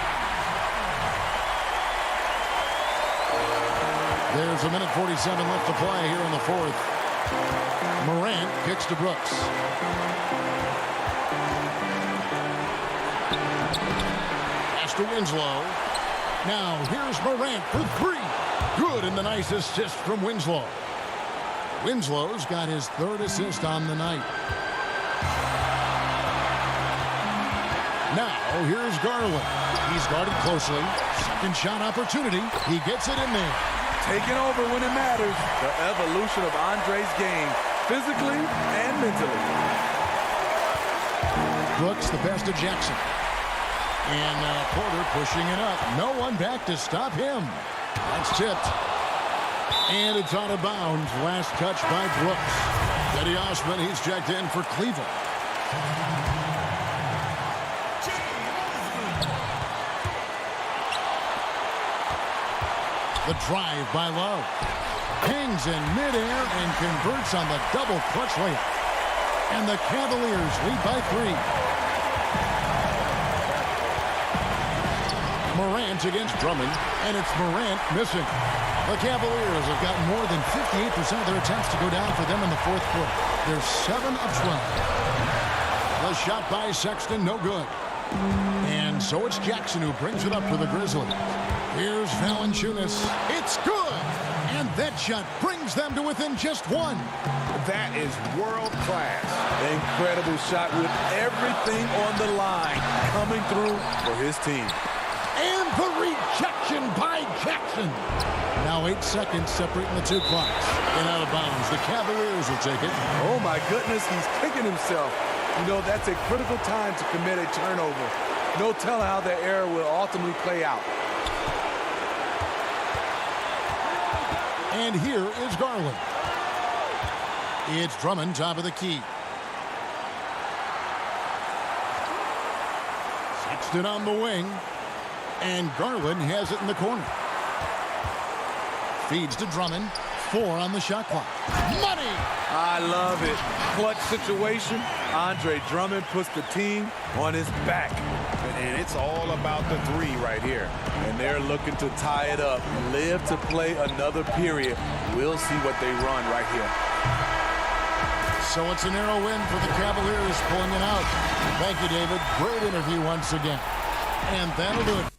There's a minute 47 left to play here in the fourth. Morant kicks to Brooks. Pass to Winslow. Now here's Morant for three. Good, and the nice assist from Winslow. Winslow's got his third assist on the night. Now here's Garland. He's guarded closely. Second shot opportunity. He gets it in there. Taking over when it matters. The evolution of Andre's game, physically and mentally. Brooks the best of Jackson. And now Porter pushing it up. No one back to stop him. That's tipped. And it's out of bounds. Last touch by Brooks. Eddie Osman, he's checked in for Cleveland. The drive by Love. Hangs in midair and converts on the double clutch layup. And the Cavaliers lead by 3. Morant against Drummond, and it's Morant missing. The Cavaliers have gotten more than 58% of their attempts to go down for them in the fourth quarter. They're 7 of 12. The shot by Sexton, no good. And so it's Jackson who brings it up for the Grizzlies. Here's Valanciunas. It's good! And that shot brings them to within just 1. That is world class. Incredible shot with everything on the line coming through for his team. And the rejection by Jackson. Now 8 seconds separating the two clocks. And out of bounds, the Cavaliers will take it. Oh my goodness, he's kicking himself. You know, that's a critical time to commit a turnover. No telling how the error will ultimately play out. And here is Garland. It's Drummond, top of the key. Sexton on the wing. And Garland has it in the corner. Feeds to Drummond. 4 on the shot clock. Money! I love it. Clutch situation. Andre Drummond puts the team on his back. And it's all about the 3 right here. And they're looking to tie it up. Live to play another period. We'll see what they run right here. So it's a narrow win for the Cavaliers, pulling it out. Thank you, David. Great interview once again. And that'll do it.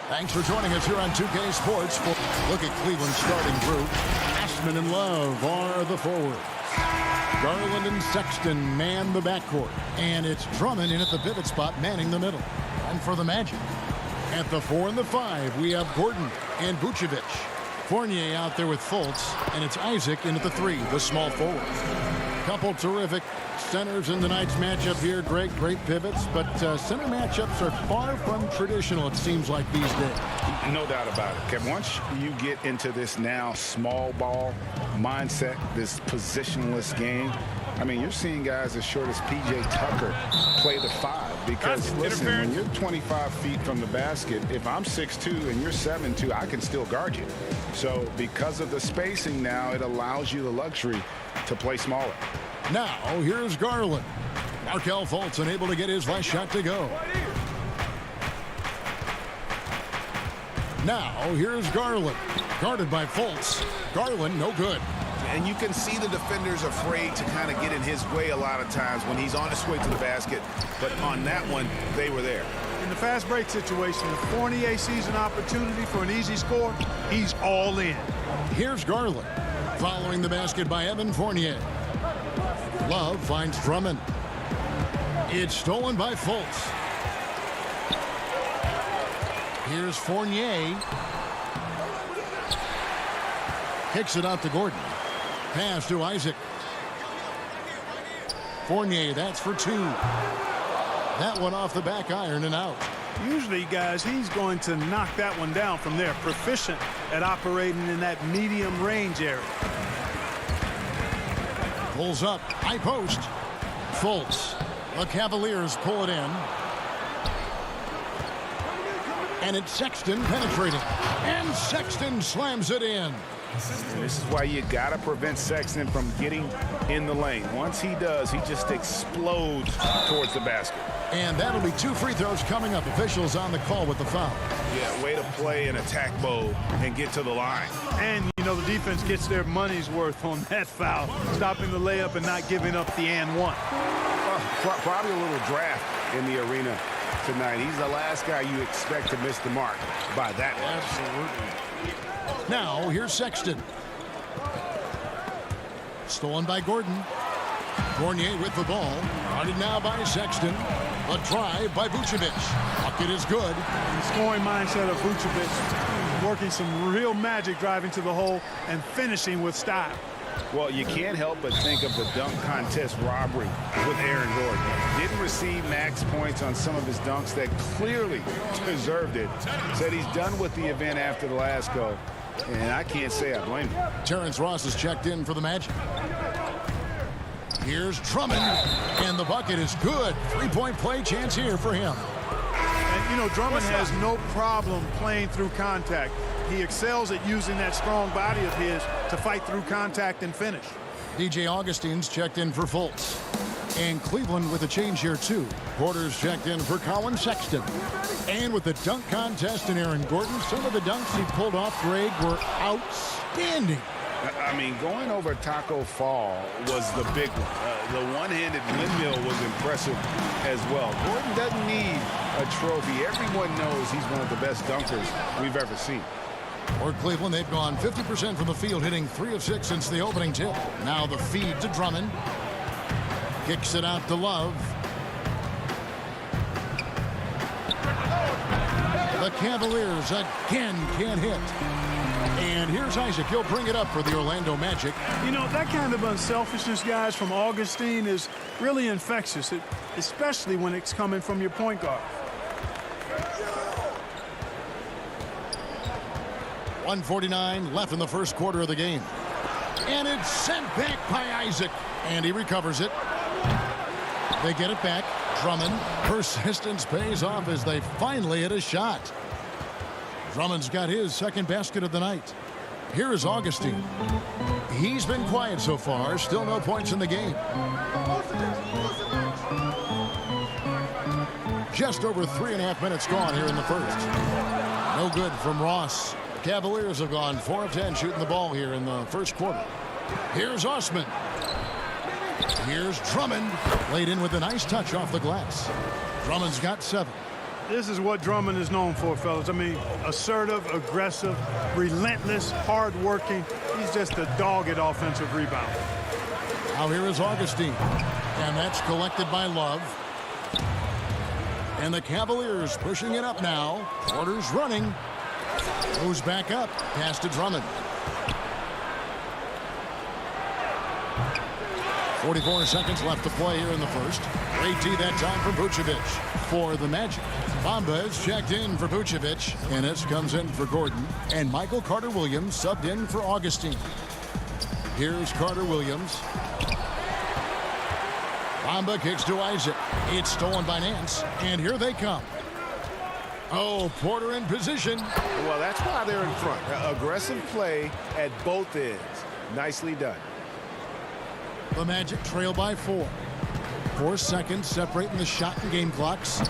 Thanks for joining us here on 2K Sports. Look at Cleveland's starting group. Ashman and Love are the forwards. Garland and Sexton man the backcourt. And it's Drummond in at the pivot spot manning the middle. And for the Magic, at the 4 and the 5, we have Gordon and Vucevic. Fournier out there with Fultz, and it's Isaac in at the 3, the small forward. Couple terrific centers in tonight's matchup here. Great pivots, but center matchups are far from traditional, it seems like, these days. No doubt about it, Kevin. Once you get into this now small ball mindset, this positionless game, I mean, you're seeing guys as short as P.J. Tucker play the 5 because, listen, when you're 25 feet from the basket, if I'm 6'2" and you're 7'2", I can still guard you. So because of the spacing now, it allows you the luxury to play smaller. Now, here's Garland. Markelle Fultz unable to get his last shot to go. Now, here's Garland. Guarded by Fultz. Garland, no good. And you can see the defenders afraid to kind of get in his way a lot of times when he's on his way to the basket. But on that one, they were there. In the fast break situation, if Fournier sees an opportunity for an easy score, he's all in. Here's Garland. Following the basket by Evan Fournier. Love finds Drummond. It's stolen by Fultz. Here's Fournier. Kicks it out to Gordon. Pass to Isaac. Fournier, that's for 2. That one off the back iron and out. Usually, guys, he's going to knock that one down from there. Proficient at operating in that medium range area. Pulls up, high post. Fultz. The Cavaliers pull it in. And it's Sexton penetrating. And Sexton slams it in. This is why you got to prevent Sexton from getting in the lane. Once he does, he just explodes towards the basket. And that'll be 2 free throws coming up. Officials on the call with the foul. Yeah, way to play in attack mode and get to the line. And, you know, the defense gets their money's worth on that foul, stopping the layup and not giving up the and one. Probably a little draft in the arena tonight. He's the last guy you expect to miss the mark by that much. Absolutely. Now, here's Sexton. Stolen by Gordon. Fournier with the ball. Guarded now by Sexton. A drive by Vucevic. Bucket is good. The scoring mindset of Vucevic, working some real magic driving to the hole and finishing with style. Well, you can't help but think of the dunk contest robbery with Aaron Gordon. Didn't receive max points on some of his dunks that clearly deserved it. Said he's done with the event after the last go. And I can't say I blame him. Terrence Ross is checked in for the Magic. Here's Drummond, and the bucket is good. 3-point play chance here for him. And, you know, Drummond has no problem playing through contact. He excels at using that strong body of his to fight through contact and finish. DJ Augustine's checked in for Fultz. And Cleveland with a change here, too. Porter's checked in for Colin Sexton. And with the dunk contest and Aaron Gordon, some of the dunks he pulled off, Greg, were outstanding. I mean, going over Taco Fall was the big one. The one-handed windmill was impressive as well. Gordon doesn't need a trophy. Everyone knows he's one of the best dunkers we've ever seen. For Cleveland, they've gone 50% from the field, hitting 3 of 6 since the opening tip. Now the feed to Drummond. Kicks it out to Love. The Cavaliers again can't hit. And here's Isaac. He'll bring it up for the Orlando Magic. You know, that kind of unselfishness, guys, from Augustine is really infectious, especially when it's coming from your point guard. 1:49 left in the first quarter of the game. And it's sent back by Isaac. And he recovers it. They get it back. Drummond. Persistence pays off as they finally hit a shot. Drummond's got his second basket of the night. Here is Augustine. He's been quiet so far. Still no points in the game. Just over 3.5 minutes gone here in the first. No good from Ross. The Cavaliers have gone 4 of 10 shooting the ball here in the first quarter. Here's Osman. Here's Drummond. Laid in with a nice touch off the glass. Drummond's got 7. This is what Drummond is known for, fellas. I mean, assertive, aggressive, relentless, hard-working. He's just a dogged offensive rebounder. Now here is Augustine. And that's collected by Love. And the Cavaliers pushing it up now. Porter's running. Moves back up. Pass to Drummond. 44 seconds left to play here in the first. Great D that time from Vucevic for the Magic. Bamba is checked in for Vucevic. Ennis comes in for Gordon. And Michael Carter-Williams subbed in for Augustine. Here's Carter-Williams. Bamba kicks to Isaac. It's stolen by Nance. And here they come. Oh, Porter in position. Well, that's why they're in front. Aggressive play at both ends. Nicely done. The Magic trail by 4. 4 seconds separating the shot and game clocks.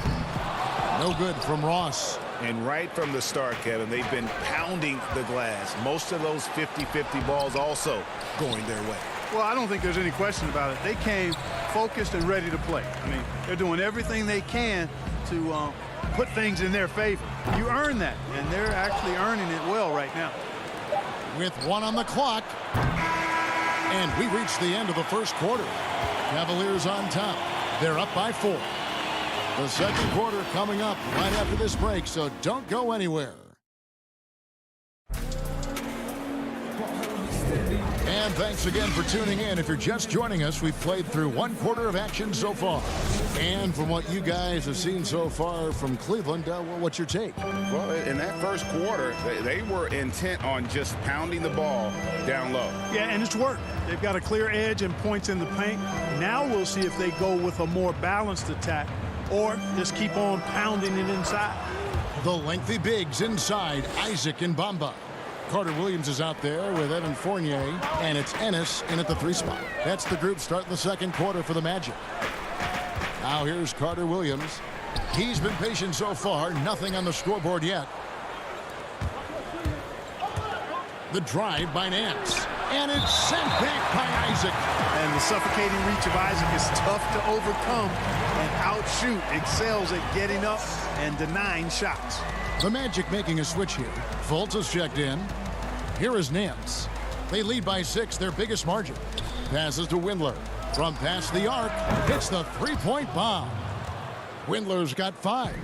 No good from Ross. And right from the start, Kevin, they've been pounding the glass. Most of those 50-50 balls also going their way. Well, I don't think there's any question about it. They came focused and ready to play. I mean, they're doing everything they can to put things in their favor. You earn that, and they're actually earning it well right now. With 1 on the clock. And we reach the end of the first quarter. Cavaliers on top. They're up by 4. The second quarter coming up right after this break, so don't go anywhere. And thanks again for tuning in. If you're just joining us, we've played through 1 quarter of action so far. And from what you guys have seen so far from Cleveland, what's your take? Well, in that first quarter, they were intent on just pounding the ball down low. Yeah, and it's worked. They've got a clear edge and points in the paint. Now we'll see if they go with a more balanced attack or just keep on pounding it inside. The lengthy bigs inside, Isaac and Bamba. Carter-Williams is out there with Evan Fournier, and it's Ennis in at the 3 spot. That's the group starting the second quarter for the Magic. Now here's Carter-Williams. He's been patient so far, nothing on the scoreboard yet. The drive by Nance, and it's sent back by Isaac. And the suffocating reach of Isaac is tough to overcome, and outshoot excels at getting up and denying shots. The Magic making a switch here. Fultz is checked in. Here is Nance. They lead by 6, their biggest margin. Passes to Windler. From past the arc, hits the 3-point bomb. Windler's got 5.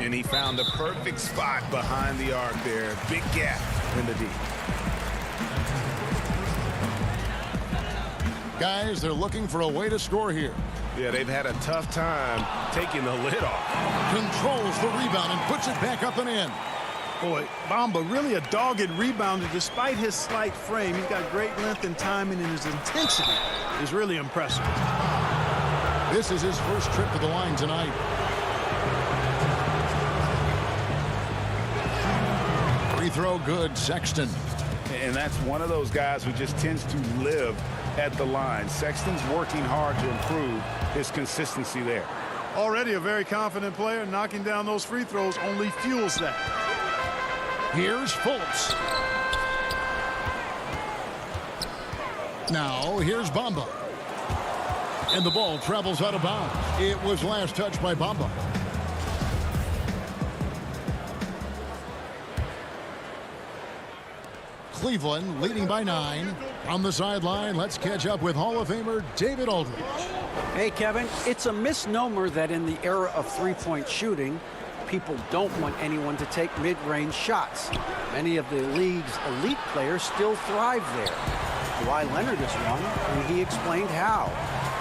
And he found the perfect spot behind the arc there. Big gap in the D. Guys, they're looking for a way to score here. Yeah, they've had a tough time taking the lid off. Controls the rebound and puts it back up and in. Boy, Bamba really a dogged rebounder despite his slight frame. He's got great length and timing, and his intensity is really impressive. This is his first trip to the line tonight. Free throw good, Sexton. And that's one of those guys who just tends to live at the line. Sexton's working hard to improve his consistency there. Already a very confident player. Knocking down those free throws only fuels that. Here's Fultz. Now here's Bamba. And the ball travels out of bounds. It was last touched by Bamba. Cleveland leading by 9. On the sideline, let's catch up with Hall of Famer David Aldridge. Hey, Kevin, it's a misnomer that in the era of three-point shooting, people don't want anyone to take mid-range shots. Many of the league's elite players still thrive there. Kawhi Leonard is one, and he explained how.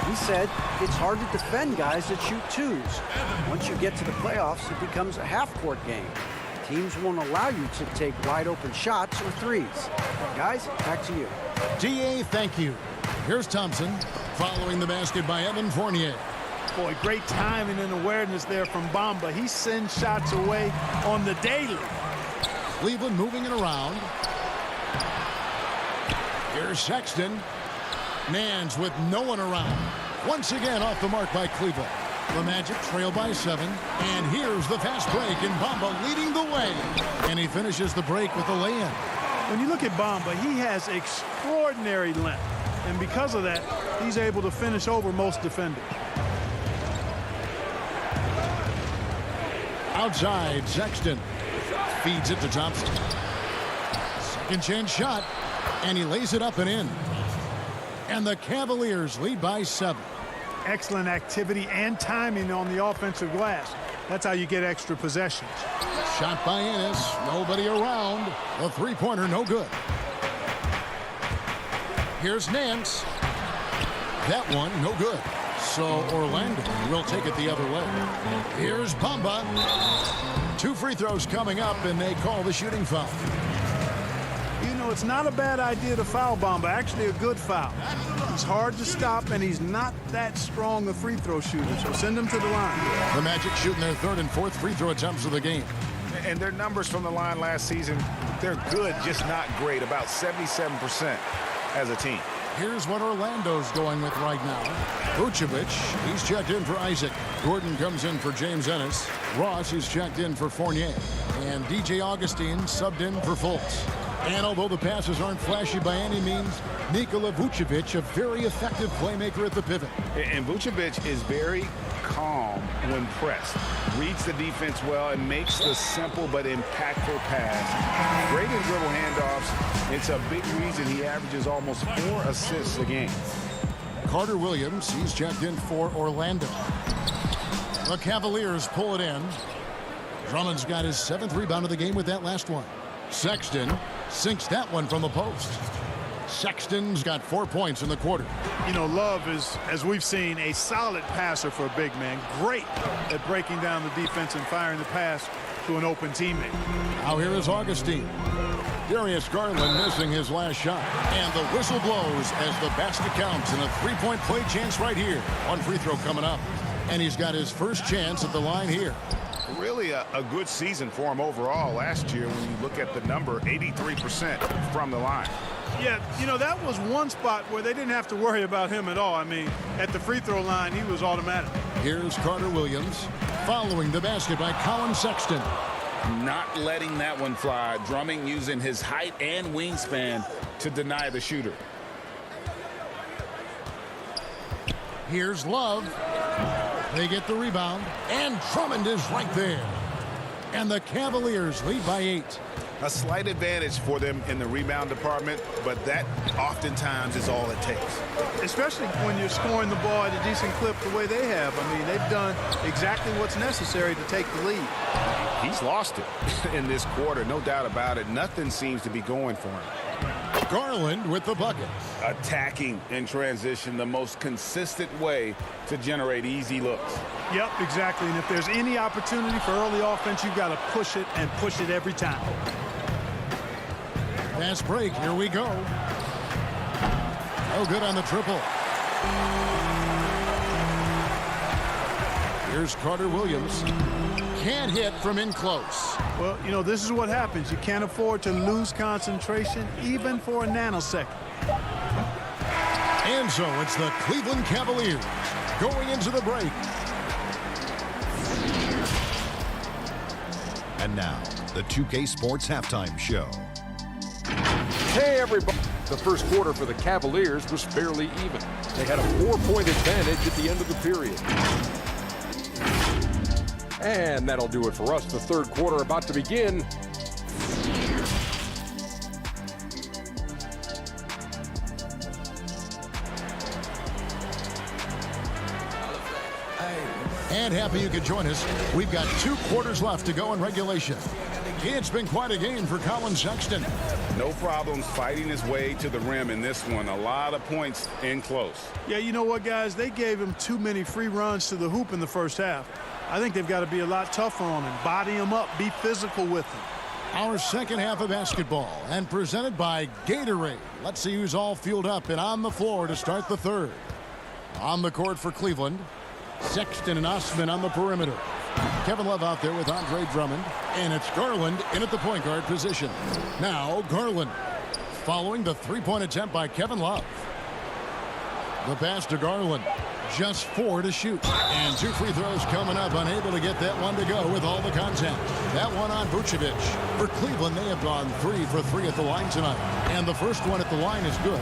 He said it's hard to defend guys that shoot 2s. Once you get to the playoffs, it becomes a half-court game. Teams won't allow you to take wide-open shots or 3s. Guys, back to you. D.A., thank you. Here's Thompson, following the basket by Evan Fournier. Boy, great timing and awareness there from Bamba. He sends shots away on the daily. Cleveland moving it around. Here's Sexton. Nance with no one around. Once again off the mark by Cleveland. The Magic trail by 7. And here's the fast break, and Bamba leading the way. And he finishes the break with the lay-in. When you look at Bamba, he has extraordinary length. and because of that, he's able to finish over most defenders. Outside, Sexton feeds it to Thompson. Second chance shot, and he lays it up and in. And the Cavaliers lead by 7. Excellent activity and timing on the offensive glass. That's how you get extra possessions. Shot by Ennis, nobody around. The three-pointer, no good. Here's Nance. That one, no good. So Orlando will take it the other way. Here's Bamba. 2 free throws coming up, and they call the shooting foul. You know, it's not a bad idea to foul Bamba. Actually, a good foul. He's hard to stop, and he's not that strong a free throw shooter, so send him to the line. The Magic shooting their 3rd and 4th free throw attempts of the game. And their numbers from the line last season, they're good, just not great, about 77% as a team. Here's what Orlando's going with right now. Vucevic, he's checked in for Isaac. Gordon comes in for James Ennis. Ross is checked in for Fournier. And DJ Augustine subbed in for Fultz. And although the passes aren't flashy by any means, Nikola Vucevic, a very effective playmaker at the pivot. And Vucevic is very calm when pressed. Reads the defense well and makes the simple but impactful pass. Great in dribble handoffs. It's a big reason he averages almost 4 assists a game. Carter Williams, he's checked in for Orlando. The Cavaliers pull it in. Drummond's got his 7th rebound of the game with that last one. Sexton sinks that one from the post. Sexton's got 4 points in the quarter. You know, Love is, as we've seen, a solid passer for a big man. Great at breaking down the defense and firing the pass to an open teammate. Now here is Augustine. Darius Garland missing his last shot. And the whistle blows as the basket counts, and a 3-point play chance right here. 1 free throw coming up. And he's got his first chance at the line here. Really a good season for him overall last year when you look at the number, 83% from the line. Yeah, you know, that was one spot where they didn't have to worry about him at all. I mean, at the free throw line, he was automatic. Here's Carter Williams following the basket by Colin Sexton. Not letting that one fly. Drummond using his height and wingspan to deny the shooter. Here's Love. They get the rebound, and Drummond is right there. And the Cavaliers lead by 8. A slight advantage for them in the rebound department, but that oftentimes is all it takes. Especially when you're scoring the ball at a decent clip the way they have. I mean, they've done exactly what's necessary to take the lead. He's lost it in this quarter, no doubt about it. Nothing seems to be going for him. Garland with the bucket. Attacking in transition, the most consistent way to generate easy looks. Yep, exactly. And if there's any opportunity for early offense, you've got to push it and push it every time. Fast break, here we go. No good on the triple. Here's Carter Williams. Can't hit from in close. Well, you know, this is what happens. You can't afford to lose concentration even for a nanosecond. And so it's the Cleveland Cavaliers going into the break. And now, the 2K Sports Halftime Show. Hey, everybody. The first quarter for the Cavaliers was fairly even. They had a 4-point advantage at the end of the period. And that'll do it for us. The third quarter about to begin. And happy you could join us. We've got 2 quarters left to go in regulation. It's been quite a game for Colin Sexton. No problems fighting his way to the rim in this one. A lot of points in close. Yeah, you know what, guys? They gave him too many free runs to the hoop in the first half. I think they've got to be a lot tougher on him. Body him up. Be physical with him. Our second half of basketball, and presented by Gatorade. Let's see who's all fueled up and on the floor to start the third. On the court for Cleveland, Sexton and Osman on the perimeter. Kevin Love out there with Andre Drummond. And it's Garland in at the point guard position. Now Garland following the 3-point attempt by Kevin Love. The pass to Garland. Just 4 to shoot. And 2 free throws coming up. Unable to get that one to go with all the contact. That one on Vucevic. For Cleveland, they have gone 3 for 3 at the line tonight. And the first one at the line is good.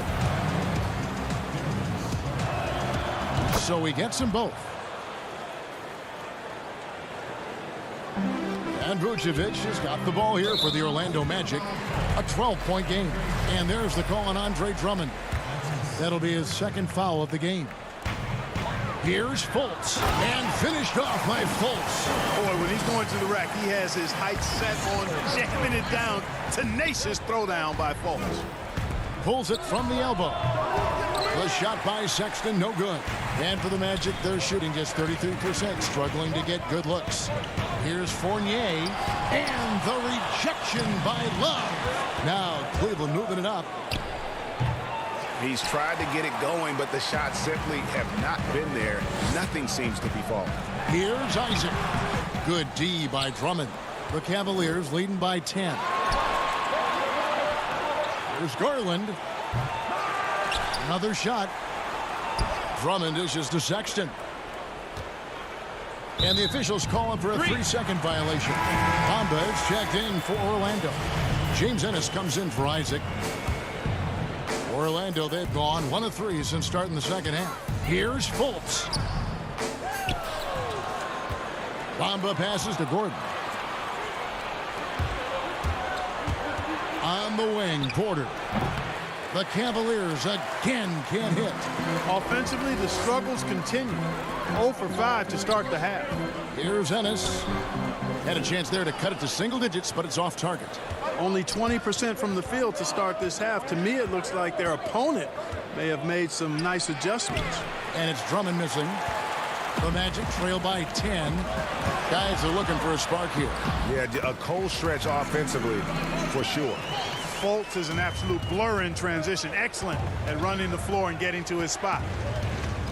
so he gets them both. And Vucevic has got the ball here for the Orlando Magic. A 12-point game. And there's the call on Andre Drummond. That'll be his second foul of the game. Here's Fultz, and finished off by Fultz. Boy, when he's going to the rack, he has his height set on jamming it down. Tenacious throwdown by Fultz. Pulls it from the elbow. The shot by Sexton, no good. And for the Magic, they're shooting just 33%, struggling to get good looks. Here's Fournier, and the rejection by Love. Now Cleveland moving it up. He's tried to get it going, but the shots simply have not been there. Nothing seems to be falling. Here's Isaac. Good D by Drummond. The Cavaliers leading by 10. Here's Garland. Another shot. Drummond dishes to Sexton. And the officials calling for a 3-second violation. Bamba is checked in for Orlando. James Ennis comes in for Isaac. Orlando, they've gone 1 of 3 since starting the second half. Here's Fultz. Bamba passes to Gordon. On the wing, Porter. The Cavaliers again can't hit. Offensively, the struggles continue. 0 for 5 to start the half. Here's Ennis. Had a chance there to cut it to single digits, but it's off target. Only 20% from the field to start this half. To me, it looks like their opponent may have made some nice adjustments. And it's Drummond missing. The Magic trail by 10. Guys are looking for a spark here. Yeah, a cold stretch offensively, for sure. Fultz is an absolute blur in transition. Excellent at running the floor and getting to his spot.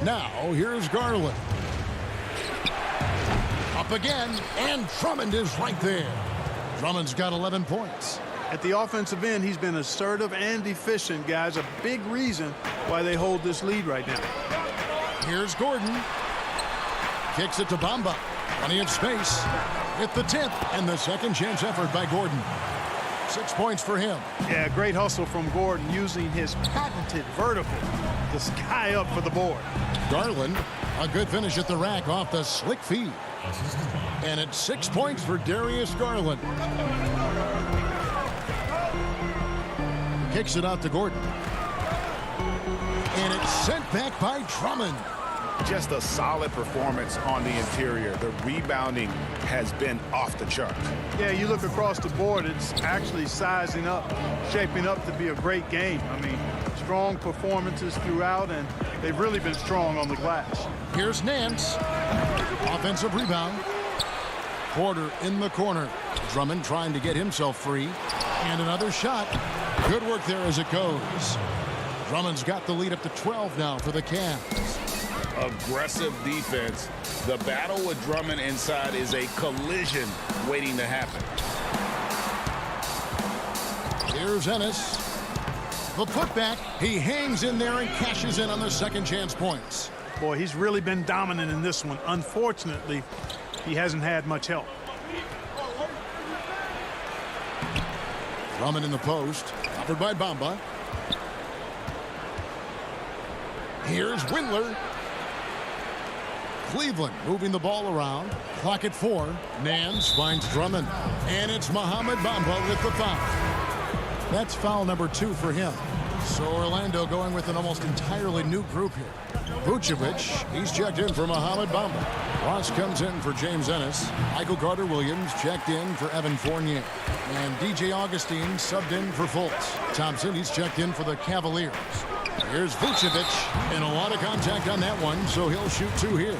Now, here's Garland. Up again, and Drummond is right there. Drummond's got 11 points. At the offensive end, he's been assertive and efficient, guys. A big reason why they hold this lead right now. Here's Gordon. Kicks it to Bamba. Plenty of space. Hit the tip, and the second chance effort by Gordon. 6 points for him. Yeah, great hustle from Gordon using his patented vertical to sky up for the board. Garland, a good finish at the rack off the slick feed. And it's 6 points for Darius Garland. Kicks it out to Gordon. And it's sent back by Drummond. Just a solid performance on the interior. The rebounding has been off the chart. Yeah, you look across the board, it's actually sizing up, shaping up to be a great game. I mean, strong performances throughout, and they've really been strong on the glass. Here's Nance. Offensive rebound. Porter in the corner. Drummond trying to get himself free. And another shot. Good work there as it goes. Drummond's got the lead up to 12 now for the Cavs. Aggressive defense. The battle with Drummond inside is a collision waiting to happen. Here's Ennis. The putback. He hangs in there and cashes in on the second chance points. Boy, he's really been dominant in this one. Unfortunately, he hasn't had much help. Drummond in the post. Covered by Bamba. Here's Windler. Cleveland moving the ball around. Clock at 4. Nance finds Drummond. And it's Mohamed Bamba with the foul. That's foul number 2 for him. So Orlando going with an almost entirely new group here. Vucevic, he's checked in for Mohamed Bamba. Ross comes in for James Ennis. Michael Carter-Williams checked in for Evan Fournier. And DJ Augustine subbed in for Fultz. Thompson, he's checked in for the Cavaliers. Here's Vucevic, and a lot of contact on that one, so he'll shoot 2 here.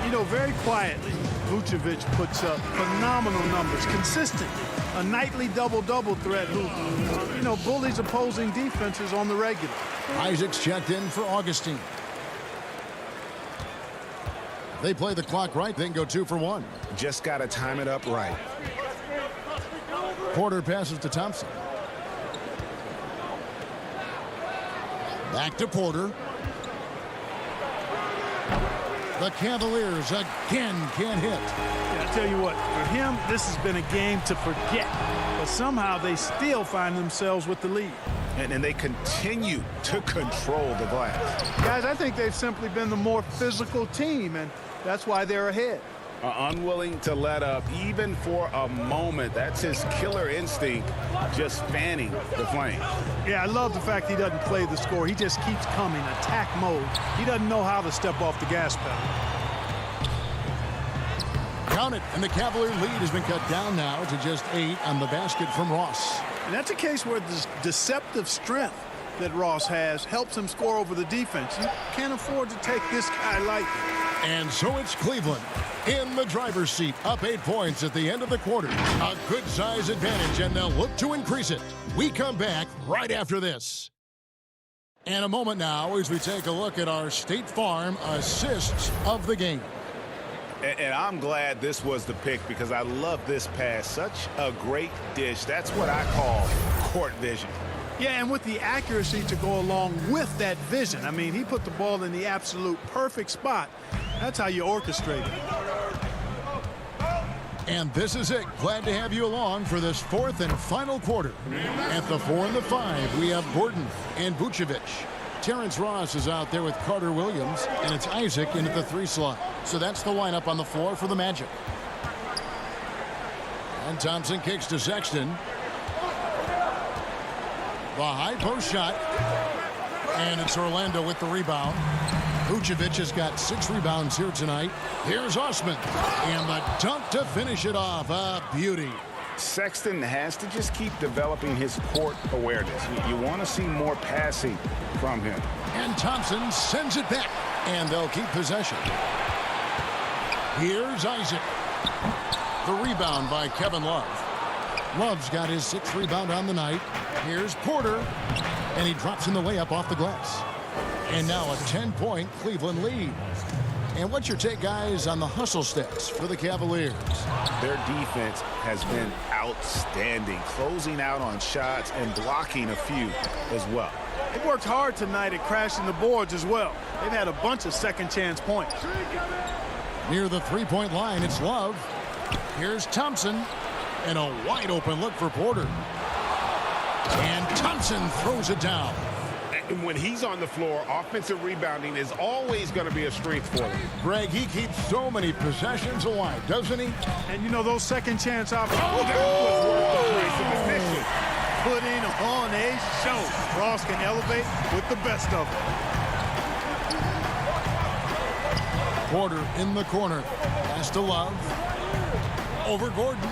You know, very quietly, Vucevic puts up phenomenal numbers consistently. A nightly double-double threat who, you know, bullies opposing defenses on the regular. Isaac's checked in for Augustine. If they play the clock right, they can go 2 for 1. Just got to time it up right. Porter passes to Thompson. Back to Porter. The Cavaliers again can't hit. Yeah, I tell you what, for him, this has been a game to forget. But somehow they still find themselves with the lead. And they continue to control the glass. Guys, I think they've simply been the more physical team, and that's why they're ahead. Unwilling to let up even for a moment. That's his killer instinct, just fanning the flames. Yeah, I love the fact he doesn't play the score. He just keeps coming, attack mode. He doesn't know how to step off the gas pedal. Count it, and the Cavalier lead has been cut down now to just 8 on the basket from Ross. And that's a case where the deceptive strength that Ross has helps him score over the defense. You can't afford to take this guy lightly. And so it's Cleveland in the driver's seat, up 8 points at the end of the quarter. A good size advantage, and they'll look to increase it. We come back right after this. And a moment now as we take a look at our State Farm assists of the game. And I'm glad this was the pick because I love this pass. Such a great dish. That's what I call court vision. Yeah, and with the accuracy to go along with that vision. I mean, he put the ball in the absolute perfect spot. That's how you orchestrate it. And this is it. Glad to have you along for this 4th and final quarter. At the 4 and the 5, we have Gordon and Vucevic. Terrence Ross is out there with Carter Williams, and it's Isaac in at the 3 slot. So that's the lineup on the floor for the Magic. And Thompson kicks to Sexton. The high post shot. And it's Orlando with the rebound. Vucevic has got 6 rebounds here tonight. Here's Osman. And the dunk to finish it off. A beauty. Sexton has to just keep developing his court awareness. You want to see more passing from him. And Thompson sends it back. And they'll keep possession. Here's Isaac. The rebound by Kevin Love. Love's got his 6th rebound on the night. Here's Porter. And he drops in the layup off the glass. And now a 10-point Cleveland lead. And what's your take, guys, on the hustle stats for the Cavaliers? Their defense has been outstanding, closing out on shots and blocking a few as well. They've worked hard tonight at crashing the boards as well. They've had a bunch of second-chance points. Near the 3-point line, it's Love. Here's Thompson. And a wide-open look for Porter. And Thompson throws it down. And when he's on the floor, offensive rebounding is always going to be a strength for him. Greg, he keeps so many possessions alive, doesn't he? And you know, those second-chance opportunities. That was worth the price of admission. Putting on a show. Ross can elevate with the best of them. Porter in the corner. Pass to Love. Over Gordon.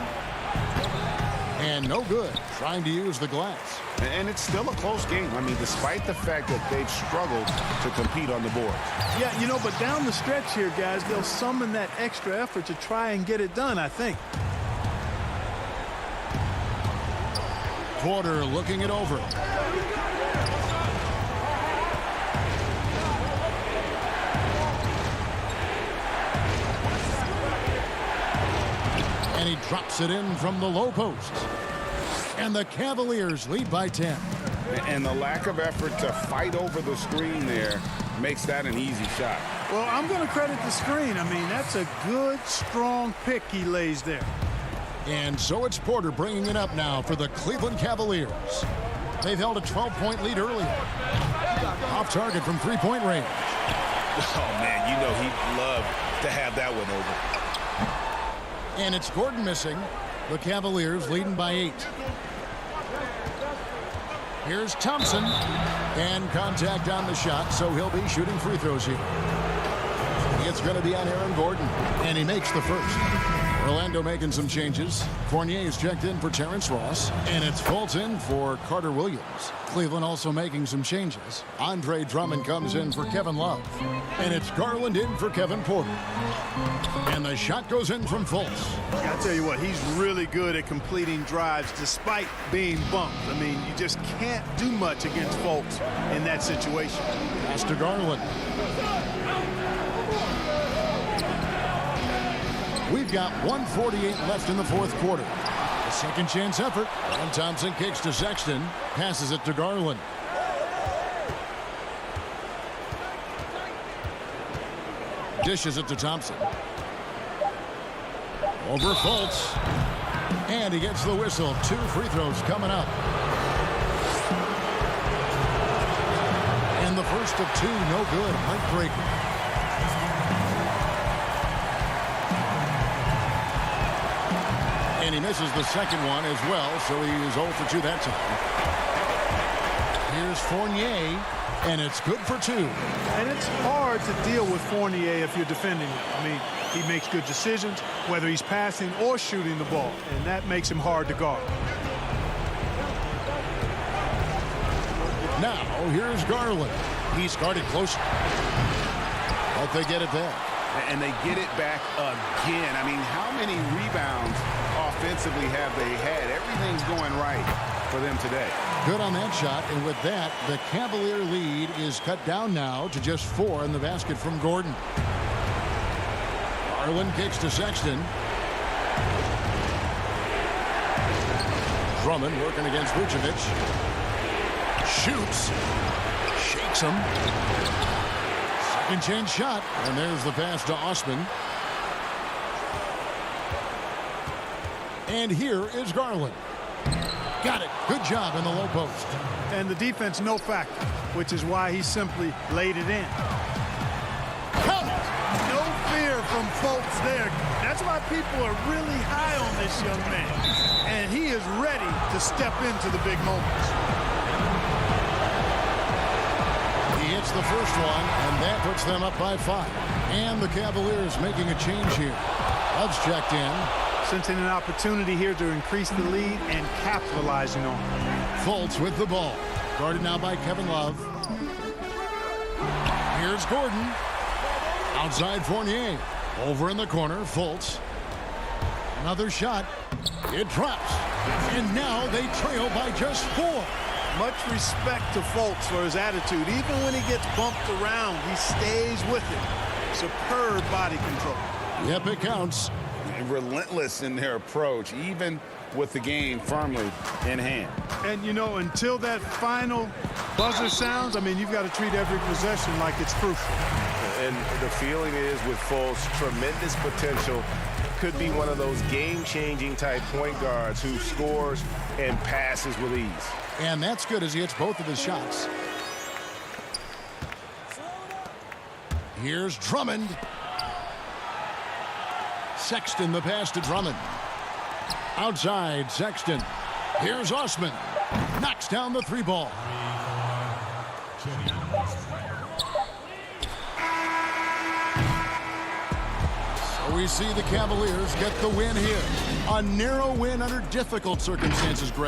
And no good. Trying to use the glass. And it's still a close game. I mean, despite the fact that they've struggled to compete on the board. Yeah, you know, but down the stretch here, guys, they'll summon that extra effort to try and get it done, I think. Porter looking it over. And he drops it in from the low post. And the Cavaliers lead by 10. And the lack of effort to fight over the screen there makes that an easy shot. Well, I'm going to credit the screen. I mean, that's a good, strong pick he lays there. And so it's Porter bringing it up now for the Cleveland Cavaliers. They've held a 12-point lead earlier. Off target from 3-point range. Oh, man, you know he'd love to have that one over. And it's Gordon missing. The Cavaliers leading by 8. Here's Thompson. And contact on the shot, so he'll be shooting free throws here. It's going to be on Aaron Gordon, and he makes the first. Orlando making some changes. Fournier's checked in for Terrence Ross, and it's Fulton for Carter Williams. Cleveland also making some changes. Andre Drummond comes in for Kevin Love, and it's Garland in for Kevin Porter. And the shot goes in from Fultz. I tell you what, he's really good at completing drives despite being bumped. I mean, you just can't do much against Fultz in that situation. Pass to Garland. We've got 1:48 left in the 4th quarter. A second chance effort. And Thompson kicks to Sexton. Passes it to Garland. Dishes it to Thompson. Over Fultz. And he gets the whistle. 2 free throws coming up. first of 2, no good. Heartbreaker. And he misses the second one as well, so he is 0 for 2 that time. Here's Fournier, and it's good for 2. And it's hard to deal with Fournier if you're defending him. I mean, he makes good decisions, whether he's passing or shooting the ball, and that makes him hard to guard. Now, here's Garland. He started close, but they get it back. And they get it back again. I mean, how many rebounds offensively have they had? Everything's going right for them today. Good on that shot, and with that, the Cavalier lead is cut down now to just 4 in the basket from Gordon. Garland kicks to Sexton. Drummond working against Vucevic. Shoots. Shakes him. Second chance shot, and there's the pass to Osman. And here is Garland. Got it. Good job in the low post. And the defense no factor, which is why he simply laid it in. Count. No fear from folks there. That's why people are really high on this young man. And he is ready to step into the big moments. He hits the first one, and that puts them up by 5. And the Cavaliers making a change here. Love's checked in. Sensing an opportunity here to increase the lead and capitalizing on it. Fultz with the ball. Guarded now by Kevin Love. Here's Gordon. Outside Fournier. Over in the corner, Fultz. Another shot. It drops. And now they trail by just 4. Much respect to Fultz for his attitude. Even when he gets bumped around, he stays with it. Superb body control. Yep, it counts. Relentless in their approach, even with the game firmly in hand. And, you know, until that final buzzer sounds, I mean, you've got to treat every possession like it's crucial. And the feeling is with Fultz, tremendous potential. Could be one of those game-changing type point guards who scores and passes with ease. And that's good as he hits both of his shots. Here's Drummond. Sexton, the pass to Drummond. Outside, Sexton. Here's Osman. Knocks down the 3 ball. So we see the Cavaliers get the win here. A narrow win under difficult circumstances, Greg.